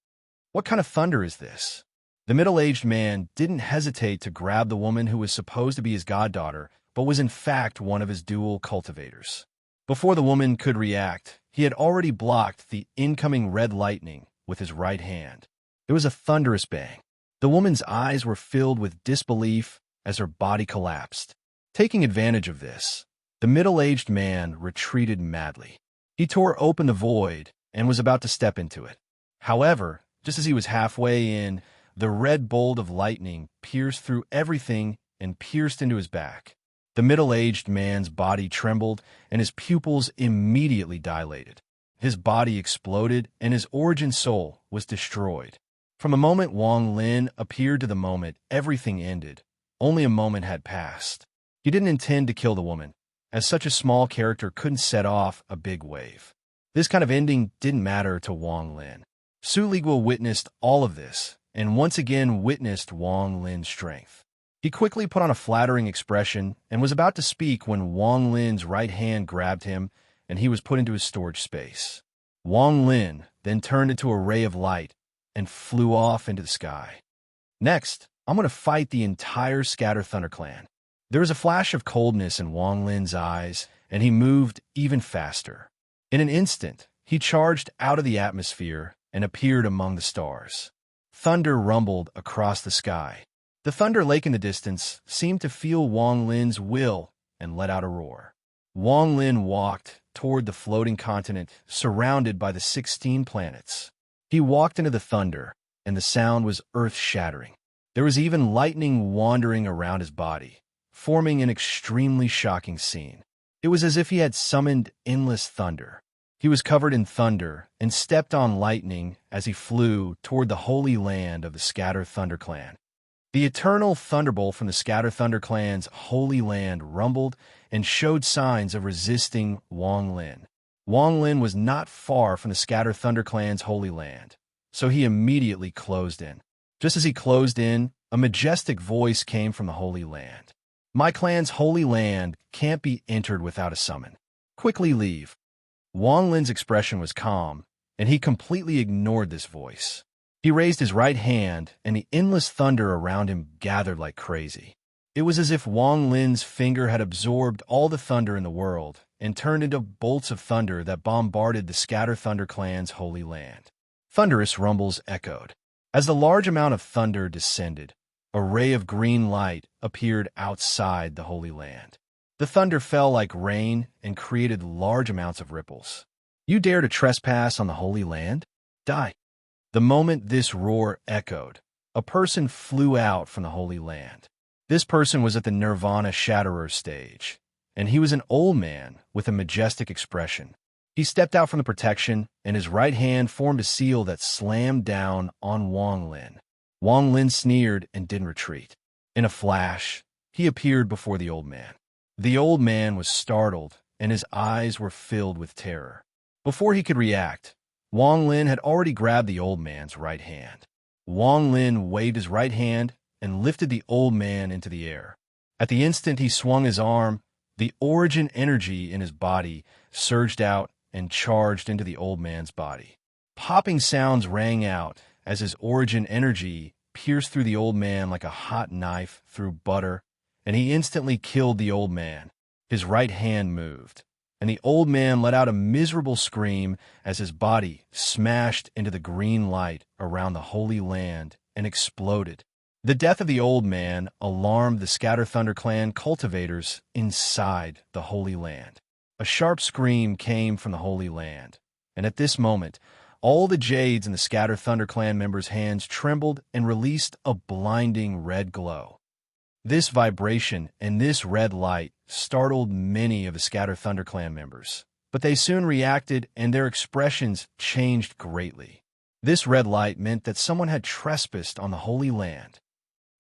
What kind of thunder is this? The middle-aged man didn't hesitate to grab the woman who was supposed to be his goddaughter, but was in fact one of his dual cultivators. Before the woman could react, he had already blocked the incoming red lightning with his right hand. There was a thunderous bang. The woman's eyes were filled with disbelief as her body collapsed. Taking advantage of this, the middle-aged man retreated madly. He tore open the void and was about to step into it. However, just as he was halfway in, the red bolt of lightning pierced through everything and pierced into his back. The middle-aged man's body trembled, and his pupils immediately dilated. His body exploded, and his origin soul was destroyed. From the moment Wang Lin appeared to the moment everything ended, only a moment had passed. He didn't intend to kill the woman, as such a small character couldn't set off a big wave. This kind of ending didn't matter to Wang Lin. Su Liguo witnessed all of this, and once again witnessed Wang Lin's strength. He quickly put on a flattering expression and was about to speak when Wang Lin's right hand grabbed him and he was put into his storage space. Wang Lin then turned into a ray of light and flew off into the sky. Next, I'm going to fight the entire Scatter Thunder clan. There was a flash of coldness in Wang Lin's eyes, and he moved even faster. In an instant, he charged out of the atmosphere and appeared among the stars. Thunder rumbled across the sky. The Thunder Lake in the distance seemed to feel Wang Lin's will and let out a roar. Wang Lin walked toward the floating continent surrounded by the 16 planets. He walked into the thunder, and the sound was earth-shattering. There was even lightning wandering around his body, forming an extremely shocking scene. It was as if he had summoned endless thunder. He was covered in thunder and stepped on lightning as he flew toward the holy land of the Scatter Thunder clan. The eternal thunderbolt from the Scatter Thunder clan's holy land rumbled and showed signs of resisting Wang Lin. Wang Lin was not far from the Scatter Thunder clan's holy land, so he immediately closed in. Just as he closed in, a majestic voice came from the holy land. "My clan's holy land can't be entered without a summon. Quickly leave." Wang Lin's expression was calm, and he completely ignored this voice. He raised his right hand, and the endless thunder around him gathered like crazy. It was as if Wang Lin's finger had absorbed all the thunder in the world and turned into bolts of thunder that bombarded the Scatter Thunder clan's holy land. Thunderous rumbles echoed. As the large amount of thunder descended, a ray of green light appeared outside the holy land. The thunder fell like rain and created large amounts of ripples. "You dare to trespass on the holy land? Die." The moment this roar echoed, a person flew out from the holy land. This person was at the Nirvana Shatterer stage, and he was an old man with a majestic expression. He stepped out from the protection, and his right hand formed a seal that slammed down on Wang Lin. Wang Lin sneered and didn't retreat. In a flash, he appeared before the old man. The old man was startled, and his eyes were filled with terror. Before he could react, Wang Lin had already grabbed the old man's right hand. Wang Lin waved his right hand and lifted the old man into the air. At the instant he swung his arm, the origin energy in his body surged out and charged into the old man's body. Popping sounds rang out as his origin energy pierced through the old man like a hot knife through butter, and he instantly killed the old man. His right hand moved, and the old man let out a miserable scream as his body smashed into the green light around the Holy Land and exploded. The death of the old man alarmed the Scatter Thunder clan cultivators inside the Holy Land. A sharp scream came from the Holy Land, and at this moment, all the Jades in the Scatter Thunder clan members' hands trembled and released a blinding red glow. This vibration and this red light startled many of the Scatter Thunder clan members, but they soon reacted and their expressions changed greatly. This red light meant that someone had trespassed on the Holy Land.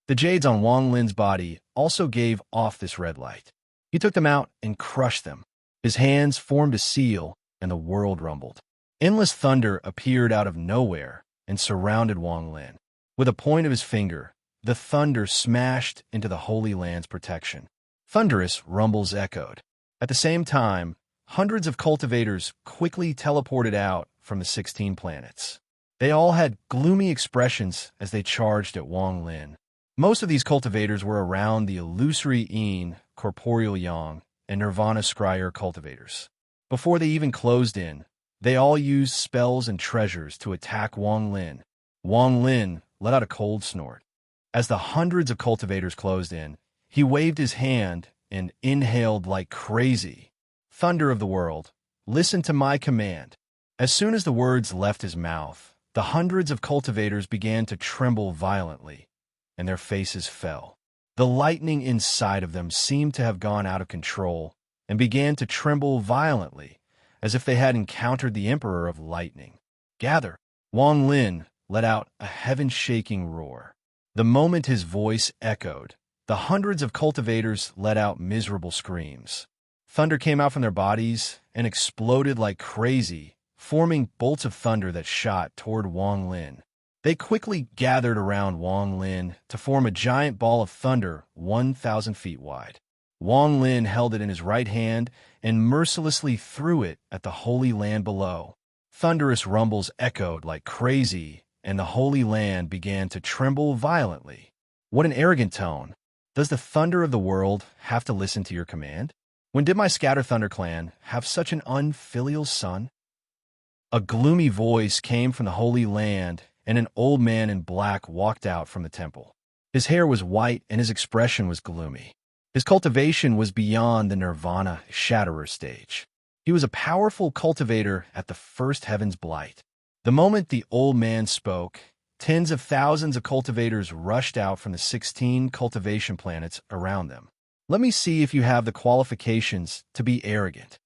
The Jades on Wang Lin's body also gave off this red light. He took them out and crushed them. His hands formed a seal, and the world rumbled. Endless thunder appeared out of nowhere and surrounded Wang Lin. With a point of his finger, the thunder smashed into the Holy Land's protection. Thunderous rumbles echoed. At the same time, hundreds of cultivators quickly teleported out from the 16 planets. They all had gloomy expressions as they charged at Wang Lin. Most of these cultivators were around the illusory Yin, corporeal Yang, and Nirvana Scryer cultivators. Before they even closed in, they all used spells and treasures to attack Wang Lin. Wang Lin let out a cold snort. As the hundreds of cultivators closed in, he waved his hand and inhaled like crazy. Thunder of the world, listen to my command. As soon as the words left his mouth, the hundreds of cultivators began to tremble violently, and their faces fell. The lightning inside of them seemed to have gone out of control and began to tremble violently, as if they had encountered the Emperor of Lightning. Gather! Wang Lin let out a heaven-shaking roar. The moment his voice echoed, the hundreds of cultivators let out miserable screams. Thunder came out from their bodies and exploded like crazy, forming bolts of thunder that shot toward Wang Lin. They quickly gathered around Wang Lin to form a giant ball of thunder 1,000 feet wide. Wang Lin held it in his right hand and mercilessly threw it at the Holy Land below. Thunderous rumbles echoed like crazy, and the Holy Land began to tremble violently. What an arrogant tone! Does the thunder of the world have to listen to your command? When did my Scatter Thunder clan have such an unfilial son? A gloomy voice came from the Holy Land, and an old man in black walked out from the temple. His hair was white and his expression was gloomy. His cultivation was beyond the Nirvana Shatterer stage. He was a powerful cultivator at the first Heaven's Blight. The moment the old man spoke, tens of thousands of cultivators rushed out from the 16 cultivation planets around them. Let me see if you have the qualifications to be arrogant.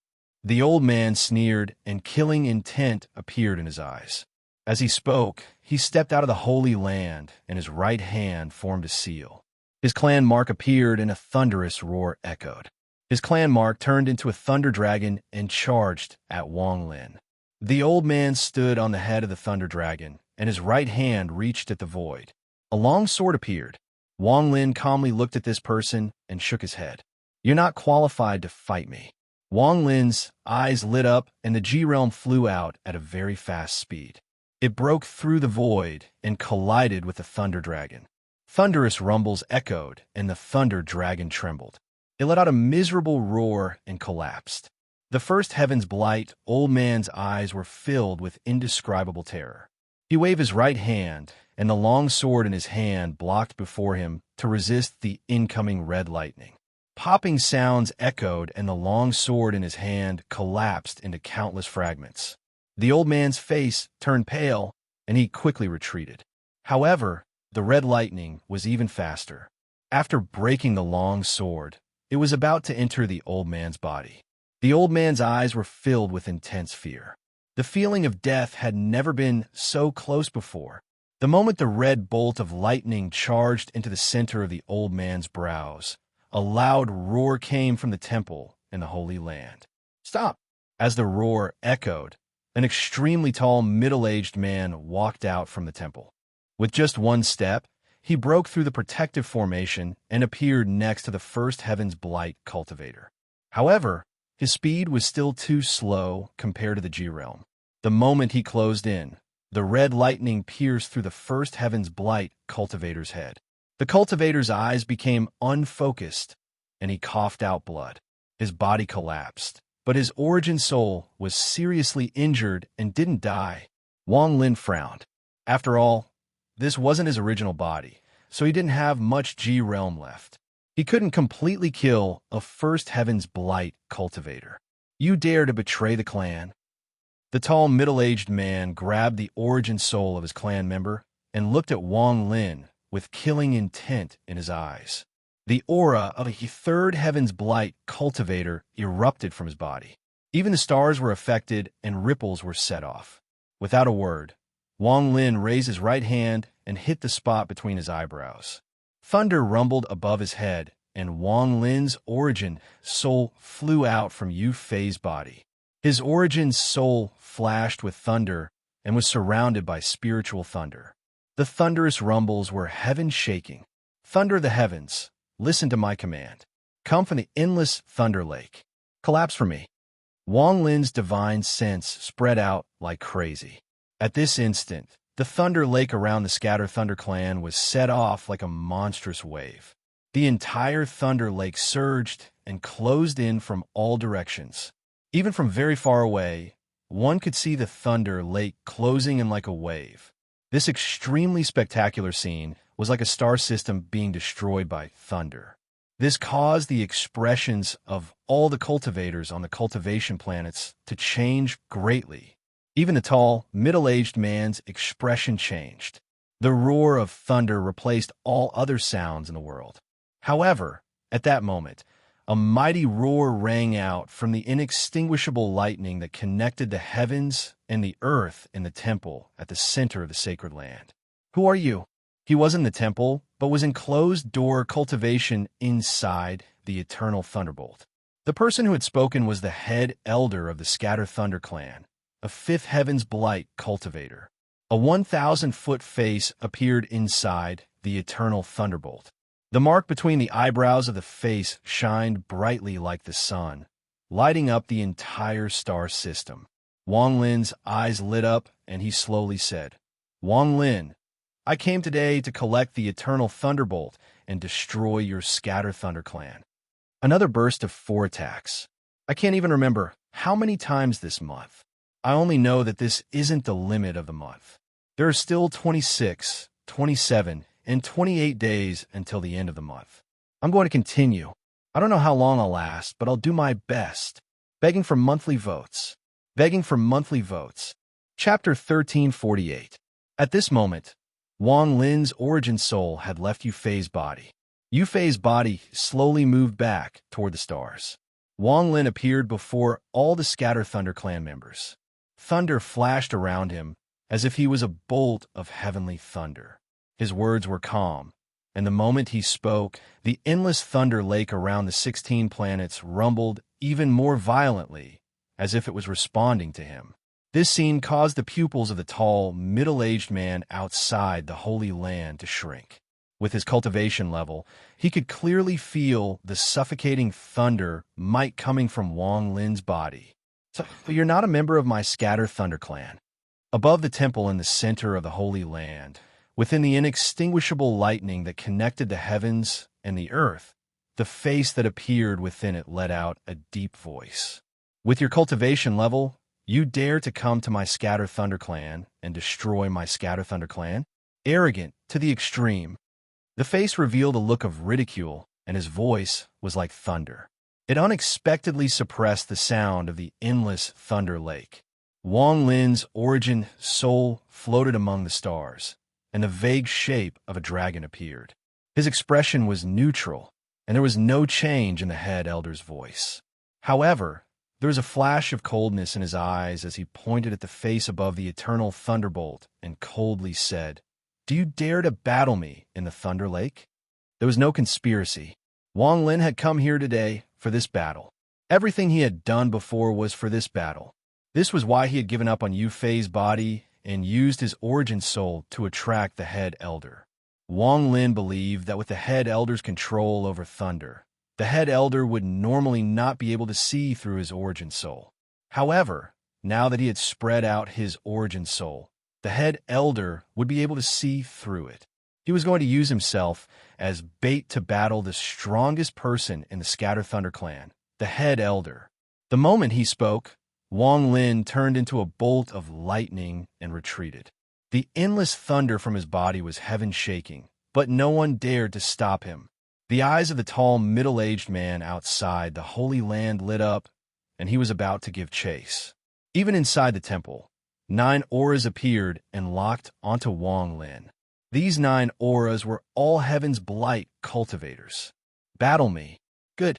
The old man sneered, and killing intent appeared in his eyes. As he spoke, he stepped out of the Holy Land, and his right hand formed a seal. His clan mark appeared, and a thunderous roar echoed. His clan mark turned into a thunder dragon and charged at Wang Lin. The old man stood on the head of the thunder dragon, and his right hand reached at the void. A long sword appeared. Wang Lin calmly looked at this person and shook his head. You're not qualified to fight me. Wang Lin's eyes lit up, and the G-Realm flew out at a very fast speed. It broke through the void and collided with the thunder dragon. Thunderous rumbles echoed, and the thunder dragon trembled. It let out a miserable roar and collapsed. The first Heaven's Blight, old man's eyes were filled with indescribable terror. He waved his right hand, and the long sword in his hand blocked before him to resist the incoming red lightning. Popping sounds echoed, and the long sword in his hand collapsed into countless fragments. The old man's face turned pale, and he quickly retreated. However, the red lightning was even faster. After breaking the long sword, it was about to enter the old man's body. The old man's eyes were filled with intense fear. The feeling of death had never been so close before. The moment the red bolt of lightning charged into the center of the old man's brows, a loud roar came from the temple in the Holy Land. Stop! As the roar echoed, an extremely tall, middle-aged man walked out from the temple. With just one step, he broke through the protective formation and appeared next to the first Heaven's Blight cultivator. However, his speed was still too slow compared to the G-Realm. The moment he closed in, the red lightning pierced through the first heaven's blight cultivator's head. The cultivator's eyes became unfocused, and he coughed out blood. His body collapsed, but his origin soul was seriously injured and didn't die. Wang Lin frowned. After all, this wasn't his original body, so he didn't have much G-realm left. He couldn't completely kill a first heaven's blight cultivator. You dare to betray the clan? The tall, middle-aged man grabbed the origin soul of his clan member and looked at Wang Lin with killing intent in his eyes. The aura of a third heaven's blight cultivator erupted from his body. Even the stars were affected and ripples were set off. Without a word, Wang Lin raised his right hand and hit the spot between his eyebrows. Thunder rumbled above his head, and Wang Lin's origin soul flew out from Yu Fei's body. His origin soul flashed with thunder and was surrounded by spiritual thunder. The thunderous rumbles were heaven-shaking. Thunder the heavens, listen to my command. Come from the endless thunder lake. Collapse for me. Wang Lin's divine sense spread out like crazy. At this instant, the thunder lake around the Scatter Thunder clan was set off like a monstrous wave. The entire thunder lake surged and closed in from all directions. Even from very far away, one could see the thunder lake closing in like a wave. This extremely spectacular scene was like a star system being destroyed by thunder. This caused the expressions of all the cultivators on the cultivation planets to change greatly. Even the tall, middle-aged man's expression changed. The roar of thunder replaced all other sounds in the world. However, at that moment, a mighty roar rang out from the inextinguishable lightning that connected the heavens and the earth in the temple at the center of the sacred land. Who are you? He was in the temple, but was in closed-door cultivation inside the eternal thunderbolt. The person who had spoken was the head elder of the Scatter Thunder clan, a fifth heaven's blight cultivator. A 1,000-foot face appeared inside the eternal thunderbolt. The mark between the eyebrows of the face shined brightly like the sun, lighting up the entire star system. Wang Lin's eyes lit up, and he slowly said, Wang Lin, I came today to collect the eternal thunderbolt and destroy your Scatter Thunder clan. Another burst of 4 attacks. I can't even remember how many times this month. I only know that this isn't the limit of the month. There are still 26, 27, and 28 days until the end of the month. I'm going to continue. I don't know how long I'll last, but I'll do my best. Begging for monthly votes. Begging for monthly votes. Chapter 1348. At this moment, Wang Lin's origin soul had left Yu Fei's body. Yu Fei's body slowly moved back toward the stars. Wang Lin appeared before all the Scatter Thunder clan members. Thunder flashed around him as if he was a bolt of heavenly thunder. His words were calm, and the moment he spoke, the endless thunder lake around the 16 planets rumbled even more violently, as if it was responding to him. This scene caused the pupils of the tall, middle-aged man outside the Holy Land to shrink. With his cultivation level, he could clearly feel the suffocating thunder might coming from Wang Lin's body. So you're not a member of my Scatter Thunder clan. Above the temple in the center of the Holy Land, within the inextinguishable lightning that connected the heavens and the earth, the face that appeared within it let out a deep voice. With your cultivation level, you dare to come to my Scatter Thunder clan and destroy my Scatter Thunder clan? Arrogant to the extreme. The face revealed a look of ridicule, and his voice was like thunder. It unexpectedly suppressed the sound of the endless thunder lake. Wang Lin's origin soul floated among the stars, and the vague shape of a dragon appeared. His expression was neutral, and there was no change in the head elder's voice. However, there was a flash of coldness in his eyes as he pointed at the face above the eternal thunderbolt and coldly said, Do you dare to battle me in the Thunder Lake? There was no conspiracy. Wang Lin had come here today for this battle. Everything he had done before was for this battle. This was why he had given up on Yu Fei's body and used his origin soul to attract the head elder. Wang Lin believed that with the head elder's control over thunder, the head elder would normally not be able to see through his origin soul. However, now that he had spread out his origin soul, the head elder would be able to see through it. He was going to use himself as bait to battle the strongest person in the Scatter Thunder clan, the head elder. The moment he spoke, Wang Lin turned into a bolt of lightning and retreated. The endless thunder from his body was heaven-shaking, but no one dared to stop him. The eyes of the tall, middle-aged man outside the Holy Land lit up, and he was about to give chase. Even inside the temple, 9 auras appeared and locked onto Wang Lin. These 9 auras were all Heaven's Blight cultivators. "Battle me." "Good."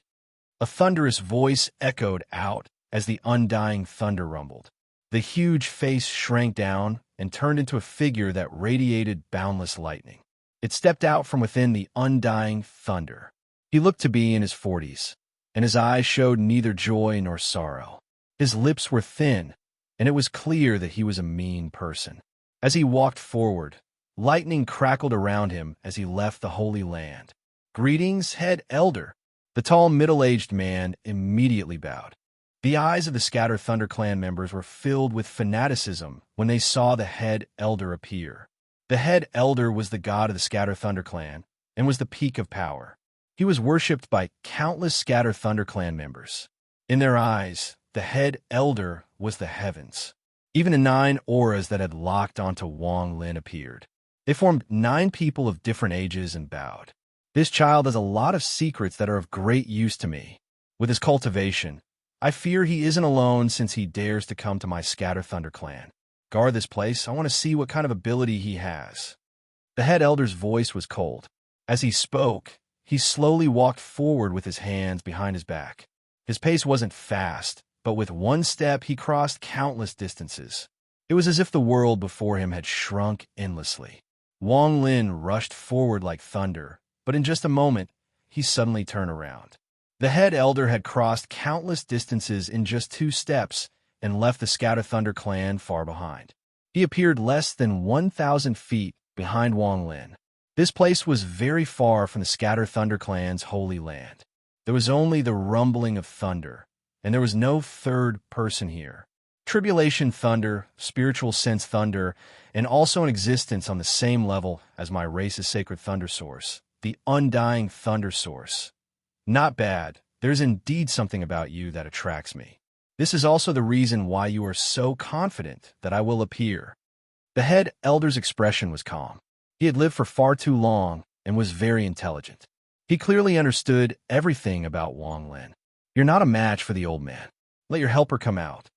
A thunderous voice echoed out as the undying thunder rumbled. The huge face shrank down and turned into a figure that radiated boundless lightning. It stepped out from within the undying thunder. He looked to be in his 40s, and his eyes showed neither joy nor sorrow. His lips were thin, and it was clear that he was a mean person. As he walked forward, lightning crackled around him as he left the Holy Land. "Greetings, head elder." The tall, middle-aged man immediately bowed. The eyes of the Scatter Thunder clan members were filled with fanaticism when they saw the head elder appear. The head elder was the god of the Scatter Thunder clan and was the peak of power. He was worshipped by countless Scatter Thunder clan members. In their eyes, the head elder was the heavens. Even the 9 auras that had locked onto Wang Lin appeared. They formed 9 people of different ages and bowed. "This child has a lot of secrets that are of great use to me. With his cultivation, I fear he isn't alone since he dares to come to my Scatter Thunder clan. Guard this place. I want to see what kind of ability he has." The head elder's voice was cold. As he spoke, he slowly walked forward with his hands behind his back. His pace wasn't fast, but with one step he crossed countless distances. It was as if the world before him had shrunk endlessly. Wang Lin rushed forward like thunder, but in just a moment, he suddenly turned around. The head elder had crossed countless distances in just 2 steps and left the Scatter Thunder clan far behind. He appeared less than 1,000 feet behind Wang Lin. This place was very far from the Scatter Thunder clan's Holy Land. There was only the rumbling of thunder, and there was no third person here. Tribulation thunder, spiritual sense thunder, and also an existence on the same level as my race's sacred thunder source, the undying thunder source. Not bad. There's indeed something about you that attracts me. This is also the reason why you are so confident that I will appear. The head elder's expression was calm. He had lived for far too long and was very intelligent. He clearly understood everything about Wang Lin. "You're not a match for the old man. Let your helper come out."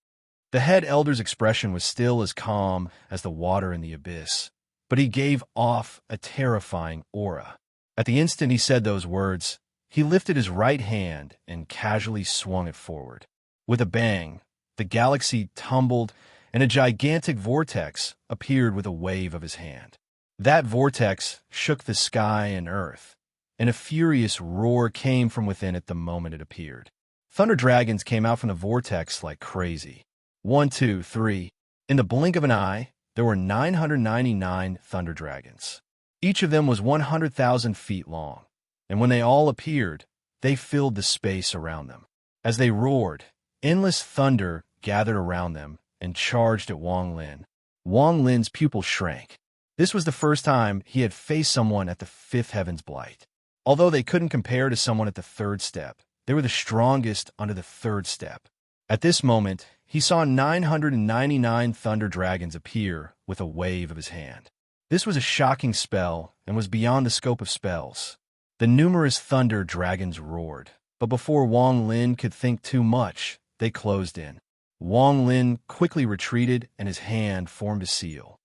The head elder's expression was still as calm as the water in the abyss, but he gave off a terrifying aura. At the instant he said those words, he lifted his right hand and casually swung it forward. With a bang, the galaxy tumbled, and a gigantic vortex appeared with a wave of his hand. That vortex shook the sky and earth, and a furious roar came from within it the moment it appeared. Thunder dragons came out from the vortex like crazy. 1, 2, 3. In the blink of an eye, there were 999 thunder dragons. Each of them was 100,000 feet long, and when they all appeared, they filled the space around them. As they roared, endless thunder gathered around them and charged at Wang Lin. Wang Lin's pupil shrank. This was the first time he had faced someone at the 5th Heaven's Blight. Although they couldn't compare to someone at the 3rd step, they were the strongest under the 3rd step. At this moment, he saw 999 thunder dragons appear with a wave of his hand. This was a shocking spell and was beyond the scope of spells. The numerous thunder dragons roared, but before Wang Lin could think too much, they closed in. Wang Lin quickly retreated and his hand formed a seal.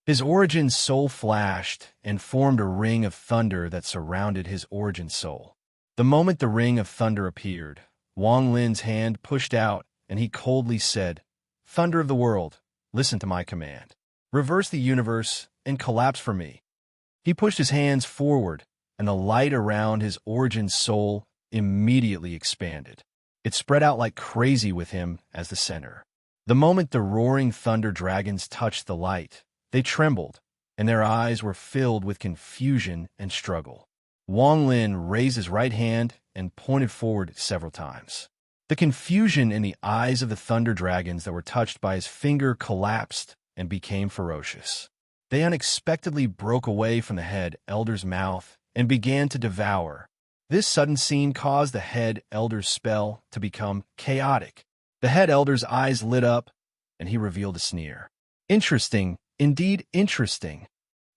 His origin soul flashed and formed a ring of thunder that surrounded his origin soul. The moment the ring of thunder appeared, Wang Lin's hand pushed out and he coldly said, "Thunder of the world, listen to my command. Reverse the universe and collapse for me." He pushed his hands forward, and the light around his origin soul immediately expanded. It spread out like crazy with him as the center. The moment the roaring thunder dragons touched the light, they trembled, and their eyes were filled with confusion and struggle. Wang Lin raised his right hand and pointed forward several times. The confusion in the eyes of the thunder dragons that were touched by his finger collapsed and became ferocious. They unexpectedly broke away from the head elder's mouth and began to devour. This sudden scene caused the head elder's spell to become chaotic. The head elder's eyes lit up, and he revealed a sneer. Interesting, indeed interesting.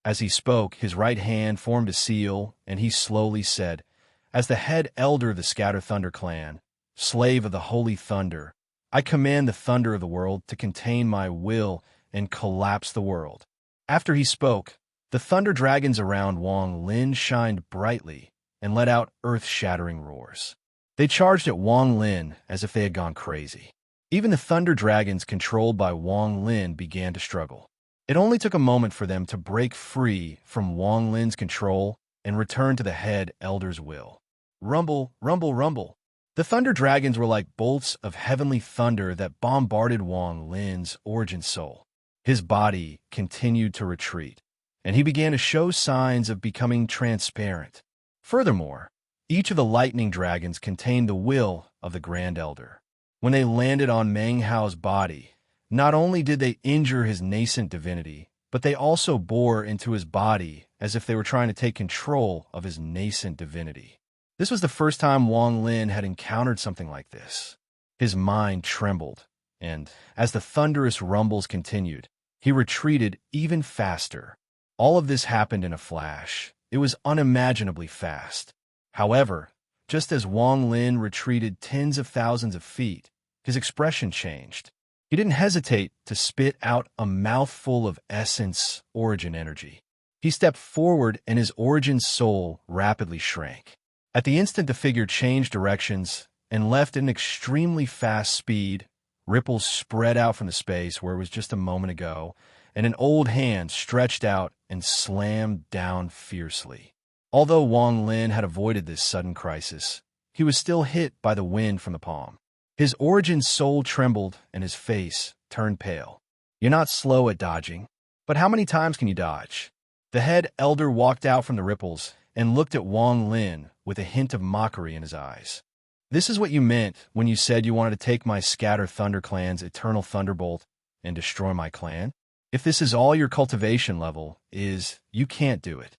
As he spoke, his right hand formed a seal, and he slowly said, "As the head elder of the Scatter Thunder clan, slave of the Holy Thunder, I command the thunder of the world to contain my will and collapse the world." After he spoke, the thunder dragons around Wang Lin shined brightly and let out earth-shattering roars. They charged at Wang Lin as if they had gone crazy. Even the thunder dragons controlled by Wang Lin began to struggle. It only took a moment for them to break free from Wang Lin's control and return to the head elder's will. Rumble, rumble, rumble. The thunder dragons were like bolts of heavenly thunder that bombarded Wang Lin's origin soul. His body continued to retreat, and he began to show signs of becoming transparent. Furthermore, each of the lightning dragons contained the will of the Grand Elder. When they landed on Meng Hao's body, not only did they injure his nascent divinity, but they also bore into his body as if they were trying to take control of his nascent divinity. This was the first time Wang Lin had encountered something like this. His mind trembled, and as the thunderous rumbles continued, he retreated even faster. All of this happened in a flash. It was unimaginably fast. However, just as Wang Lin retreated tens of thousands of feet, his expression changed. He didn't hesitate to spit out a mouthful of essence origin energy. He stepped forward and his origin soul rapidly shrank. At the instant the figure changed directions and left at an extremely fast speed, ripples spread out from the space where it was just a moment ago, and an old hand stretched out and slammed down fiercely. Although Wang Lin had avoided this sudden crisis, he was still hit by the wind from the palm. His origin soul trembled and his face turned pale. "You're not slow at dodging, but how many times can you dodge?" The head elder walked out from the ripples and looked at Wang Lin with a hint of mockery in his eyes. "This is what you meant when you said you wanted to take my Scatter Thunder clan's eternal thunderbolt and destroy my clan? If this is all your cultivation level is, you can't do it."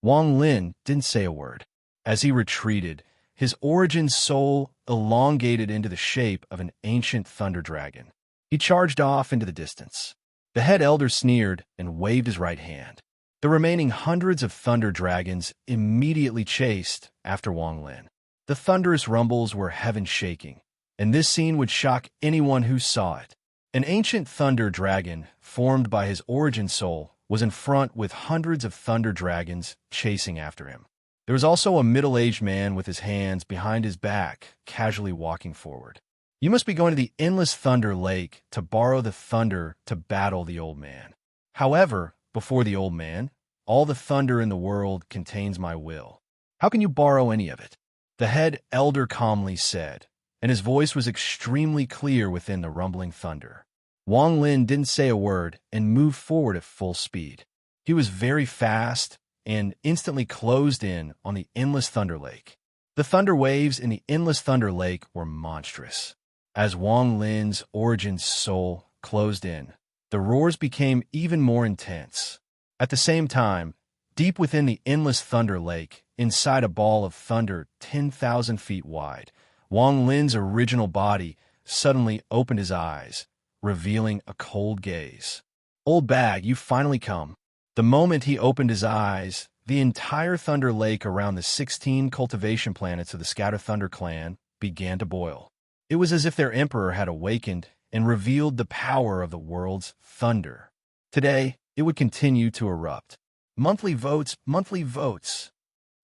Wang Lin didn't say a word. As he retreated, his origin soul elongated into the shape of an ancient thunder dragon. He charged off into the distance. The head elder sneered and waved his right hand. The remaining hundreds of thunder dragons immediately chased after Wang Lin. The thunderous rumbles were heaven-shaking, and this scene would shock anyone who saw it. An ancient thunder dragon, formed by his origin soul, was in front with hundreds of thunder dragons chasing after him. There was also a middle-aged man with his hands behind his back, casually walking forward. "You must be going to the Endless Thunder Lake to borrow the thunder to battle the old man. However, before the old man, all the thunder in the world contains my will. How can you borrow any of it?" The head elder calmly said, and his voice was extremely clear within the rumbling thunder. Wang Lin didn't say a word and moved forward at full speed. He was very fast and instantly closed in on the Endless Thunder Lake. The thunder waves in the Endless Thunder Lake were monstrous. As Wang Lin's origin soul closed in, the roars became even more intense. At the same time, deep within the Endless Thunder Lake, inside a ball of thunder 10,000 feet wide, Wang Lin's original body suddenly opened his eyes, revealing a cold gaze. "Old bag, you finally come." The moment he opened his eyes, the entire Thunder Lake around the 16 cultivation planets of the Scatter Thunder clan began to boil. It was as if their emperor had awakened and revealed the power of the world's thunder. Today, it would continue to erupt. Monthly votes, monthly votes.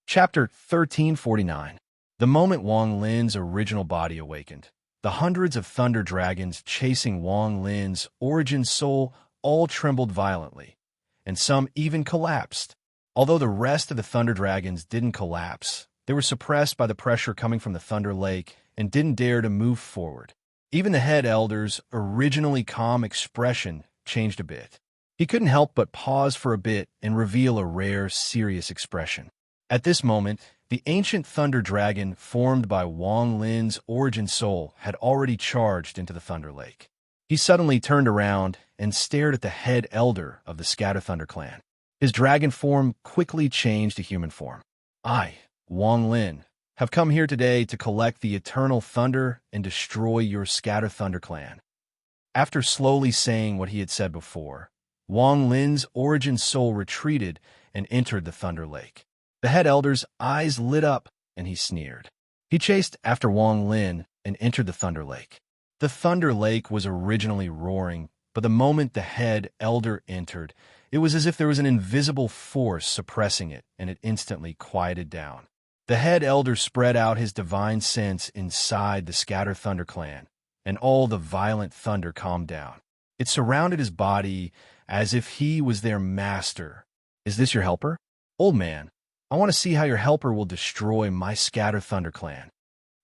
Chapter 1349. The moment Wang Lin's original body awakened, the hundreds of thunder dragons chasing Wang Lin's origin soul all trembled violently, and some even collapsed. Although the rest of the thunder dragons didn't collapse, they were suppressed by the pressure coming from the Thunder Lake and didn't dare to move forward. Even the head elder's originally calm expression changed a bit. He couldn't help but pause for a bit and reveal a rare, serious expression. At this moment, The ancient thunder dragon formed by Wang Lin's origin soul had already charged into the Thunder Lake. He suddenly turned around and stared at the head elder of the Scatter Thunder clan. His dragon form quickly changed to human form. I, Wang Lin, have come here today to collect the eternal thunder and destroy your Scatter Thunder clan. After slowly saying what he had said before, Wang Lin's origin soul retreated and entered the Thunder Lake. The head elder's eyes lit up, and he sneered. He chased after Wang Lin and entered the Thunder Lake. The Thunder Lake was originally roaring, but the moment the head elder entered, it was as if there was an invisible force suppressing it, and it instantly quieted down. The head elder spread out his divine sense inside the Scatter Thunder clan, and all the violent thunder calmed down. It surrounded his body as if he was their master. Is this your helper? Old man, I want to see how your helper will destroy my Scatter Thunder clan.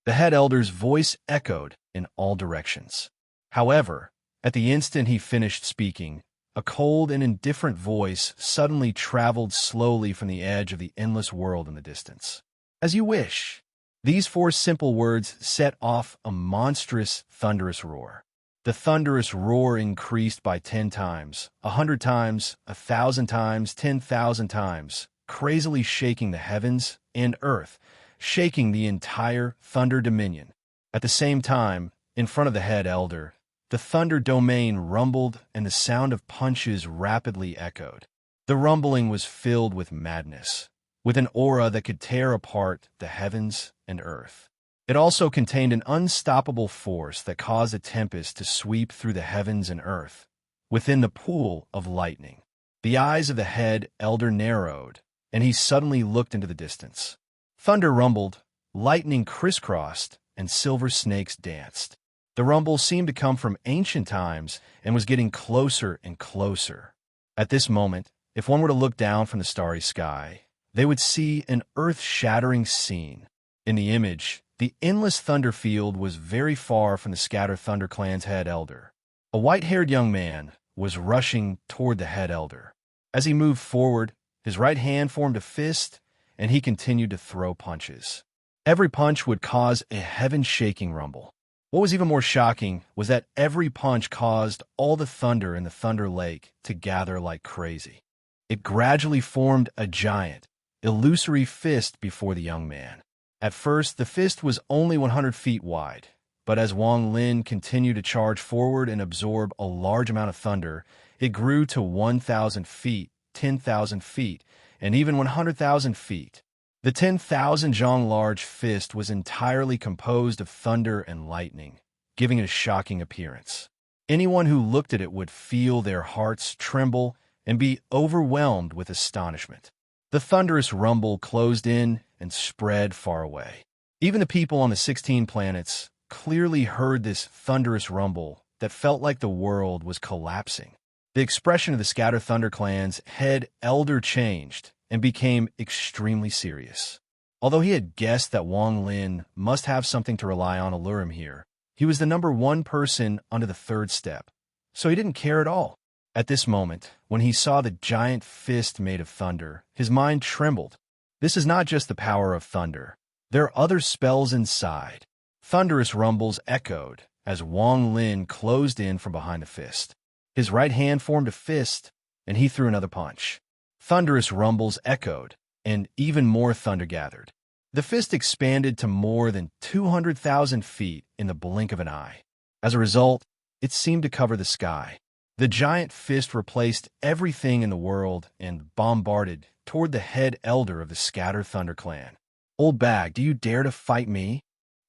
The head elder's voice echoed in all directions. However, at the instant he finished speaking, a cold and indifferent voice suddenly traveled slowly from the edge of the endless world in the distance. As you wish. These 4 simple words set off a monstrous, thunderous roar. The thunderous roar increased by 10 times, 100 times, 1,000 times, 10,000 times, crazily shaking the heavens and earth, shaking the entire thunder dominion. At the same time, in front of the head elder, the thunder domain rumbled and the sound of punches rapidly echoed. The rumbling was filled with madness, with an aura that could tear apart the heavens and earth. It also contained an unstoppable force that caused a tempest to sweep through the heavens and earth. Within the pool of lightning, the eyes of the head elder narrowed, and he suddenly looked into the distance. Thunder rumbled, lightning crisscrossed, and silver snakes danced. The rumble seemed to come from ancient times and was getting closer and closer. At this moment, if one were to look down from the starry sky, they would see an earth-shattering scene. In the image, the endless thunder field was very far from the Scatter Thunder clan's head elder. A white-haired young man was rushing toward the head elder. As he moved forward, his right hand formed a fist, and he continued to throw punches. Every punch would cause a heaven-shaking rumble. What was even more shocking was that every punch caused all the thunder in the Thunder Lake to gather like crazy. It gradually formed a giant, illusory fist before the young man. At first, the fist was only 100 feet wide, but as Wang Lin continued to charge forward and absorb a large amount of thunder, it grew to 1,000 feet, 10,000 feet, and even 100,000 feet. The 10,000 zhong large fist was entirely composed of thunder and lightning, giving it a shocking appearance. Anyone who looked at it would feel their hearts tremble and be overwhelmed with astonishment. The thunderous rumble closed in and spread far away. Even the people on the 16 planets clearly heard this thunderous rumble that felt like the world was collapsing. The expression of the Scatter Thunder clan's head elder changed and became extremely serious. Although he had guessed that Wang Lin must have something to rely on to lure him here, he was the number 1 person under the 3rd step, so he didn't care at all. At this moment, when he saw the giant fist made of thunder, his mind trembled. This is not just the power of thunder. There are other spells inside. Thunderous rumbles echoed as Wang Lin closed in from behind the fist. His right hand formed a fist, and he threw another punch. Thunderous rumbles echoed, and even more thunder gathered. The fist expanded to more than 200,000 feet in the blink of an eye. As a result, it seemed to cover the sky. The giant fist replaced everything in the world and bombarded toward the head elder of the Scatter Thunder clan. Old bag, do you dare to fight me?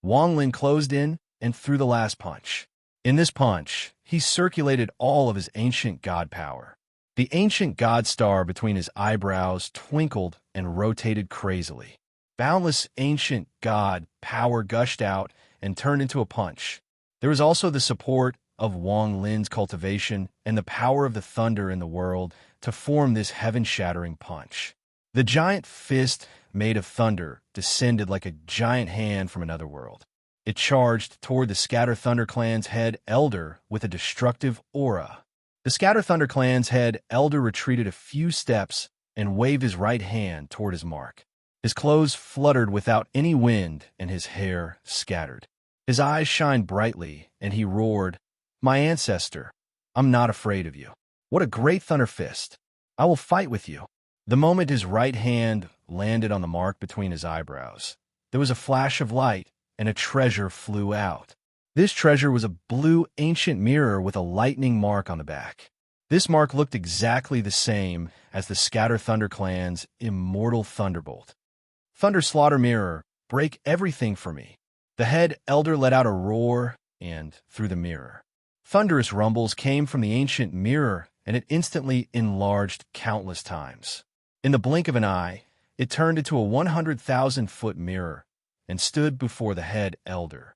Wang Lin closed in and threw the last punch. In this punch, he circulated all of his ancient god power. The ancient god star between his eyebrows twinkled and rotated crazily. Boundless ancient god power gushed out and turned into a punch. There was also the support of Wang Lin's cultivation and the power of the thunder in the world to form this heaven-shattering punch. The giant fist made of thunder descended like a giant hand from another world. It charged toward the Scatter Thunder clan's head elder with a destructive aura. The Scatter Thunder clan's head elder retreated a few steps and waved his right hand toward his mark. His clothes fluttered without any wind, and his hair scattered. His eyes shined brightly, and he roared, "My ancestor, I'm not afraid of you. What a great thunder fist! I will fight with you." The moment his right hand landed on the mark between his eyebrows, there was a flash of light, and a treasure flew out. This treasure was a blue ancient mirror with a lightning mark on the back. This mark looked exactly the same as the Scatter Thunder clan's immortal thunderbolt. "Thunder Slaughter Mirror, break everything for me." The head elder let out a roar, and through the mirror, thunderous rumbles came from the ancient mirror, and it instantly enlarged countless times. In the blink of an eye, it turned into a 100,000-foot mirror and stood before the head elder.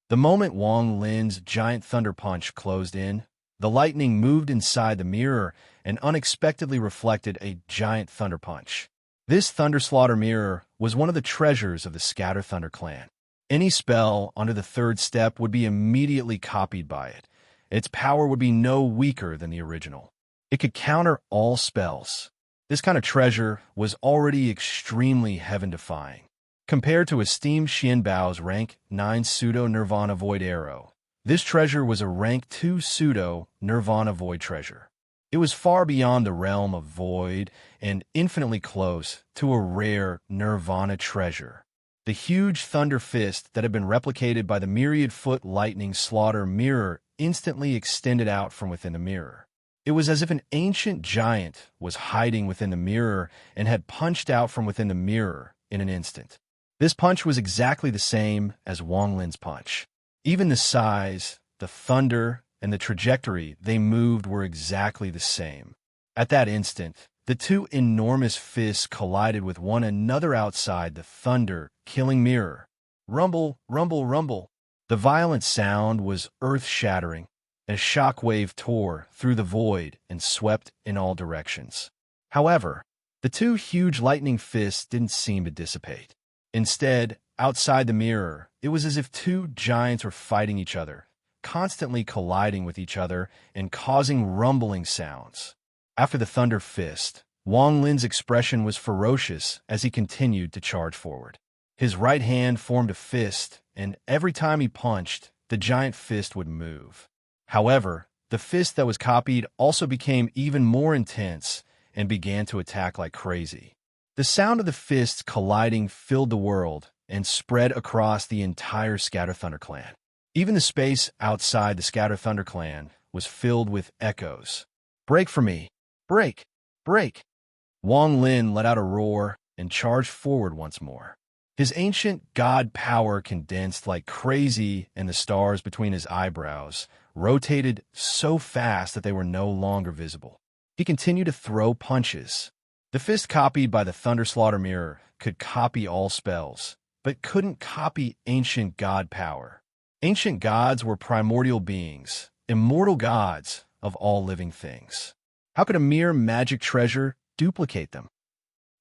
The moment Wang Lin's giant thunder punch closed in, the lightning moved inside the mirror and unexpectedly reflected a giant thunder punch. This Thunder Slaughter mirror was one of the treasures of the Scatter Thunder clan. Any spell under the third step would be immediately copied by it. Its power would be no weaker than the original. It could counter all spells. This kind of treasure was already extremely heaven-defying. Compared to esteemed Xianbao's rank 9 pseudo-Nirvana Void Arrow, this treasure was a rank 2 pseudo-Nirvana Void treasure. It was far beyond the realm of Void and infinitely close to a rare Nirvana treasure. The huge thunder fist that had been replicated by the myriad-foot lightning slaughter mirror instantly extended out from within the mirror. It was as if an ancient giant was hiding within the mirror and had punched out from within the mirror in an instant. This punch was exactly the same as Wang Lin's punch. Even the size, the thunder, and the trajectory they moved were exactly the same. At that instant, the two enormous fists collided with one another outside the thunder-killing mirror. Rumble, rumble, rumble. The violent sound was earth-shattering, and a shockwave tore through the void and swept in all directions. However, the two huge lightning fists didn't seem to dissipate. Instead, outside the mirror, it was as if two giants were fighting each other, constantly colliding with each other and causing rumbling sounds. After the thunder fist, Wang Lin's expression was ferocious as he continued to charge forward. His right hand formed a fist, and every time he punched, the giant fist would move. However, the fist that was copied also became even more intense and began to attack like crazy. The sound of the fists colliding filled the world and spread across the entire Scatter Thunder clan. Even the space outside the Scatter Thunder clan was filled with echoes. "Break for me! Break! Break!" Wang Lin let out a roar and charged forward once more. His ancient god power condensed like crazy, and the stars between his eyebrows rotated so fast that they were no longer visible. He continued to throw punches. The fist copied by the Thunder Slaughter mirror could copy all spells, but couldn't copy ancient god power. Ancient gods were primordial beings, immortal gods of all living things. How could a mere magic treasure duplicate them?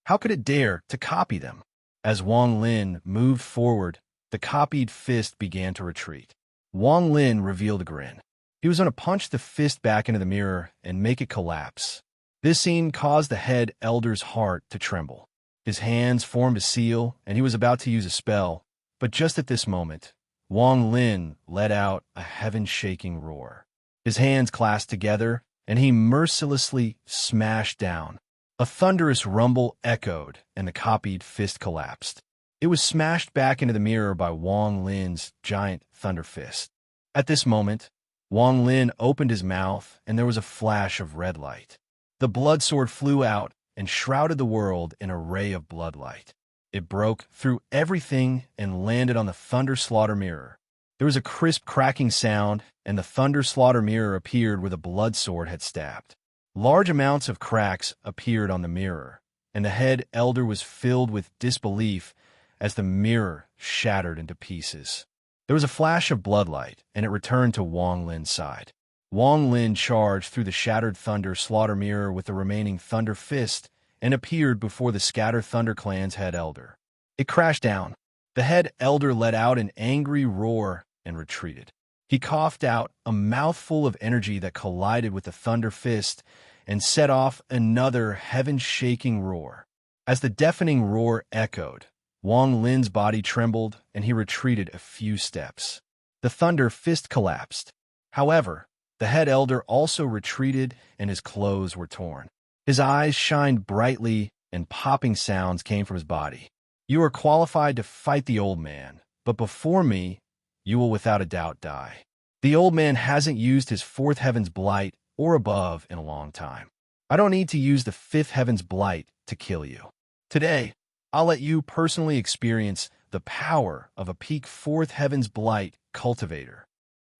How could it dare to copy them? As Wang Lin moved forward, the copied fist began to retreat. Wang Lin revealed a grin. He was going to punch the fist back into the mirror and make it collapse. This scene caused the head elder's heart to tremble. His hands formed a seal, and he was about to use a spell, but just at this moment, Wang Lin let out a heaven-shaking roar. His hands clasped together, and he mercilessly smashed down. A thunderous rumble echoed, and the copied fist collapsed. It was smashed back into the mirror by Wang Lin's giant thunder fist. At this moment, Wang Lin opened his mouth, and there was a flash of red light. The blood sword flew out and shrouded the world in a ray of bloodlight. It broke through everything and landed on the Thunder Slaughter mirror. There was a crisp cracking sound, and the Thunder Slaughter mirror appeared where the blood sword had stabbed. Large amounts of cracks appeared on the mirror, and the head elder was filled with disbelief as the mirror shattered into pieces. There was a flash of bloodlight, and it returned to Wang Lin's side. Wang Lin charged through the shattered Thunder Slaughter mirror with the remaining Thunder Fist and appeared before the Scatter Thunder clan's head elder. It crashed down. The head elder let out an angry roar and retreated. He coughed out a mouthful of energy that collided with the Thunder Fist and set off another heaven-shaking roar. As the deafening roar echoed, Wang Lin's body trembled and he retreated a few steps. The thunder fist collapsed. However, the head elder also retreated and his clothes were torn. His eyes shined brightly and popping sounds came from his body. You are qualified to fight the old man, but before me, you will without a doubt die. The old man hasn't used his fourth heaven's blight or above in a long time. I don't need to use the fifth heaven's blight to kill you. Today, I'll let you personally experience the power of a peak fourth heaven's blight cultivator.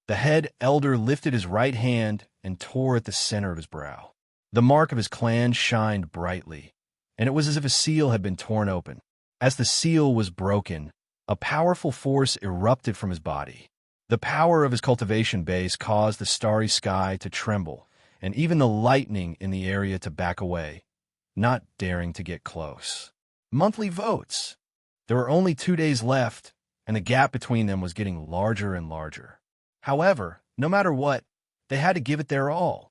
The head elder lifted his right hand and tore at the center of his brow. The mark of his clan shined brightly, and it was as if a seal had been torn open. As the seal was broken, a powerful force erupted from his body. The power of his cultivation base caused the starry sky to tremble, and even the lightning in the area to back away, not daring to get close. Monthly votes. There were only 2 days left, and the gap between them was getting larger and larger. However, no matter what, they had to give it their all.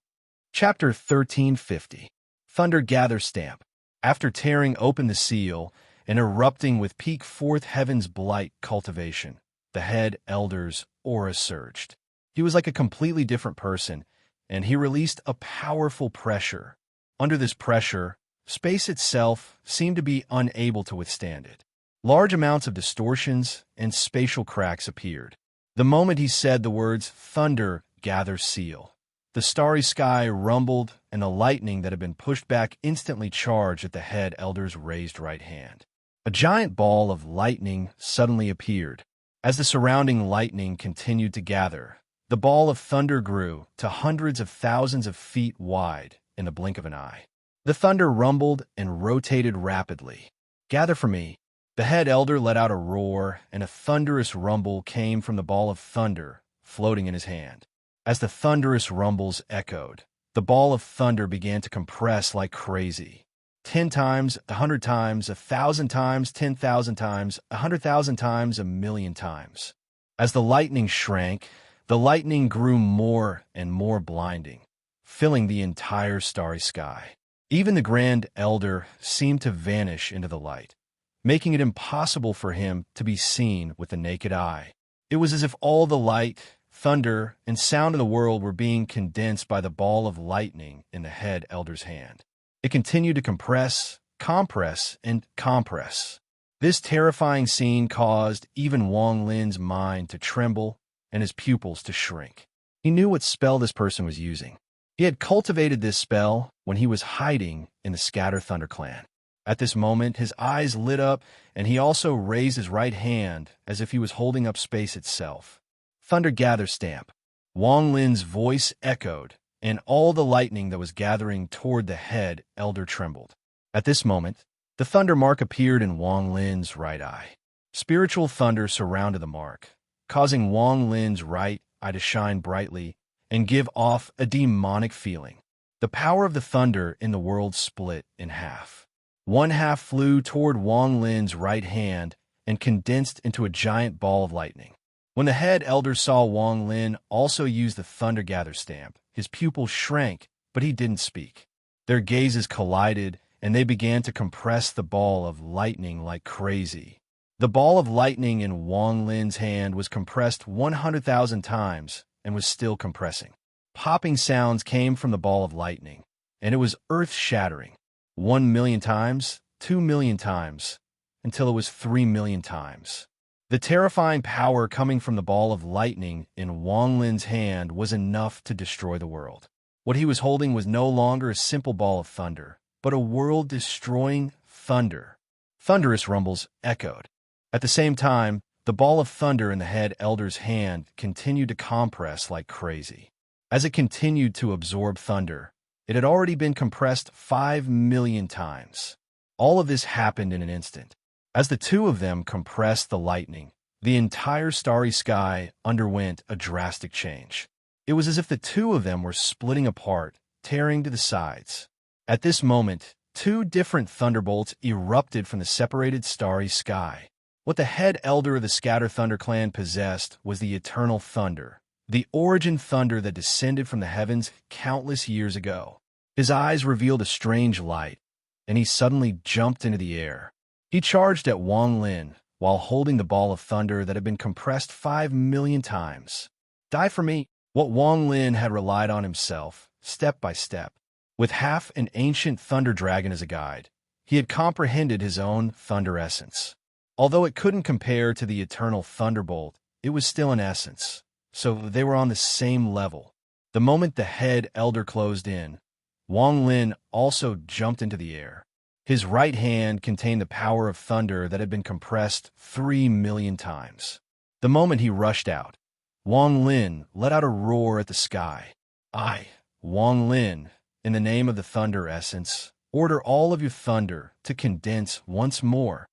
Chapter 1350. Thunder Gather Stamp. After tearing open the seal and erupting with peak fourth heaven's blight cultivation, the head elder's aura surged. He was like a completely different person, and he released a powerful pressure. Under this pressure, space itself seemed to be unable to withstand it. Large amounts of distortions and spatial cracks appeared. The moment he said the words, "Thunder, gather seal," the starry sky rumbled and the lightning that had been pushed back instantly charged at the head elder's raised right hand. A giant ball of lightning suddenly appeared. As the surrounding lightning continued to gather, the ball of thunder grew to hundreds of thousands of feet wide in the blink of an eye. The thunder rumbled and rotated rapidly. "Gather for me." The head elder let out a roar, and a thunderous rumble came from the ball of thunder floating in his hand. As the thunderous rumbles echoed, the ball of thunder began to compress like crazy. 10 times, 100 times, 1,000 times, 10,000 times, 100,000 times, 1,000,000 times. As the lightning shrank, the lightning grew more and more blinding, filling the entire starry sky. Even the Grand Elder seemed to vanish into the light, making it impossible for him to be seen with the naked eye. It was as if all the light, thunder, and sound of the world were being condensed by the ball of lightning in the head elder's hand. It continued to compress, compress, and compress. This terrifying scene caused even Wang Lin's mind to tremble and his pupils to shrink. He knew what spell this person was using. He had cultivated this spell when he was hiding in the Scatter Thunder clan. At this moment, his eyes lit up, and he also raised his right hand as if he was holding up space itself. Thunder Gather Stamp. Wang Lin's voice echoed, and all the lightning that was gathering toward the head elder trembled. At this moment, the thunder mark appeared in Wang Lin's right eye. Spiritual thunder surrounded the mark, causing Wang Lin's right eye to shine brightly and give off a demonic feeling. The power of the thunder in the world split in half. One half flew toward Wang Lin's right hand and condensed into a giant ball of lightning. When the head elder saw Wang Lin also use the Thunder Gather Stamp, his pupils shrank, but he didn't speak. Their gazes collided, and they began to compress the ball of lightning like crazy. The ball of lightning in Wang Lin's hand was compressed 100,000 times and was still compressing. Popping sounds came from the ball of lightning, and it was earth-shattering. 1,000,000 times, 2,000,000 times, until it was 3,000,000 times. The terrifying power coming from the ball of lightning in Wang Lin's hand was enough to destroy the world. What he was holding was no longer a simple ball of thunder, but a world-destroying thunder. Thunderous rumbles echoed. At the same time, the ball of thunder in the head elder's hand continued to compress like crazy. As it continued to absorb thunder, it had already been compressed 5,000,000 times. All of this happened in an instant. As the two of them compressed the lightning, the entire starry sky underwent a drastic change. It was as if the two of them were splitting apart, tearing to the sides. At this moment, two different thunderbolts erupted from the separated starry sky. What the head elder of the Scatter Thunder clan possessed was the eternal thunder, the origin thunder that descended from the heavens countless years ago. His eyes revealed a strange light, and he suddenly jumped into the air. He charged at Wang Lin while holding the ball of thunder that had been compressed 5 million times. Die for me, what Wang Lin had relied on himself, step by step. With half an ancient thunder dragon as a guide, he had comprehended his own thunder essence. Although it couldn't compare to the eternal thunderbolt, it was still an essence, so they were on the same level. The moment the head elder closed in, Wang Lin also jumped into the air. His right hand contained the power of thunder that had been compressed 3 million times. The moment he rushed out, Wang Lin let out a roar at the sky. I, Wang Lin, in the name of the thunder essence, order all of your thunder to condense once more.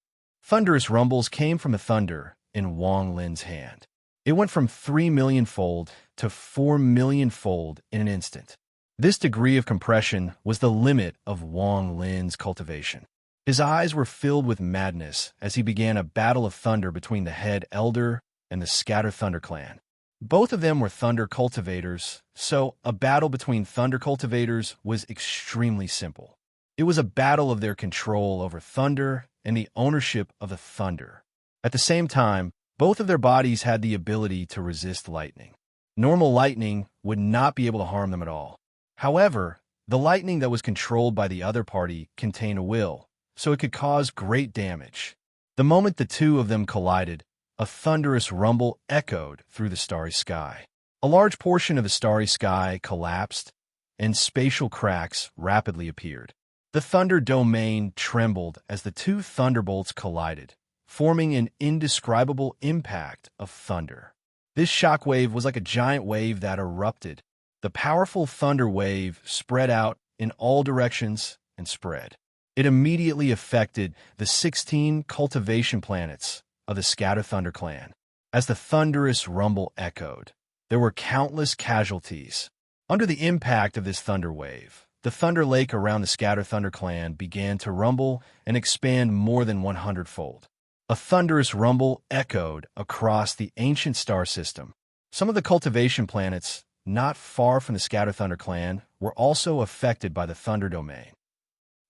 Thunderous rumbles came from the thunder in Wang Lin's hand. It went from 3 million-fold to 4 million-fold in an instant. This degree of compression was the limit of Wang Lin's cultivation. His eyes were filled with madness as he began a battle of thunder between the head elder and the Scatter Thunder clan. Both of them were thunder cultivators, so a battle between thunder cultivators was extremely simple. It was a battle of their control over thunder and the ownership of the thunder. At the same time, both of their bodies had the ability to resist lightning. Normal lightning would not be able to harm them at all. However, the lightning that was controlled by the other party contained a will, so it could cause great damage. The moment the two of them collided, a thunderous rumble echoed through the starry sky. A large portion of the starry sky collapsed, and spatial cracks rapidly appeared. The thunder domain trembled as the two thunderbolts collided, forming an indescribable impact of thunder. This shockwave was like a giant wave that erupted. The powerful thunder wave spread out in all directions and spread. It immediately affected the 16 cultivation planets of the Scatter Thunder clan. As the thunderous rumble echoed, there were countless casualties. Under the impact of this thunder wave, the Thunder Lake around the Scatter Thunder clan began to rumble and expand more than 100-fold. A thunderous rumble echoed across the ancient star system. Some of the cultivation planets not far from the Scatter Thunder clan were also affected by the thunder domain.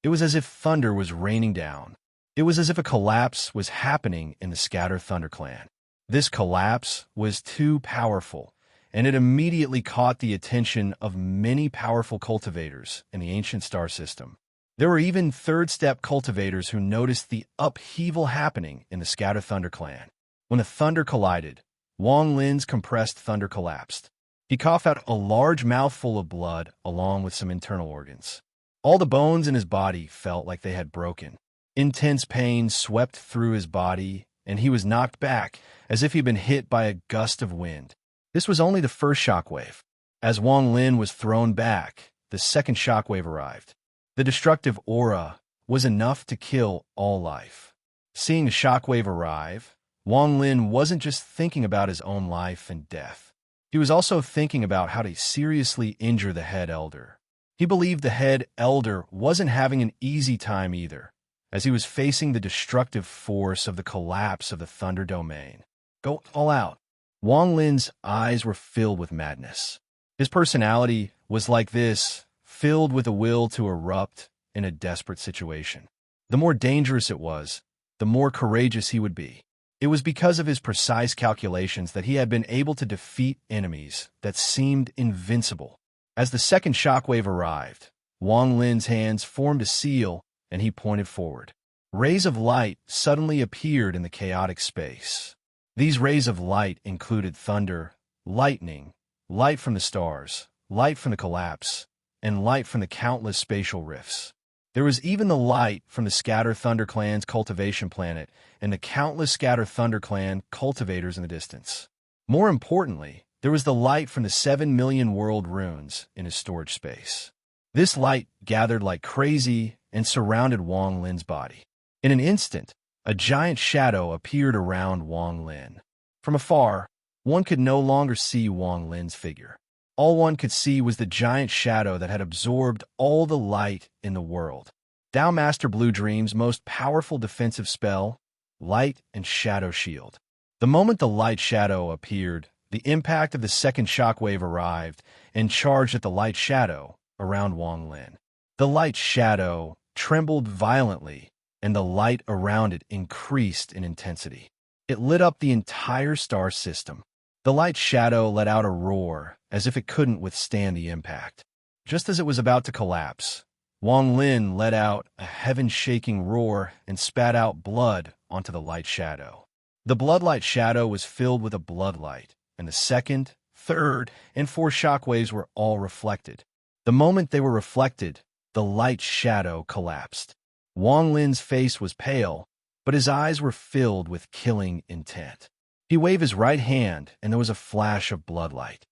It was as if thunder was raining down. It was as if a collapse was happening in the Scatter Thunder clan. This collapse was too powerful, and it immediately caught the attention of many powerful cultivators in the ancient star system. There were even third-step cultivators who noticed the upheaval happening in the Scatter Thunder clan. When the thunder collided, Wang Lin's compressed thunder collapsed. He coughed out a large mouthful of blood along with some internal organs. All the bones in his body felt like they had broken. Intense pain swept through his body, and he was knocked back as if he'd been hit by a gust of wind. This was only the first shockwave. As Wang Lin was thrown back, the second shockwave arrived. The destructive aura was enough to kill all life. Seeing the shockwave arrive, Wang Lin wasn't just thinking about his own life and death. He was also thinking about how to seriously injure the head elder. He believed the head elder wasn't having an easy time either, as he was facing the destructive force of the collapse of the thunder domain. Go all out. Wang Lin's eyes were filled with madness. His personality was like this, filled with a will to erupt in a desperate situation. The more dangerous it was, the more courageous he would be. It was because of his precise calculations that he had been able to defeat enemies that seemed invincible. As the second shockwave arrived, Wang Lin's hands formed a seal and he pointed forward. Rays of light suddenly appeared in the chaotic space. These rays of light included thunder, lightning, light from the stars, light from the collapse, and light from the countless spatial rifts. There was even the light from the Scatter Thunder clan's cultivation planet and the countless Scatter Thunder clan cultivators in the distance. More importantly, there was the light from the 7 million world runes in his storage space. This light gathered like crazy and surrounded Wang Lin's body. In an instant, a giant shadow appeared around Wang Lin. From afar, one could no longer see Wang Lin's figure. All one could see was the giant shadow that had absorbed all the light in the world. Tao Master Blue Dream's most powerful defensive spell, Light and Shadow Shield. The moment the light shadow appeared, the impact of the second shockwave arrived and charged at the light shadow around Wang Lin. The light shadow trembled violently, and the light around it increased in intensity. It lit up the entire star system. The light shadow let out a roar, as if it couldn't withstand the impact. Just as it was about to collapse, Wang Lin let out a heaven-shaking roar and spat out blood onto the light shadow. The bloodlight shadow was filled with a bloodlight, and the second, third, and fourth shockwaves were all reflected. The moment they were reflected, the light shadow collapsed. Wang Lin's face was pale, but his eyes were filled with killing intent. He waved his right hand, and there was a flash of bloodlight.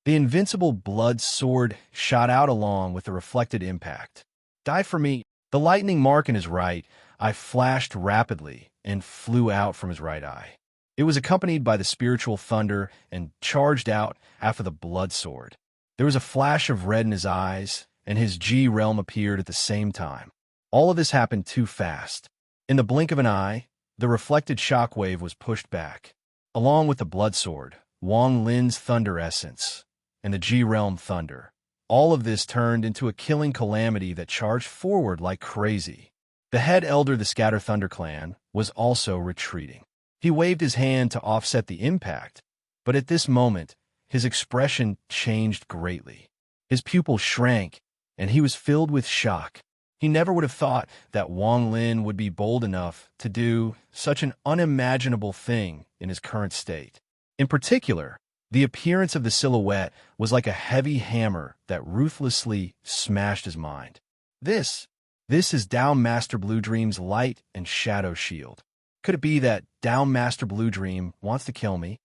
The invincible blood sword shot out along with the reflected impact. Die for me. The lightning mark in his right eye flashed rapidly and flew out from his right eye. It was accompanied by the spiritual thunder and charged out after the blood sword. There was a flash of red in his eyes, and his G realm appeared at the same time. All of this happened too fast. In the blink of an eye, the reflected shockwave was pushed back. Along with the blood sword, Wang Lin's thunder essence, and the G realm thunder. All of this turned into a killing calamity that charged forward like crazy. The head elder of the Scatter Thunder clan was also retreating. He waved his hand to offset the impact, but at this moment, his expression changed greatly. His pupils shrank, and he was filled with shock. He never would have thought that Wang Lin would be bold enough to do such an unimaginable thing in his current state. In particular, the appearance of the silhouette was like a heavy hammer that ruthlessly smashed his mind. This is Down Master Blue Dream's light and shadow shield. Could it be that Down Master Blue Dream wants to kill me?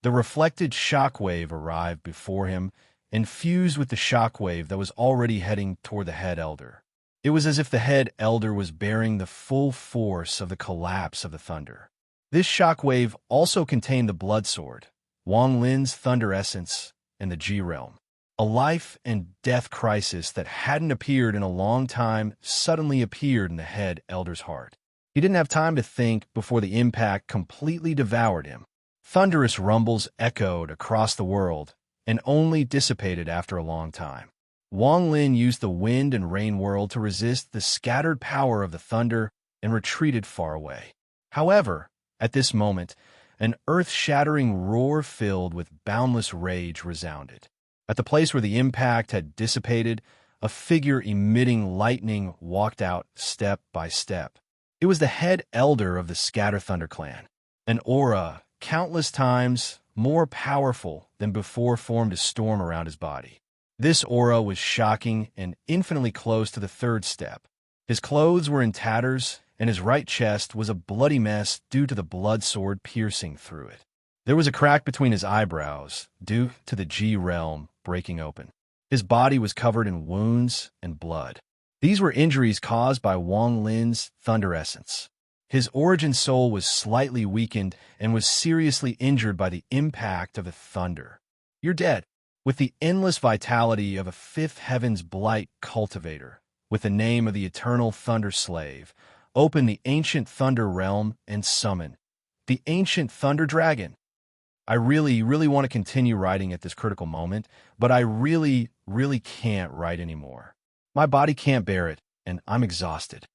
The reflected shockwave arrived before him and fused with the shockwave that was already heading toward the head elder. It was as if the head elder was bearing the full force of the collapse of the thunder. This shockwave also contained the blood sword, Wang Lin's thunder essence, and the G realm. A life and death crisis that hadn't appeared in a long time suddenly appeared in the head elder's heart. He didn't have time to think before the impact completely devoured him. Thunderous rumbles echoed across the world and only dissipated after a long time. Wang Lin used the wind and rain world to resist the scattered power of the thunder and retreated far away. However, at this moment, an earth-shattering roar filled with boundless rage resounded. At the place where the impact had dissipated, a figure emitting lightning walked out step by step. It was the head elder of the Scatter Thunder clan. An aura, countless times more powerful than before, formed a storm around his body. This aura was shocking and infinitely close to the third step. His clothes were in tatters, and his right chest was a bloody mess due to the blood sword piercing through it. There was a crack between his eyebrows, due to the G realm breaking open. His body was covered in wounds and blood. These were injuries caused by Wang Lin's thunder essence. His origin soul was slightly weakened and was seriously injured by the impact of the thunder. You're dead. With the endless vitality of a fifth heaven's blight cultivator, with the name of the eternal thunder slave, open the ancient thunder realm and summon the ancient thunder dragon. I really want to continue writing at this critical moment, but I really can't write anymore. My body can't bear it, and I'm exhausted.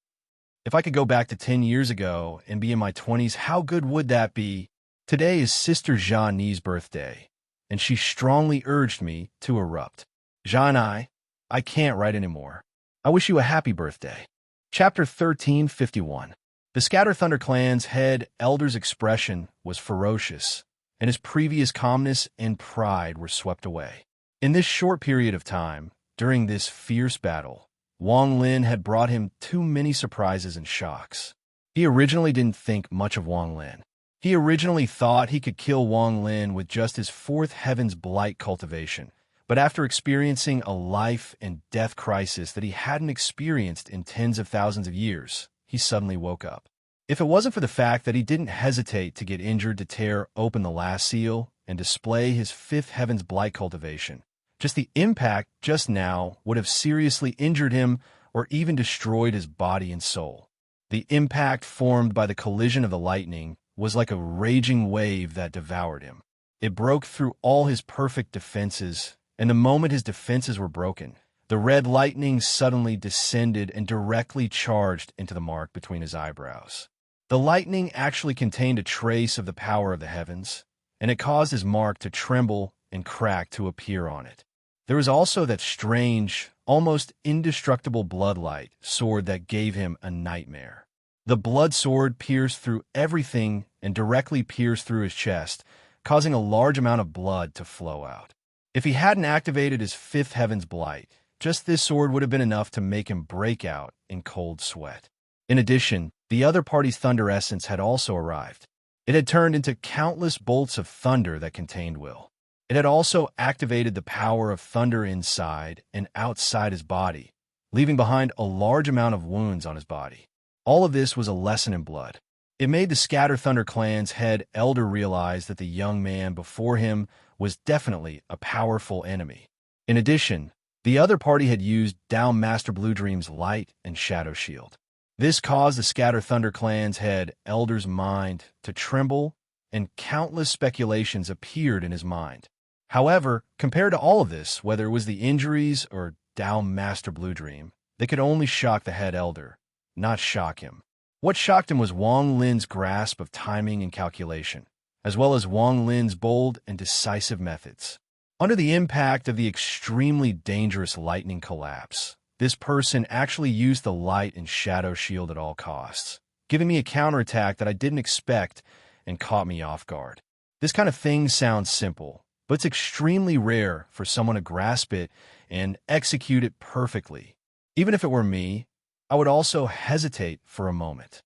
If I could go back to 10 years ago and be in my 20s, how good would that be? Today is Sister Zhani's birthday, and she strongly urged me to erupt. Zhan, I can't write anymore. I wish you a happy birthday. Chapter 1351. The Scatter Thunder clan's head elder's expression was ferocious, and his previous calmness and pride were swept away. In this short period of time, during this fierce battle, Wang Lin had brought him too many surprises and shocks. He originally didn't think much of Wang Lin. He originally thought he could kill Wang Lin with just his fourth heaven's blight cultivation, but after experiencing a life and death crisis that he hadn't experienced in tens of thousands of years, he suddenly woke up. If it wasn't for the fact that he didn't hesitate to get injured to tear open the last seal and display his fifth heaven's blight cultivation, just the impact just now would have seriously injured him or even destroyed his body and soul. The impact formed by the collision of the lightning was like a raging wave that devoured him. It broke through all his perfect defenses, and the moment his defenses were broken, The red lightning suddenly descended and directly charged into the mark between his eyebrows. The lightning actually contained a trace of the power of the heavens, and it caused his mark to tremble and crack to appear on it. There was also that strange, almost indestructible bloodlight sword that gave him a nightmare. The blood sword pierced through everything and directly pierced through his chest, causing a large amount of blood to flow out. If he hadn't activated his fifth heaven's blight, just this sword would have been enough to make him break out in cold sweat. In addition, the other party's thunder essence had also arrived. It had turned into countless bolts of thunder that contained will. It had also activated the power of thunder inside and outside his body, leaving behind a large amount of wounds on his body. All of this was a lesson in blood. It made the Scatter Thunder clan's head elder realize that the young man before him was definitely a powerful enemy. In addition, the other party had used Down Master Blue Dream's light and shadow shield. This caused the Scatter Thunder clan's head elder's mind to tremble, and countless speculations appeared in his mind. However, compared to all of this, whether it was the injuries or Down Master Blue Dream, they could only shock the head elder, not shock him. What shocked him was Wang Lin's grasp of timing and calculation, as well as Wang Lin's bold and decisive methods. Under the impact of the extremely dangerous lightning collapse, this person actually used the light and shadow shield at all costs, giving me a counterattack that I didn't expect and caught me off guard. This kind of thing sounds simple, but it's extremely rare for someone to grasp it and execute it perfectly. Even if it were me, I would also hesitate for a moment.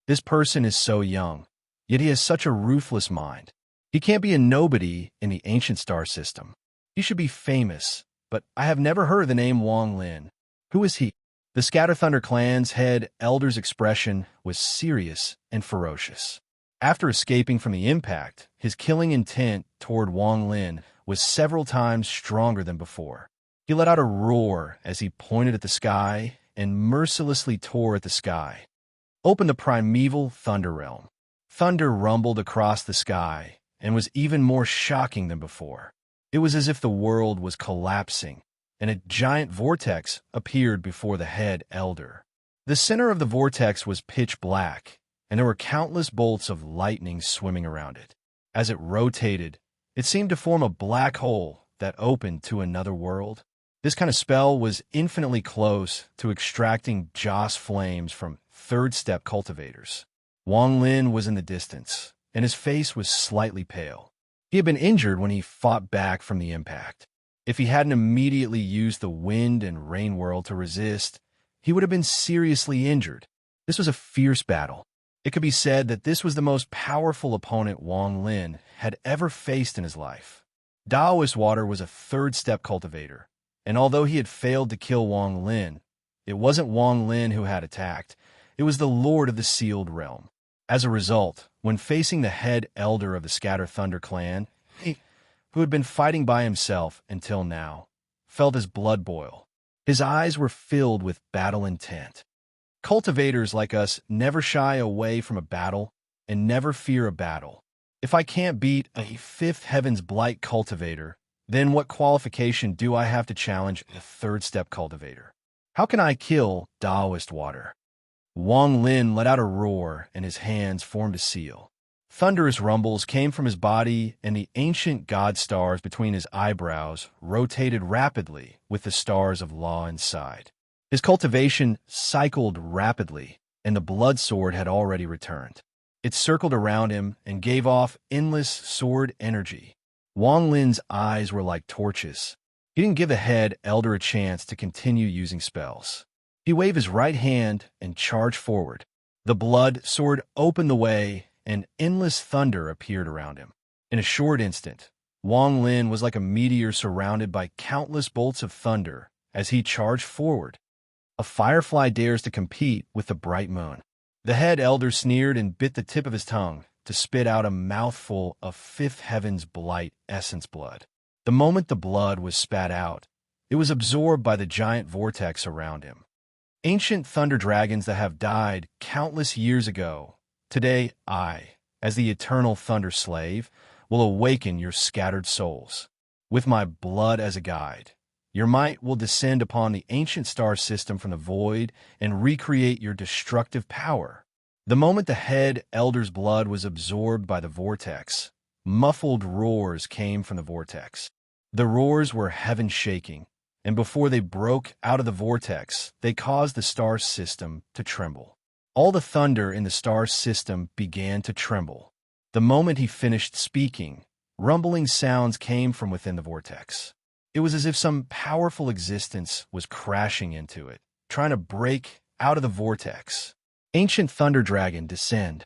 This person is so young, yet he has such a ruthless mind. He can't be a nobody in the ancient star system. He should be famous, but I have never heard the name Wang Lin. Who is he? The Scatter Thunder clan's head elder's expression was serious and ferocious. After escaping from the impact, his killing intent toward Wang Lin was several times stronger than before. He let out a roar as he pointed at the sky and mercilessly tore at the sky. Open the primeval thunder realm. Thunder rumbled across the sky and was even more shocking than before. It was as if the world was collapsing, and a giant vortex appeared before the head elder. The center of the vortex was pitch black, and there were countless bolts of lightning swimming around it. As it rotated, it seemed to form a black hole that opened to another world. This kind of spell was infinitely close to extracting Joss flames from third-step cultivators. Wang Lin was in the distance, and his face was slightly pale. He had been injured when he fought back from the impact. If he hadn't immediately used the wind and rain world to resist, he would have been seriously injured. This was a fierce battle. It could be said that this was the most powerful opponent Wang Lin had ever faced in his life. Daoist Water was a third-step cultivator, and although he had failed to kill Wang Lin, it wasn't Wang Lin who had attacked. It was the Lord of the Sealed Realm. As a result, when facing the head elder of the Scatter Thunder clan, he, who had been fighting by himself until now, felt his blood boil. His eyes were filled with battle intent. Cultivators like us never shy away from a battle and never fear a battle. If I can't beat a fifth heaven's blight cultivator, then what qualification do I have to challenge a third-step cultivator? How can I kill Daoist Water? Wang Lin let out a roar, and his hands formed a seal. Thunderous rumbles came from his body, and the ancient god stars between his eyebrows rotated rapidly with the stars of law inside. His cultivation cycled rapidly, and the blood sword had already returned. It circled around him and gave off endless sword energy. Wang Lin's eyes were like torches. He didn't give the head elder a chance to continue using spells. He waved his right hand and charged forward. The blood sword opened the way, and endless thunder appeared around him. In a short instant, Wang Lin was like a meteor surrounded by countless bolts of thunder as he charged forward. A firefly dares to compete with the bright moon. The head elder sneered and bit the tip of his tongue to spit out a mouthful of fifth heaven's blight essence blood. The moment the blood was spat out, it was absorbed by the giant vortex around him. Ancient thunder dragons that have died countless years ago, today I, as the eternal thunder slave, will awaken your scattered souls. With my blood as a guide, Your might will descend upon the ancient star system from the void and recreate your destructive power. The moment the head elder's blood was absorbed by the vortex, muffled roars came from the vortex. The roars were heaven-shaking, and before they broke out of the vortex, they caused the star system to tremble. All the thunder in the star system began to tremble. The moment he finished speaking, rumbling sounds came from within the vortex. It was as if some powerful existence was crashing into it, trying to break out of the vortex. Ancient Thunder Dragon, descend.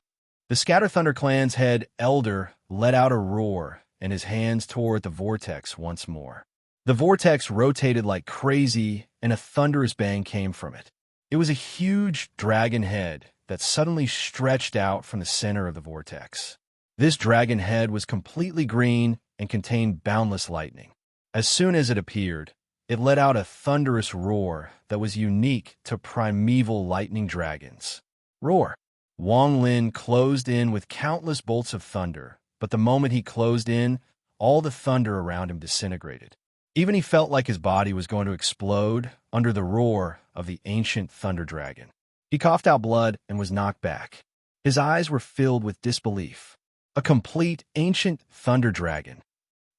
The Scatter Thunder clan's head elder let out a roar, and his hands tore at the vortex once more. The vortex rotated like crazy, and a thunderous bang came from it. It was a huge dragon head that suddenly stretched out from the center of the vortex. This dragon head was completely green and contained boundless lightning. As soon as it appeared, it let out a thunderous roar that was unique to primeval lightning dragons. Roar! Wang Lin closed in with countless bolts of thunder, but the moment he closed in, all the thunder around him disintegrated. Even he felt like his body was going to explode under the roar of the ancient thunder dragon. He coughed out blood and was knocked back. His eyes were filled with disbelief. A complete ancient thunder dragon.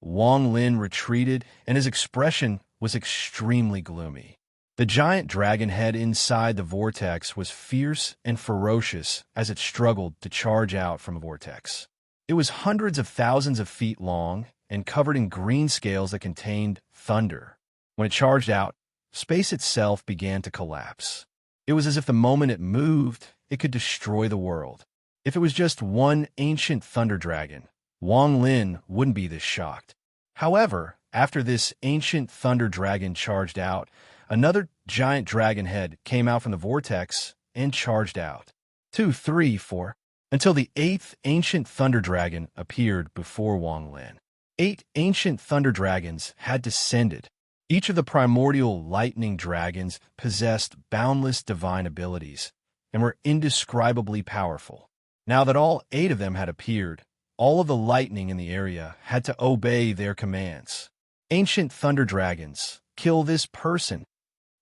Wang Lin retreated, and his expression was extremely gloomy. The giant dragon head inside the vortex was fierce and ferocious as it struggled to charge out from a vortex. It was hundreds of thousands of feet long and covered in green scales that contained thunder. When it charged out, space itself began to collapse. It was as if the moment it moved, it could destroy the world. If it was just one ancient thunder dragon, Wang Lin wouldn't be this shocked. However, after this ancient thunder dragon charged out, another giant dragon head came out from the vortex and charged out. 2, 3, 4, until the 8th ancient thunder dragon appeared before Wang Lin. 8 ancient thunder dragons had descended. Each of the primordial lightning dragons possessed boundless divine abilities and were indescribably powerful. Now that all 8 of them had appeared, all of the lightning in the area had to obey their commands. Ancient thunder dragons, kill this person.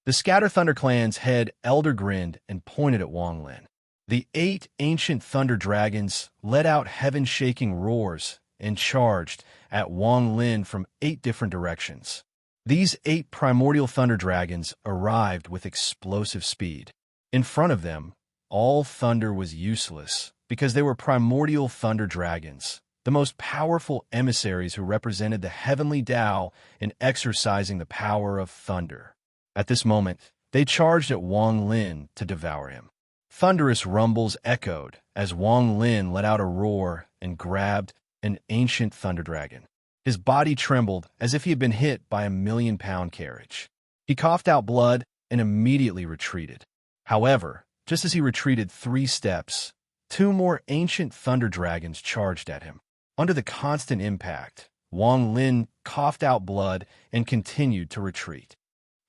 The Scatter Thunder clan's head elder grinned and pointed at Wang Lin. The 8 ancient thunder dragons let out heaven-shaking roars and charged at Wang Lin from 8 different directions. These 8 primordial thunder dragons arrived with explosive speed. In front of them, all thunder was useless because they were primordial thunder dragons, the most powerful emissaries who represented the heavenly Tao in exercising the power of thunder. At this moment, they charged at Wang Lin to devour him. Thunderous rumbles echoed as Wang Lin let out a roar and grabbed an ancient thunder dragon. His body trembled as if he had been hit by a 1,000,000-pound carriage. He coughed out blood and immediately retreated. However, just as he retreated 3 steps, 2 more ancient thunder dragons charged at him. Under the constant impact, Wang Lin coughed out blood and continued to retreat.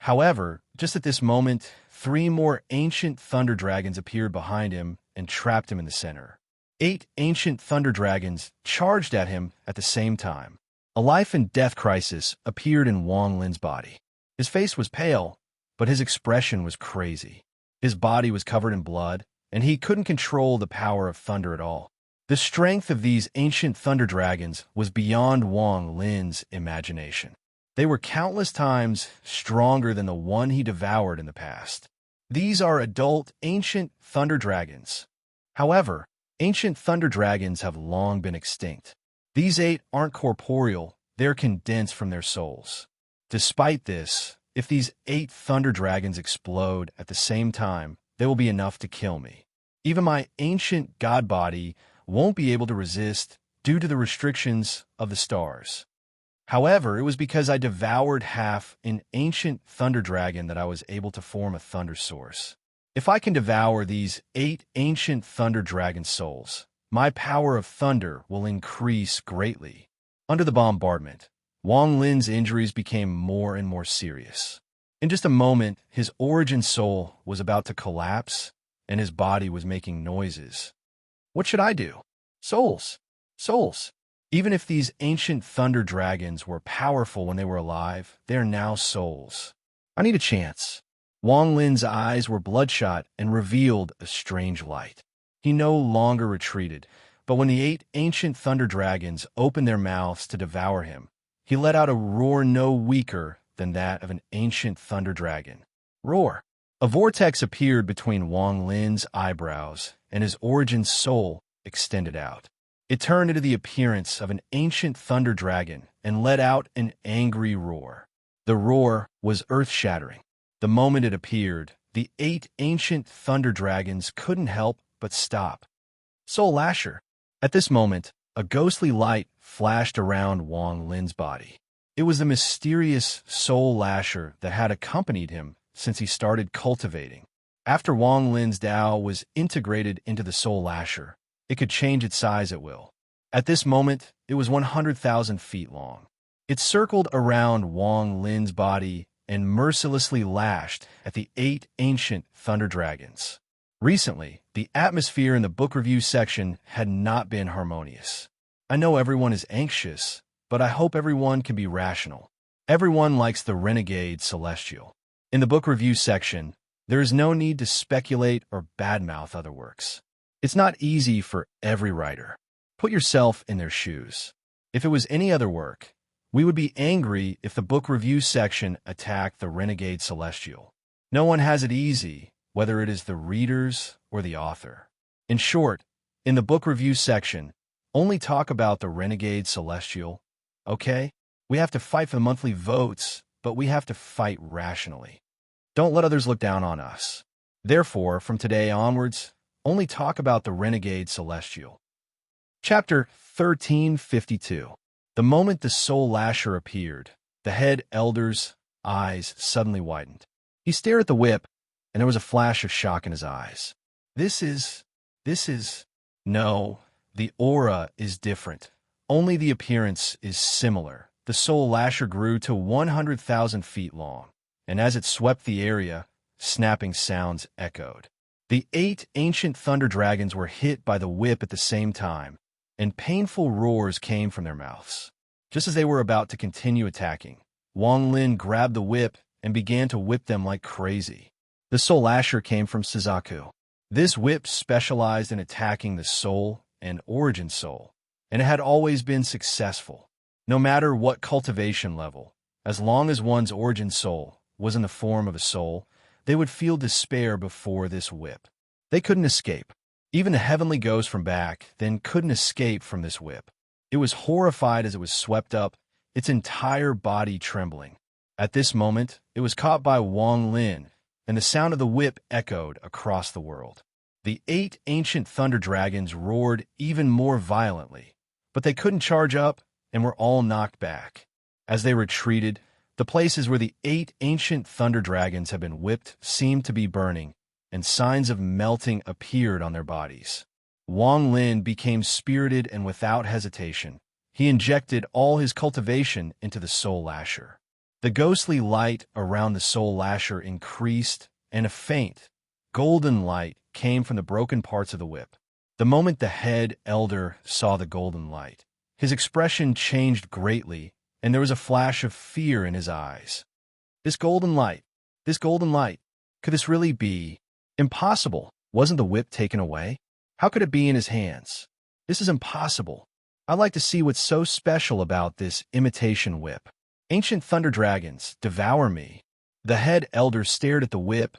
However, just at this moment, 3 more ancient thunder dragons appeared behind him and trapped him in the center. 8 ancient thunder dragons charged at him at the same time. A life and death crisis appeared in Wang Lin's body. His face was pale, but his expression was crazy. His body was covered in blood, and he couldn't control the power of thunder at all. The strength of these ancient thunder dragons was beyond Wang Lin's imagination. They were countless times stronger than the one he devoured in the past. These are adult ancient thunder dragons. However, ancient thunder dragons have long been extinct. These 8 aren't corporeal, they're condensed from their souls. Despite this, if these 8 thunder dragons explode at the same time, they will be enough to kill me. Even my ancient god body won't be able to resist due to the restrictions of the stars. However, it was because I devoured half an ancient thunder dragon that I was able to form a thunder source. If I can devour these 8 ancient thunder dragon souls, my power of thunder will increase greatly. Under the bombardment, Wang Lin's injuries became more and more serious. In just a moment, his origin soul was about to collapse, and his body was making noises. What should I do? Souls! Souls! Even if these ancient thunder dragons were powerful when they were alive, they are now souls. I need a chance. Wang Lin's eyes were bloodshot and revealed a strange light. He no longer retreated, but when the 8 ancient thunder dragons opened their mouths to devour him, he let out a roar no weaker than that of an ancient thunder dragon. Roar! A vortex appeared between Wang Lin's eyebrows, and his origin soul extended out. It turned into the appearance of an ancient thunder dragon and let out an angry roar. The roar was earth-shattering. The moment it appeared, the 8 ancient thunder dragons couldn't help but stop. Soul Lasher. At this moment, a ghostly light flashed around Wang Lin's body. It was the mysterious Soul Lasher that had accompanied him since he started cultivating. After Wang Lin's Dao was integrated into the Soul Lasher, it could change its size at will. At this moment, it was 100,000 feet long. It circled around Wang Lin's body and mercilessly lashed at the 8 ancient thunder dragons. Recently, the atmosphere in the book review section had not been harmonious. I know everyone is anxious, but I hope everyone can be rational. Everyone likes the renegade celestial. In the book review section, there is no need to speculate or badmouth other works. It's not easy for every writer. Put yourself in their shoes. If it was any other work, we would be angry if the book review section attacked the renegade celestial. No one has it easy, whether it is the readers or the author. In short, in the book review section, only talk about the renegade celestial, okay? We have to fight for the monthly votes, but we have to fight rationally. Don't let others look down on us. Therefore, from today onwards, only talk about the renegade celestial. Chapter 1352. The moment the Soul Lasher appeared, the head elder's eyes suddenly widened. He stared at the whip, and there was a flash of shock in his eyes. This is... No, the aura is different. Only the appearance is similar. The Soul Lasher grew to 100,000 feet long, and as it swept the area, snapping sounds echoed. The 8 ancient thunder dragons were hit by the whip at the same time, and painful roars came from their mouths. Just as they were about to continue attacking, Wang Lin grabbed the whip and began to whip them like crazy. The Soul Lasher came from Suzaku. This whip specialized in attacking the soul and origin soul, and it had always been successful. No matter what cultivation level, as long as one's origin soul was in the form of a soul, they would feel despair before this whip. They couldn't escape. Even the heavenly ghost from back then couldn't escape from this whip. It was horrified as it was swept up, its entire body trembling. At this moment, it was caught by Wang Lin, and the sound of the whip echoed across the world. The 8 ancient thunder dragons roared even more violently, but they couldn't charge up and were all knocked back. As they retreated, the places where the 8 ancient thunder dragons had been whipped seemed to be burning, and signs of melting appeared on their bodies. Wang Lin became spirited and without hesitation, he injected all his cultivation into the Soul Lasher. The ghostly light around the Soul Lasher increased, and a faint, golden light came from the broken parts of the whip. The moment the head elder saw the golden light, his expression changed greatly, and there was a flash of fear in his eyes. This golden light, could this really be? Impossible. Wasn't the whip taken away? How could it be in his hands? This is impossible. I'd like to see what's so special about this imitation whip. Ancient thunder dragons, devour me. The head elder stared at the whip,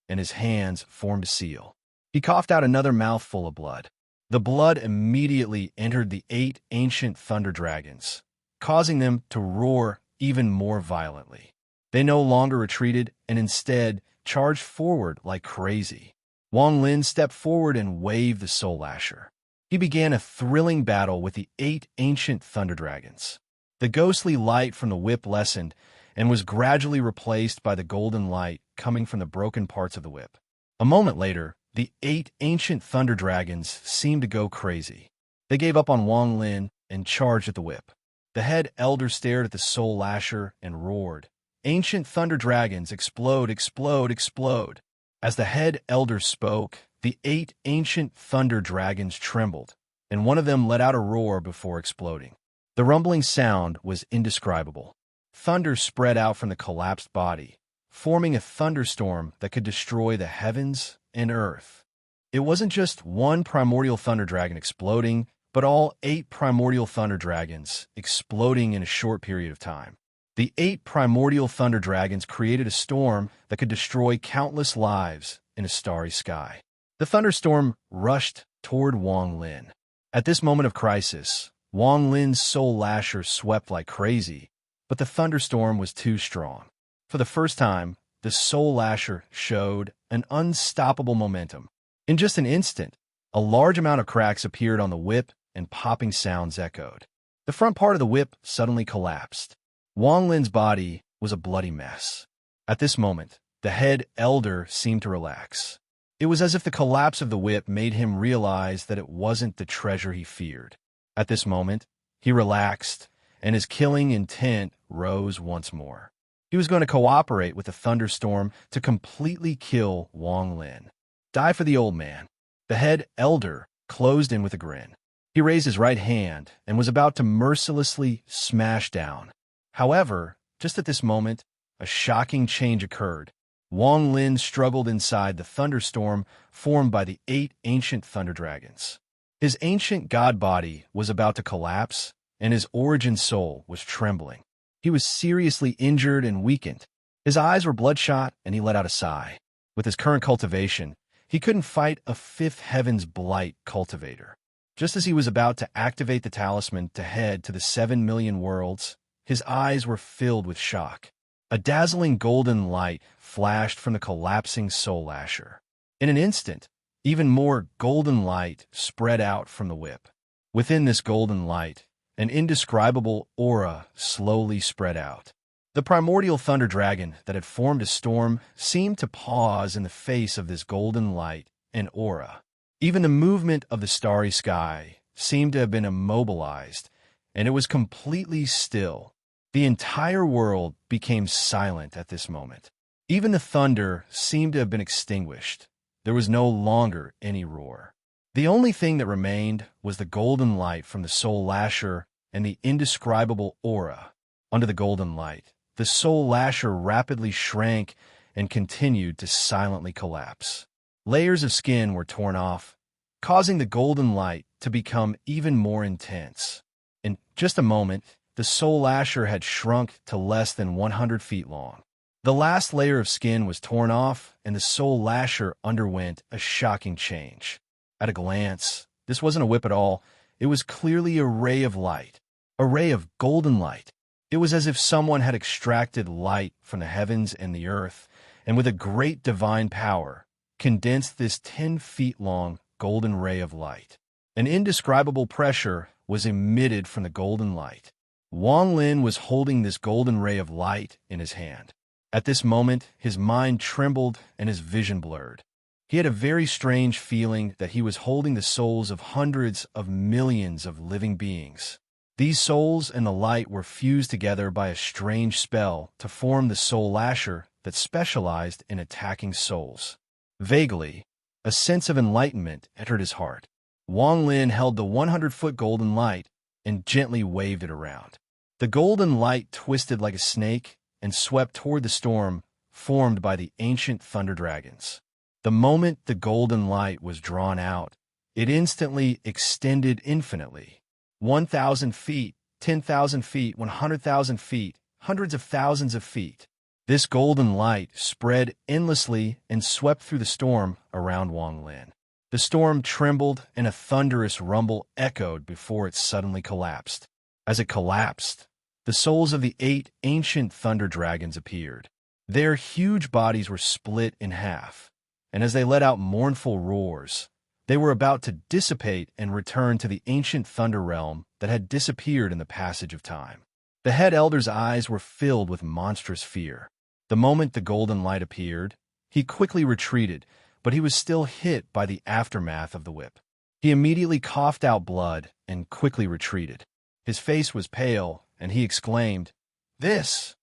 and his hands formed a seal. He coughed out another mouthful of blood. The blood immediately entered the 8 ancient thunder dragons, causing them to roar even more violently. They no longer retreated and instead charged forward like crazy. Wang Lin stepped forward and waved the Soul Lasher. He began a thrilling battle with the 8 ancient thunder dragons. The ghostly light from the whip lessened and was gradually replaced by the golden light coming from the broken parts of the whip. A moment later, the 8 ancient thunder dragons seemed to go crazy. They gave up on Wang Lin and charged at the whip. The head elder stared at the Soul Lasher and roared, "Ancient thunder dragons, explode, explode, explode." As the head elder spoke, the 8 ancient thunder dragons trembled, and one of them let out a roar before exploding. The rumbling sound was indescribable. Thunder spread out from the collapsed body, forming a thunderstorm that could destroy the heavens and earth. It wasn't just one primordial thunder dragon exploding, but all 8 primordial thunder dragons exploding in a short period of time. The 8 primordial thunder dragons created a storm that could destroy countless lives in a starry sky. The thunderstorm rushed toward Wang Lin. At this moment of crisis, Wang Lin's soul lasher swept like crazy, but the thunderstorm was too strong. For the first time, the soul lasher showed an unstoppable momentum. In just an instant, a large amount of cracks appeared on the whip and popping sounds echoed. The front part of the whip suddenly collapsed. Wang Lin's body was a bloody mess. At this moment, the head elder seemed to relax. It was as if the collapse of the whip made him realize that it wasn't the treasure he feared. At this moment, he relaxed, and his killing intent rose once more. He was going to cooperate with the thunderstorm to completely kill Wang Lin. Die for the old man. The head elder closed in with a grin. He raised his right hand and was about to mercilessly smash down. However, just at this moment, a shocking change occurred. Wang Lin struggled inside the thunderstorm formed by the 8 ancient thunder dragons. His ancient god body was about to collapse, and his origin soul was trembling. He was seriously injured and weakened. His eyes were bloodshot, and he let out a sigh. With his current cultivation, he couldn't fight a 5th Heaven's Blight cultivator. Just as he was about to activate the talisman to head to the 7 million worlds, his eyes were filled with shock. A dazzling golden light flashed from the collapsing soul lasher. In an instant, even more golden light spread out from the whip. Within this golden light, an indescribable aura slowly spread out. The primordial thunder dragon that had formed a storm seemed to pause in the face of this golden light and aura. Even the movement of the starry sky seemed to have been immobilized, and it was completely still. The entire world became silent at this moment. Even the thunder seemed to have been extinguished. There was no longer any roar. The only thing that remained was the golden light from the soul lasher and the indescribable aura. Under the golden light, the soul lasher rapidly shrank and continued to silently collapse. Layers of skin were torn off, causing the golden light to become even more intense. In just a moment, the soul lasher had shrunk to less than 100 feet long. The last layer of skin was torn off, and the soul lasher underwent a shocking change. At a glance, this wasn't a whip at all. It was clearly a ray of light, a ray of golden light. It was as if someone had extracted light from the heavens and the earth, and with a great divine power, condensed this 10 feet long golden ray of light. An indescribable pressure was emitted from the golden light. Wang Lin was holding this golden ray of light in his hand. At this moment, his mind trembled and his vision blurred. He had a very strange feeling that he was holding the souls of hundreds of millions of living beings. These souls and the light were fused together by a strange spell to form the soul lasher that specialized in attacking souls. Vaguely, a sense of enlightenment entered his heart. Wang Lin held the 100-foot golden light and gently waved it around. The golden light twisted like a snake and swept toward the storm formed by the ancient thunder dragons. The moment the golden light was drawn out, it instantly extended infinitely. 1,000 feet, 10,000 feet, 100,000 feet, hundreds of thousands of feet. This golden light spread endlessly and swept through the storm around Wang Lin. The storm trembled and a thunderous rumble echoed before it suddenly collapsed. As it collapsed, the souls of the 8 ancient thunder dragons appeared. Their huge bodies were split in half, and as they let out mournful roars, they were about to dissipate and return to the ancient thunder realm that had disappeared in the passage of time. The head elder's eyes were filled with monstrous fear. The moment the golden light appeared, he quickly retreated, but he was still hit by the aftermath of the whip. He immediately coughed out blood and quickly retreated. His face was pale, and he exclaimed, This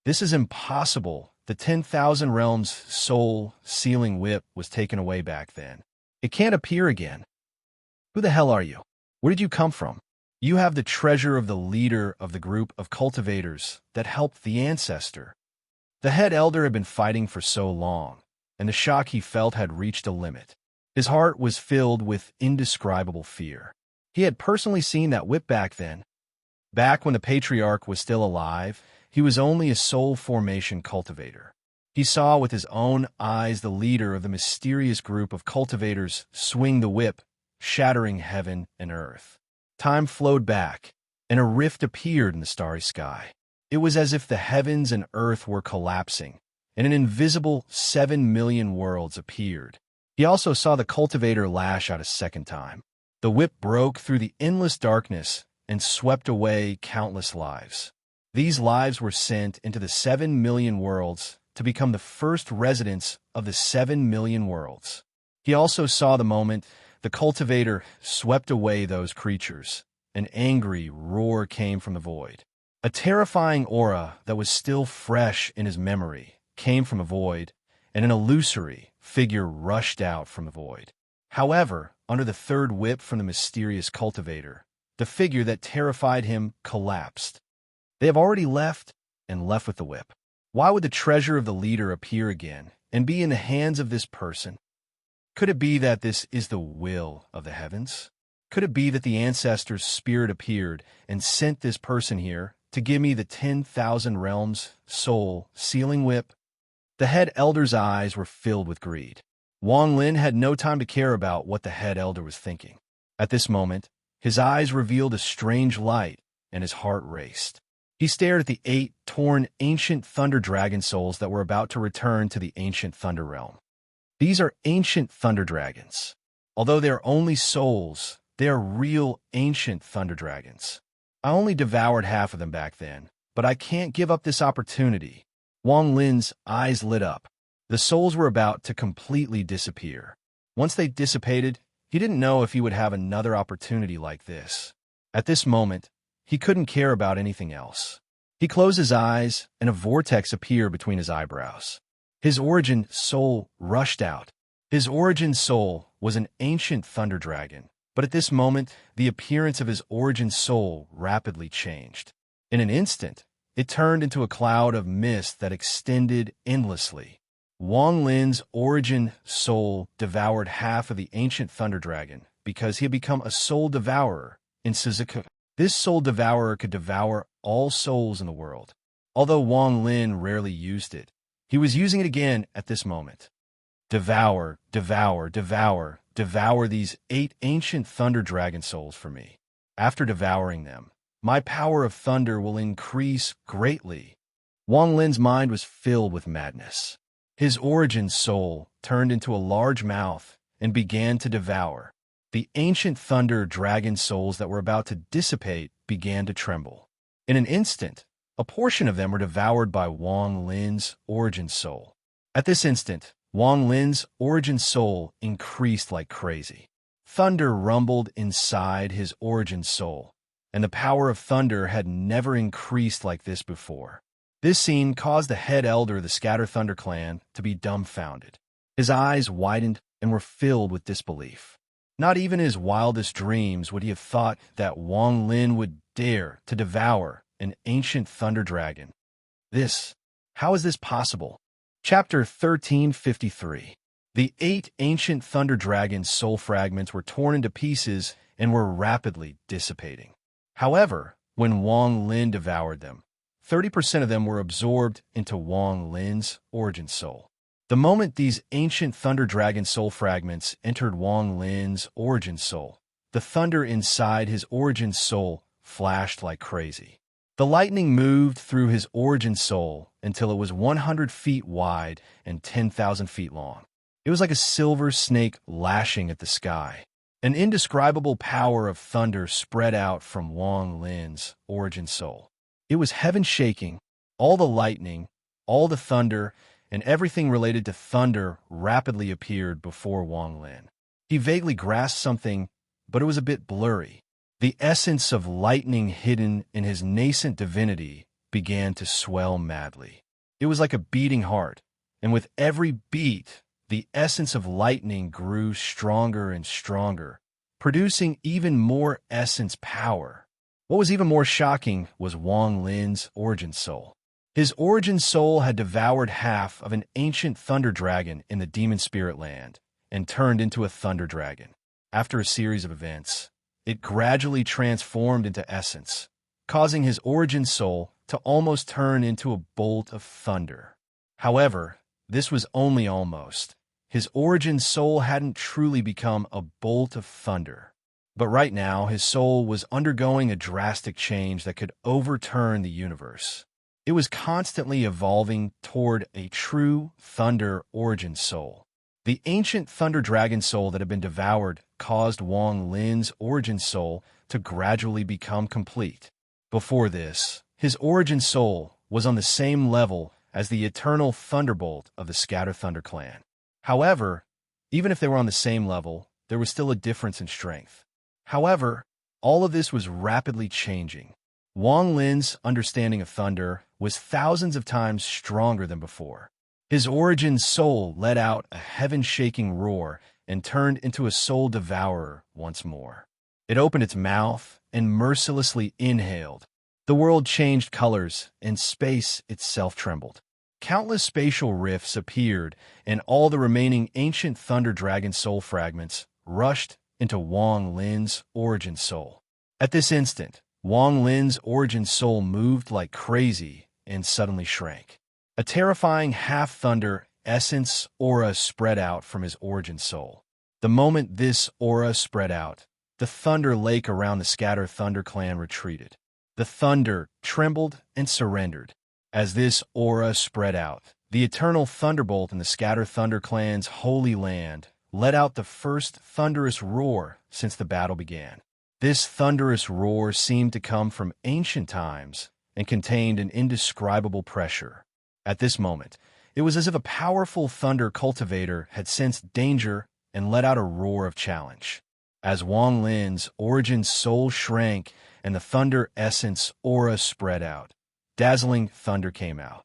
is impossible. The 10,000 realms soul sealing whip was taken away back then. It can't appear again. Who the hell are you? Where did you come from? You have the treasure of the leader of the group of cultivators that helped the ancestor. The head elder had been fighting for so long, and the shock he felt had reached a limit. His heart was filled with indescribable fear. He had personally seen that whip back then. Back when the patriarch was still alive, he was only a soul formation cultivator. He saw with his own eyes the leader of the mysterious group of cultivators swing the whip, shattering heaven and earth. Time flowed back, and a rift appeared in the starry sky. It was as if the heavens and earth were collapsing, and an invisible 7 million worlds appeared. He also saw the cultivator lash out a second time. The whip broke through the endless darkness and swept away countless lives. These lives were sent into the 7 million worlds to become the first residents of the 7 million worlds. He also saw the moment the cultivator swept away those creatures. An angry roar came from the void. A terrifying aura that was still fresh in his memory came from the void, and an illusory figure rushed out from the void. However, under the third whip from the mysterious cultivator, the figure that terrified him collapsed. They have already left, and left with the whip. Why would the treasure of the leader appear again and be in the hands of this person? Could it be that this is the will of the heavens? Could it be that the ancestor's spirit appeared and sent this person here to give me the 10,000 realms, soul, sealing whip? The head elder's eyes were filled with greed. Wang Lin had no time to care about what the head elder was thinking. At this moment, his eyes revealed a strange light, and his heart raced. He stared at the 8 torn ancient thunder dragon souls that were about to return to the ancient thunder realm. These are ancient thunder dragons. Although they are only souls, they are real ancient thunder dragons. I only devoured half of them back then, but I can't give up this opportunity. Wang Lin's eyes lit up. The souls were about to completely disappear. Once they dissipated, he didn't know if he would have another opportunity like this. At this moment, he couldn't care about anything else. He closed his eyes, and a vortex appeared between his eyebrows. His origin soul rushed out. His origin soul was an ancient thunder dragon, but at this moment, the appearance of his origin soul rapidly changed. In an instant, it turned into a cloud of mist that extended endlessly. Wang Lin's origin soul devoured half of the ancient thunder dragon because he had become a soul devourer in Suzuka. This soul devourer could devour all souls in the world. Although Wang Lin rarely used it, he was using it again at this moment. Devour, devour, devour, devour these 8 ancient thunder dragon souls for me. After devouring them, my power of thunder will increase greatly. Wang Lin's mind was filled with madness. His origin soul turned into a large mouth and began to devour. The ancient thunder dragon souls that were about to dissipate began to tremble. In an instant, a portion of them were devoured by Wang Lin's origin soul. At this instant, Wang Lin's origin soul increased like crazy. Thunder rumbled inside his origin soul, and the power of thunder had never increased like this before. This scene caused the head elder of the Scatter Thunder clan to be dumbfounded. His eyes widened and were filled with disbelief. Not even in his wildest dreams would he have thought that Wang Lin would dare to devour an ancient thunder dragon. How is this possible? Chapter 1353. The 8 ancient thunder dragon's soul fragments were torn into pieces and were rapidly dissipating. However, when Wang Lin devoured them, 30% of them were absorbed into Wang Lin's origin soul. The moment these ancient thunder dragon soul fragments entered Wang Lin's origin soul, the thunder inside his origin soul flashed like crazy. The lightning moved through his origin soul until it was 100 feet wide and 10,000 feet long. It was like a silver snake lashing at the sky. An indescribable power of thunder spread out from Wang Lin's origin soul. It was heaven-shaking. All the lightning, all the thunder, and everything related to thunder rapidly appeared before Wang Lin. He vaguely grasped something, but it was a bit blurry. The essence of lightning hidden in his nascent divinity began to swell madly. It was like a beating heart, and with every beat, the essence of lightning grew stronger and stronger, producing even more essence power. What was even more shocking was Wang Lin's origin soul. His origin soul had devoured half of an ancient thunder dragon in the demon spirit land and turned into a thunder dragon. After a series of events, it gradually transformed into essence, causing his origin soul to almost turn into a bolt of thunder. However, this was only almost. His origin soul hadn't truly become a bolt of thunder. But right now, his soul was undergoing a drastic change that could overturn the universe. It was constantly evolving toward a true thunder origin soul. The ancient thunder dragon soul that had been devoured caused Wang Lin's origin soul to gradually become complete. Before this, his origin soul was on the same level as the eternal thunderbolt of the Scatter Thunder clan. However, even if they were on the same level, there was still a difference in strength. However, all of this was rapidly changing. Wang Lin's understanding of thunder was thousands of times stronger than before. His origin soul let out a heaven-shaking roar and turned into a soul devourer once more. It opened its mouth and mercilessly inhaled. The world changed colors, and space itself trembled. Countless spatial rifts appeared, and all the remaining ancient thunder dragon soul fragments rushed into Wang Lin's origin soul. At this instant, Wang Lin's origin soul moved like crazy and suddenly shrank. A terrifying half-thunder essence aura spread out from his origin soul. The moment this aura spread out, the thunder lake around the Scatter Thunder clan retreated. The thunder trembled and surrendered. As this aura spread out, the eternal thunderbolt in the Scatter Thunder clan's holy land let out the first thunderous roar since the battle began. This thunderous roar seemed to come from ancient times and contained an indescribable pressure. At this moment, it was as if a powerful thunder cultivator had sensed danger and let out a roar of challenge. As Wang Lin's origin soul shrank and the thunder essence aura spread out, dazzling thunder came out.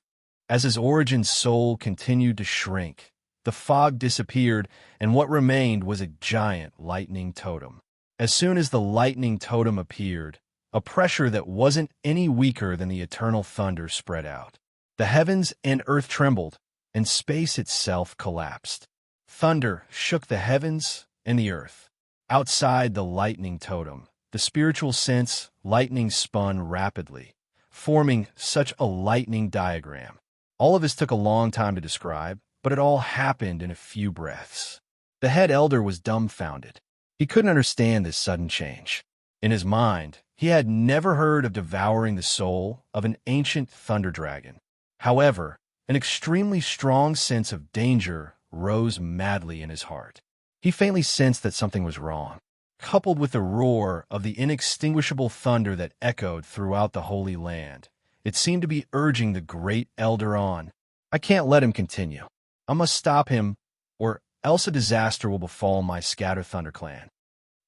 As his origin soul continued to shrink, the fog disappeared, and what remained was a giant lightning totem. As soon as the lightning totem appeared, a pressure that wasn't any weaker than the eternal thunder spread out. The heavens and earth trembled, and space itself collapsed. Thunder shook the heavens and the earth. Outside the lightning totem, the spiritual sense lightning spun rapidly, forming such a lightning diagram. All of this took a long time to describe, but it all happened in a few breaths. The head elder was dumbfounded. He couldn't understand this sudden change. In his mind, he had never heard of devouring the soul of an ancient thunder dragon. However, an extremely strong sense of danger rose madly in his heart. He faintly sensed that something was wrong. Coupled with the roar of the inextinguishable thunder that echoed throughout the Holy Land, it seemed to be urging the great elder on. I can't let him continue. I must stop him, or else a disaster will befall my Scatter Thunder clan.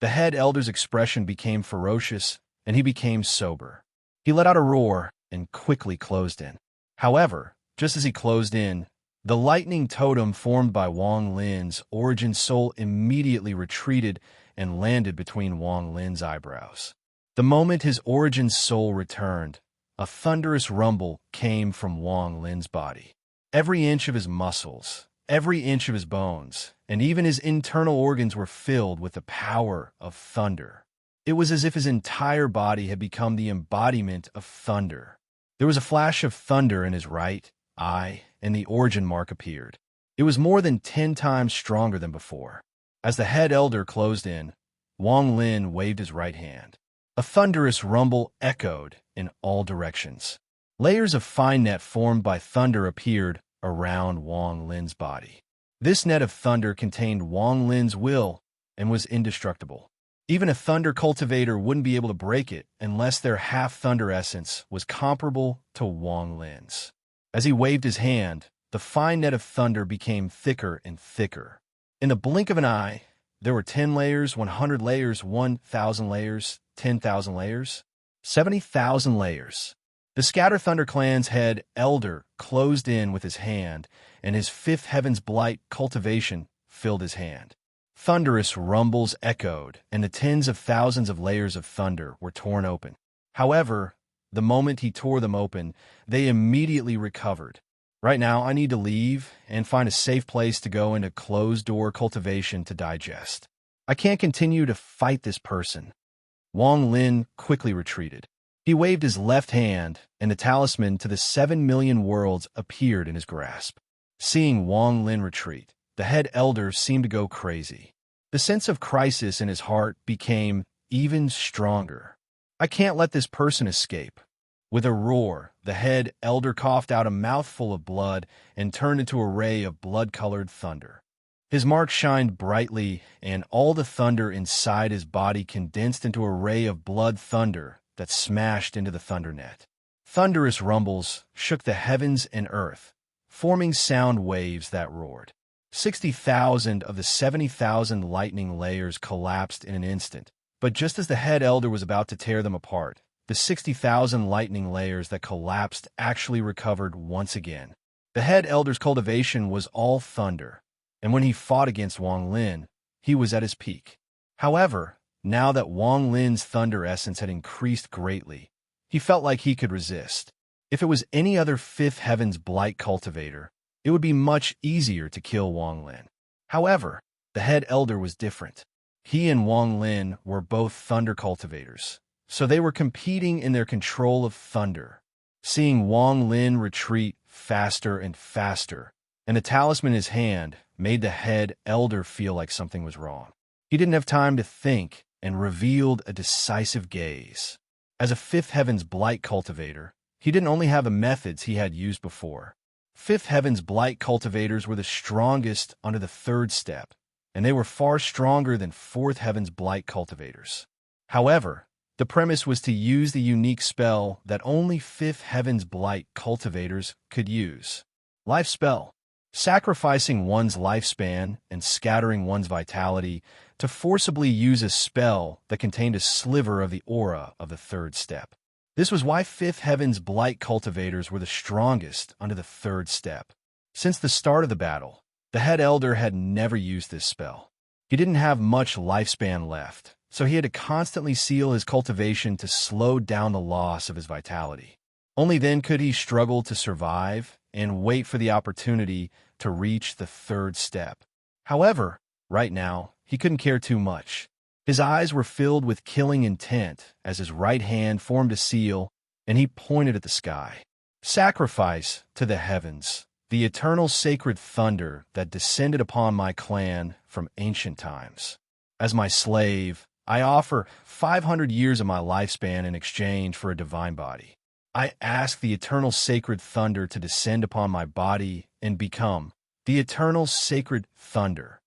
The head elder's expression became ferocious, and he became sober. He let out a roar and quickly closed in. However, just as he closed in, the lightning totem formed by Wang Lin's origin soul immediately retreated and landed between Wang Lin's eyebrows. The moment his origin soul returned, a thunderous rumble came from Wang Lin's body. Every inch of his muscles, every inch of his bones, and even his internal organs were filled with the power of thunder. It was as if his entire body had become the embodiment of thunder. There was a flash of thunder in his right eye, and the origin mark appeared. It was more than 10 times stronger than before. As the head elder closed in, Wang Lin waved his right hand. A thunderous rumble echoed in all directions. Layers of fine net formed by thunder appeared around Wang Lin's body. This net of thunder contained Wang Lin's will and was indestructible. Even a thunder cultivator wouldn't be able to break it unless their half-thunder essence was comparable to Wang Lin's. As he waved his hand, the fine net of thunder became thicker and thicker. In the blink of an eye, there were 10 layers, 100 layers, 1,000 layers, 10,000 layers, 70,000 layers. The Scatter Thunder clan's head elder closed in with his hand, and his fifth heaven's blight cultivation filled his hand. Thunderous rumbles echoed, and the tens of thousands of layers of thunder were torn open. However, the moment he tore them open, they immediately recovered. Right now, I need to leave and find a safe place to go into closed-door cultivation to digest. I can't continue to fight this person. Wang Lin quickly retreated. He waved his left hand, and the talisman to the 7 million worlds appeared in his grasp. Seeing Wang Lin retreat, the head elder seemed to go crazy. The sense of crisis in his heart became even stronger. I can't let this person escape. With a roar, the head elder coughed out a mouthful of blood and turned into a ray of blood-colored thunder. His mark shined brightly, and all the thunder inside his body condensed into a ray of blood thunder that smashed into the thunder net. Thunderous rumbles shook the heavens and earth, forming sound waves that roared. 60,000 of the 70,000 lightning layers collapsed in an instant, but just as the head elder was about to tear them apart, the 60,000 lightning layers that collapsed actually recovered once again. The head elder's cultivation was all thunder, and when he fought against Wang Lin, he was at his peak. However, now that Wang Lin's thunder essence had increased greatly, he felt like he could resist. If it was any other Fifth Heaven's Blight cultivator, it would be much easier to kill Wang Lin. However, the head elder was different. He and Wang Lin were both thunder cultivators, so they were competing in their control of thunder. Seeing Wang Lin retreat faster and faster, and the talisman in his hand made the head elder feel like something was wrong. He didn't have time to think and revealed a decisive gaze. As a Fifth Heaven's Blight cultivator, he didn't only have the methods he had used before. Fifth Heaven's Blight cultivators were the strongest under the third step, and they were far stronger than Fourth Heaven's Blight cultivators. However, the premise was to use the unique spell that only Fifth Heaven's Blight cultivators could use. Life spell. Sacrificing one's lifespan and scattering one's vitality to forcibly use a spell that contained a sliver of the aura of the third step. This was why Fifth Heaven's Blight cultivators were the strongest under the third step. Since the start of the battle, the head elder had never used this spell. He didn't have much lifespan left, so he had to constantly seal his cultivation to slow down the loss of his vitality. Only then could he struggle to survive and wait for the opportunity to reach the third step. However, right now, he couldn't care too much. His eyes were filled with killing intent as his right hand formed a seal and he pointed at the sky. Sacrifice to the heavens, the eternal sacred thunder that descended upon my clan from ancient times. As my slave, I offer 500 years of my lifespan in exchange for a divine body. I ask the eternal sacred thunder to descend upon my body and become the eternal sacred thunder.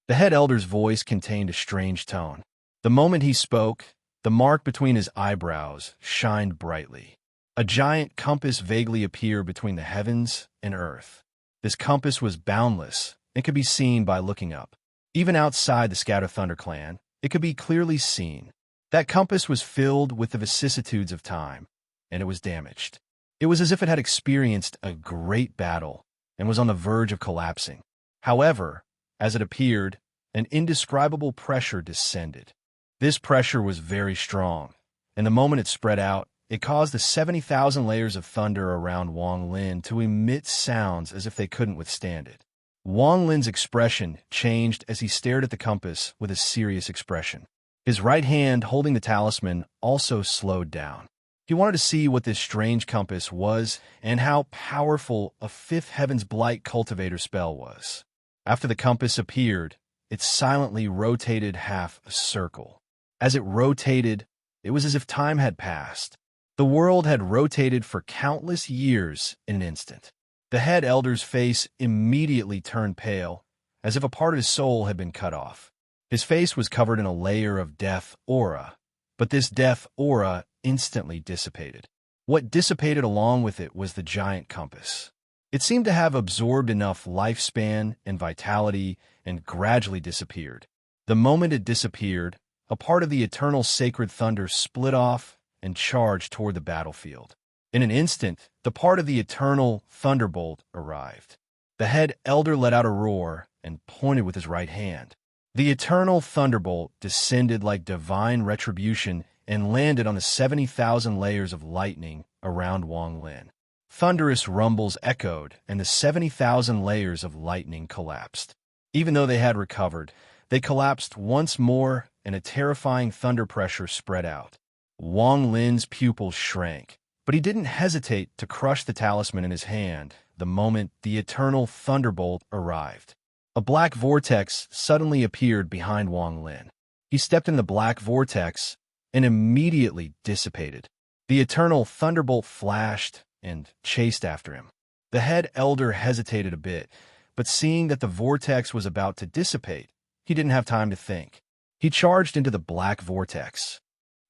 The head elder's voice contained a strange tone. The moment he spoke, the mark between his eyebrows shined brightly. A giant compass vaguely appeared between the heavens and earth. This compass was boundless and could be seen by looking up. Even outside the Scatter Thunder clan, it could be clearly seen. That compass was filled with the vicissitudes of time, and it was damaged. It was as if it had experienced a great battle and was on the verge of collapsing. However, as it appeared, an indescribable pressure descended. This pressure was very strong, and the moment it spread out, it caused the 70,000 layers of thunder around Wang Lin to emit sounds as if they couldn't withstand it. Wang Lin's expression changed as he stared at the compass with a serious expression. His right hand holding the talisman also slowed down. He wanted to see what this strange compass was and how powerful a Fifth Heaven's Blight cultivator spell was. After the compass appeared, it silently rotated half a circle. As it rotated, it was as if time had passed. The world had rotated for countless years in an instant. The head elder's face immediately turned pale, as if a part of his soul had been cut off. His face was covered in a layer of death aura, but this death aura instantly dissipated. What dissipated along with it was the giant compass. It seemed to have absorbed enough lifespan and vitality and gradually disappeared. The moment it disappeared, a part of the eternal sacred thunder split off and charged toward the battlefield. In an instant, the part of the eternal thunderbolt arrived. The head elder let out a roar and pointed with his right hand. The eternal thunderbolt descended like divine retribution and landed on the 70,000 layers of lightning around Wang Lin. Thunderous rumbles echoed, and the 70,000 layers of lightning collapsed. Even though they had recovered, they collapsed once more, and a terrifying thunder pressure spread out. Wang Lin's pupils shrank, but he didn't hesitate to crush the talisman in his hand the moment the eternal thunderbolt arrived. A black vortex suddenly appeared behind Wang Lin. He stepped in the black vortex and immediately dissipated. The eternal thunderbolt flashed and chased after him. The head elder hesitated a bit, but seeing that the vortex was about to dissipate, he didn't have time to think. He charged into the black vortex.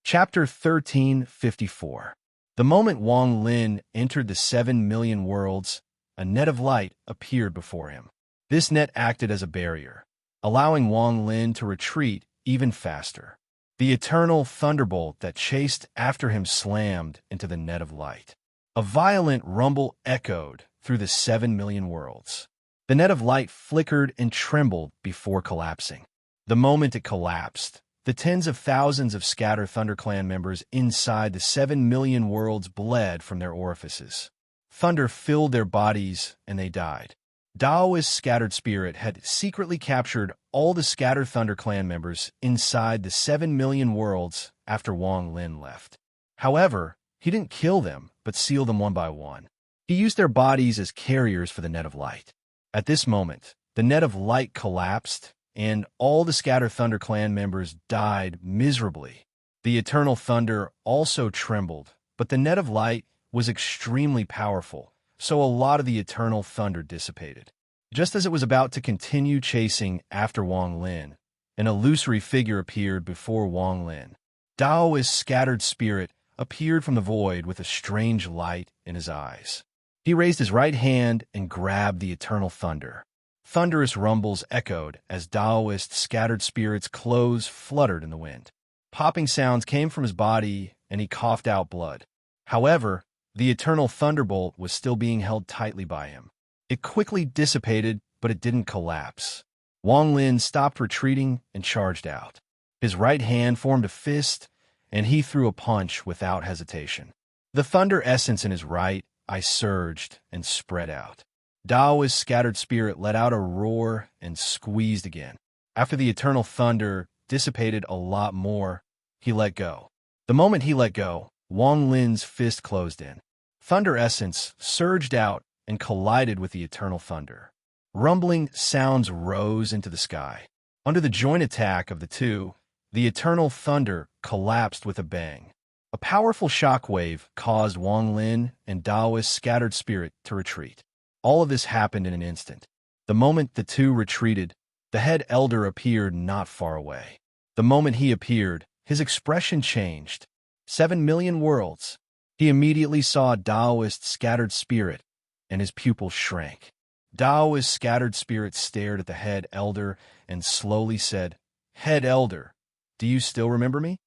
Chapter 1354. The moment Wang Lin entered the 7 million worlds, a net of light appeared before him. This net acted as a barrier, allowing Wang Lin to retreat even faster. The eternal thunderbolt that chased after him slammed into the net of light. A violent rumble echoed through the 7 million worlds. The net of light flickered and trembled before collapsing. The moment it collapsed, the tens of thousands of Scatter ThunderClan members inside the 7 million worlds bled from their orifices. Thunder filled their bodies, and they died. Daoist's scattered spirit had secretly captured all the Scatter ThunderClan members inside the 7 million worlds after Wang Lin left. However, he didn't kill them, but seal them one by one. He used their bodies as carriers for the net of light. At this moment, the net of light collapsed, and all the Scatter ThunderClan members died miserably. The eternal thunder also trembled, but the net of light was extremely powerful, so a lot of the eternal thunder dissipated. Just as it was about to continue chasing after Wang Lin, an illusory figure appeared before Wang Lin. Daoist's scattered spirit appeared from the void with a strange light in his eyes. He raised his right hand and grabbed the eternal thunder. Thunderous rumbles echoed as Daoist's scattered spirit's clothes fluttered in the wind. Popping sounds came from his body, and he coughed out blood. However, the eternal thunderbolt was still being held tightly by him. It quickly dissipated, but it didn't collapse. Wang Lin stopped retreating and charged out. His right hand formed a fist, and he threw a punch without hesitation. The thunder essence in his right eye surged and spread out. Daoist's scattered spirit let out a roar and squeezed again. After the eternal thunder dissipated a lot more, he let go. The moment he let go, Wang Lin's fist closed in. Thunder essence surged out and collided with the eternal thunder. Rumbling sounds rose into the sky. Under the joint attack of the two, the eternal thunder collapsed with a bang. A powerful shockwave caused Wang Lin and Daoist's scattered spirit to retreat. All of this happened in an instant. The moment the two retreated, the head elder appeared not far away. The moment he appeared, his expression changed. 7 million worlds. He immediately saw Daoist's scattered spirit, and his pupils shrank. Daoist's scattered spirit stared at the head elder and slowly said, "Head elder, do you still remember me?"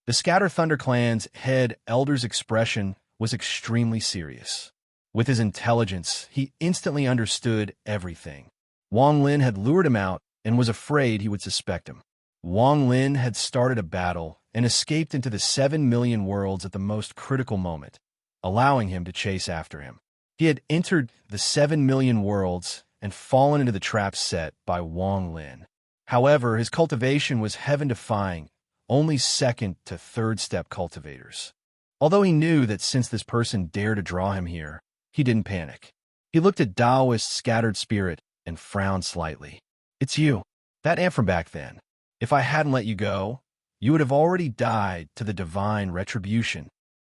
The Scatter ThunderClan's head elder's expression was extremely serious. With his intelligence, he instantly understood everything. Wang Lin had lured him out and was afraid he would suspect him. Wang Lin had started a battle and escaped into the 7 million worlds at the most critical moment, allowing him to chase after him. He had entered the 7 million worlds and fallen into the trap set by Wang Lin. However, his cultivation was heaven-defying, only second to third-step cultivators. Although he knew that since this person dared to draw him here, he didn't panic. He looked at Daoist's scattered spirit and frowned slightly. "It's you, that ant from back then. If I hadn't let you go, you would have already died to the divine retribution."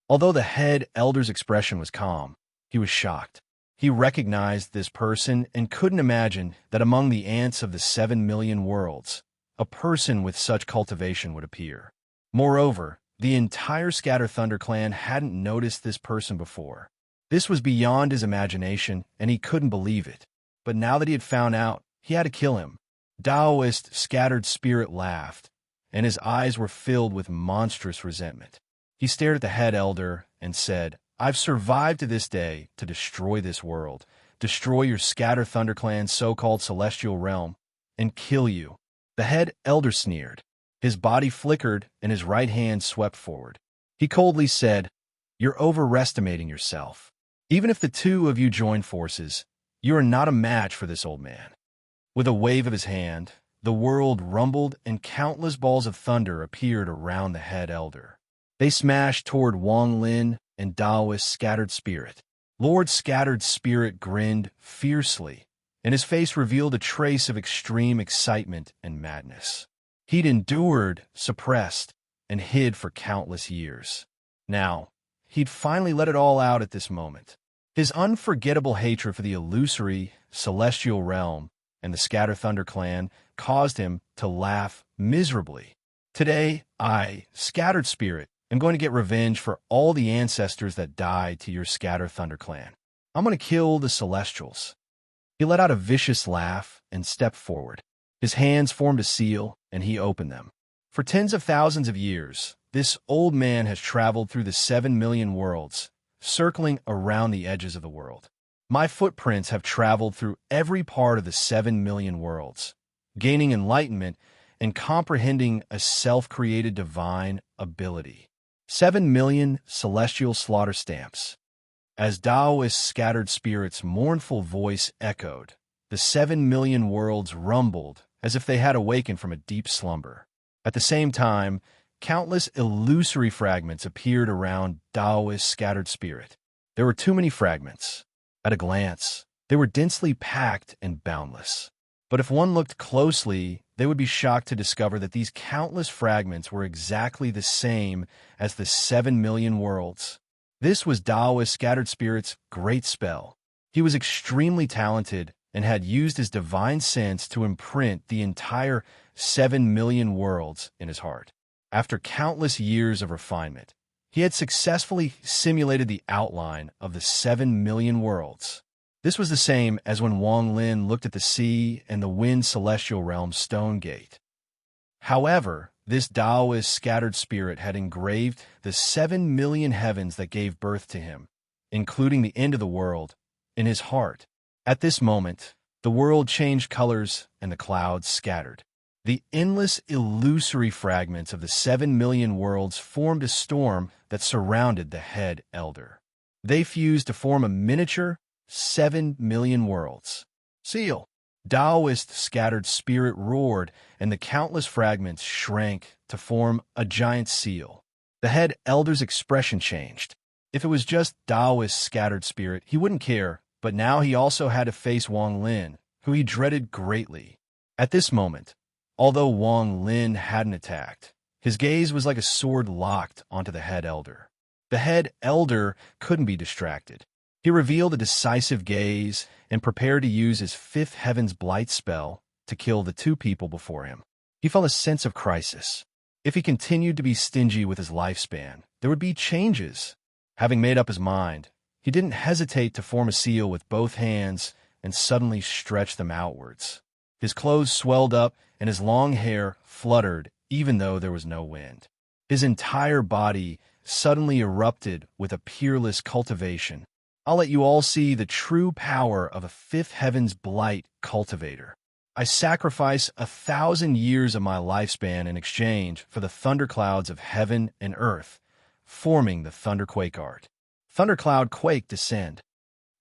Although the head elder's expression was calm, he was shocked. He recognized this person and couldn't imagine that among the ants of the 7 million worlds, a person with such cultivation would appear. Moreover, the entire Scatter ThunderClan hadn't noticed this person before. This was beyond his imagination, and he couldn't believe it. But now that he had found out, he had to kill him. Daoist's scattered spirit laughed, and his eyes were filled with monstrous resentment. He stared at the head elder and said, "I've survived to this day to destroy this world, destroy your Scatter ThunderClan's so-called celestial realm, and kill you. The head elder sneered. His body flickered and his right hand swept forward. He coldly said, "You're overestimating yourself. Even if the two of you join forces, you are not a match for this old man." With a wave of his hand, the world rumbled and countless balls of thunder appeared around the head elder. They smashed toward Wang Lin and Daoist Scattered Spirit. Lord Scattered Spirit grinned fiercely, and his face revealed a trace of extreme excitement and madness. He'd endured, suppressed, and hid for countless years. Now, he'd finally let it all out at this moment. His unforgettable hatred for the illusory, celestial realm and the Scatter Thunder clan caused him to laugh miserably. "Today, I, Scattered Spirit, am going to get revenge for all the ancestors that died to your Scatter Thunder clan. I'm going to kill the Celestials." He let out a vicious laugh and stepped forward. His hands formed a seal, and he opened them. For tens of thousands of years, this old man has traveled through the 7 million worlds, circling around the edges of the world. My footprints have traveled through every part of the 7 million worlds, gaining enlightenment and comprehending a self-created divine ability. 7 million celestial slaughter stamps. As Daoist Scattered Spirit's mournful voice echoed, the 7 million worlds rumbled as if they had awakened from a deep slumber. At the same time, countless illusory fragments appeared around Daoist Scattered Spirit. There were too many fragments. At a glance, they were densely packed and boundless. But if one looked closely, they would be shocked to discover that these countless fragments were exactly the same as the 7 million worlds. This was Daoist Scattered Spirit's great spell. He was extremely talented and had used his divine sense to imprint the entire 7 million worlds in his heart. After countless years of refinement, he had successfully simulated the outline of the 7 million worlds. This was the same as when Wang Lin looked at the sea and the wind celestial realm stone gate. However, this Daoist Scattered Spirit had engraved the 7 million heavens that gave birth to him, including the end of the world, in his heart. At this moment, the world changed colors and the clouds scattered. The endless illusory fragments of the 7 million worlds formed a storm that surrounded the head elder. They fused to form a miniature 7 million worlds. "Seal!" Daoist Scattered Spirit roared, and the countless fragments shrank to form a giant seal. The head elder's expression changed. If it was just Daoist Scattered Spirit, he wouldn't care, but now he also had to face Wang Lin, who he dreaded greatly. At this moment, although Wang Lin hadn't attacked, his gaze was like a sword locked onto the head elder. The head elder couldn't be distracted. He revealed a decisive gaze and prepared to use his Fifth Heaven's Blight spell to kill the two people before him. He felt a sense of crisis. If he continued to be stingy with his lifespan, there would be changes. Having made up his mind, he didn't hesitate to form a seal with both hands and suddenly stretch them outwards. His clothes swelled up and his long hair fluttered even though there was no wind. His entire body suddenly erupted with a peerless cultivation. "I'll let you all see the true power of a Fifth Heaven's Blight cultivator. I sacrifice 1,000 years of my lifespan in exchange for the thunderclouds of heaven and earth, forming the thunderquake art." Thundercloud quake descend.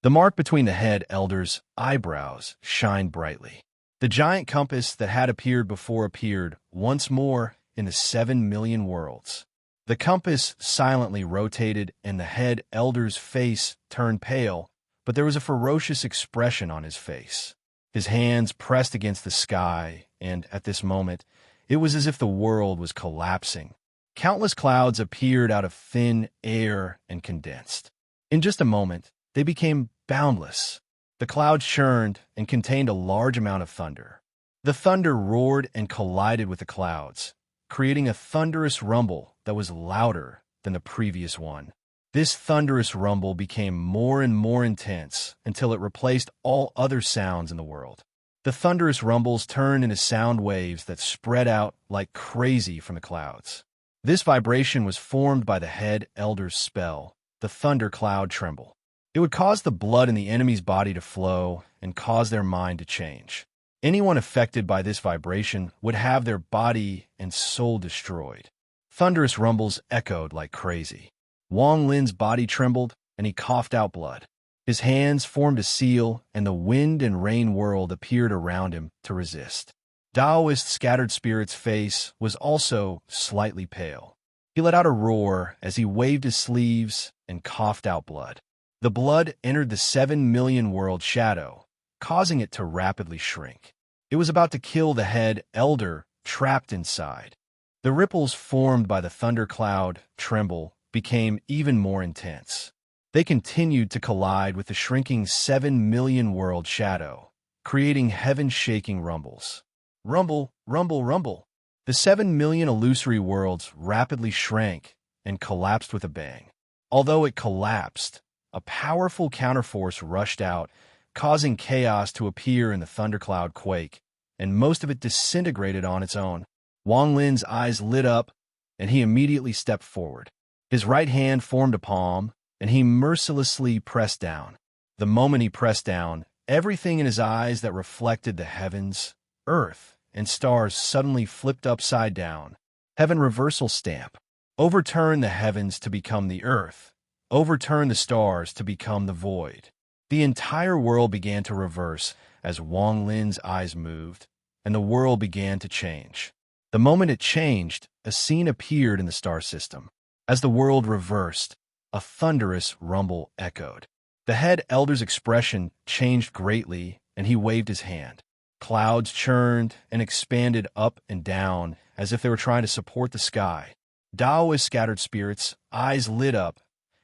The mark between the head elder's eyebrows shined brightly. The giant compass that had appeared before appeared once more in the 7 million worlds. The compass silently rotated and the head elder's face turned pale, but there was a ferocious expression on his face. His hands pressed against the sky, and at this moment, it was as if the world was collapsing. Countless clouds appeared out of thin air and condensed. In just a moment, they became boundless. The clouds churned and contained a large amount of thunder. The thunder roared and collided with the clouds, creating a thunderous rumble that was louder than the previous one. This thunderous rumble became more and more intense until it replaced all other sounds in the world. The thunderous rumbles turned into sound waves that spread out like crazy from the clouds. This vibration was formed by the head elder's spell, the thunder cloud tremble. It would cause the blood in the enemy's body to flow and cause their mind to change. Anyone affected by this vibration would have their body and soul destroyed. Thunderous rumbles echoed like crazy. Wang Lin's body trembled, and he coughed out blood. His hands formed a seal, and the wind and rain world appeared around him to resist. Daoist Scattered Spirit's face was also slightly pale. He let out a roar as he waved his sleeves and coughed out blood. The blood entered the 7 million world shadow, causing it to rapidly shrink. It was about to kill the head elder trapped inside. The ripples formed by the thundercloud tremble became even more intense. They continued to collide with the shrinking 7 million world shadow, creating heaven-shaking rumbles. Rumble, rumble, rumble. The 7 million illusory worlds rapidly shrank and collapsed with a bang. Although it collapsed, a powerful counterforce rushed out, causing chaos to appear in the thundercloud quake, and most of it disintegrated on its own. Wang Lin's eyes lit up, and he immediately stepped forward. His right hand formed a palm, and he mercilessly pressed down. The moment he pressed down, everything in his eyes that reflected the heavens, earth, and stars suddenly flipped upside down. Heaven reversal stamp. Overturn the heavens to become the earth. Overturn the stars to become the void. The entire world began to reverse as Wang Lin's eyes moved, and the world began to change. The moment it changed, a scene appeared in the star system. As the world reversed, a thunderous rumble echoed. The head elder's expression changed greatly, and he waved his hand. Clouds churned and expanded up and down as if they were trying to support the sky. Daoist Scattered Spirit's eyes lit up,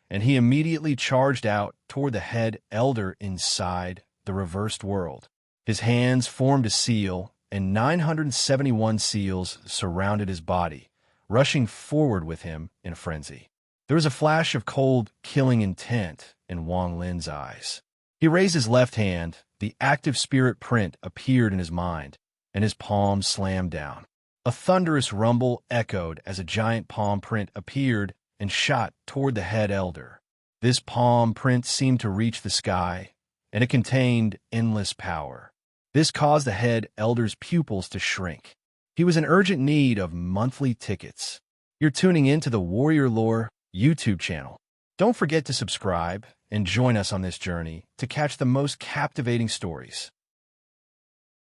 and he immediately charged out toward the head elder inside the reversed world. His hands formed a seal, and 971 seals surrounded his body, rushing forward with him in a frenzy. There was a flash of cold, killing intent in Wang Lin's eyes. He raised his left hand, the active spirit print appeared in his mind, and his palm slammed down. A thunderous rumble echoed as a giant palm print appeared and shot toward the head elder. This palm print seemed to reach the sky, and it contained endless power. This caused the head elder's pupils to shrink. He was in urgent need of monthly tickets. You're tuning in to the Warrior Lore YouTube channel. Don't forget to subscribe and join us on this journey to catch the most captivating stories.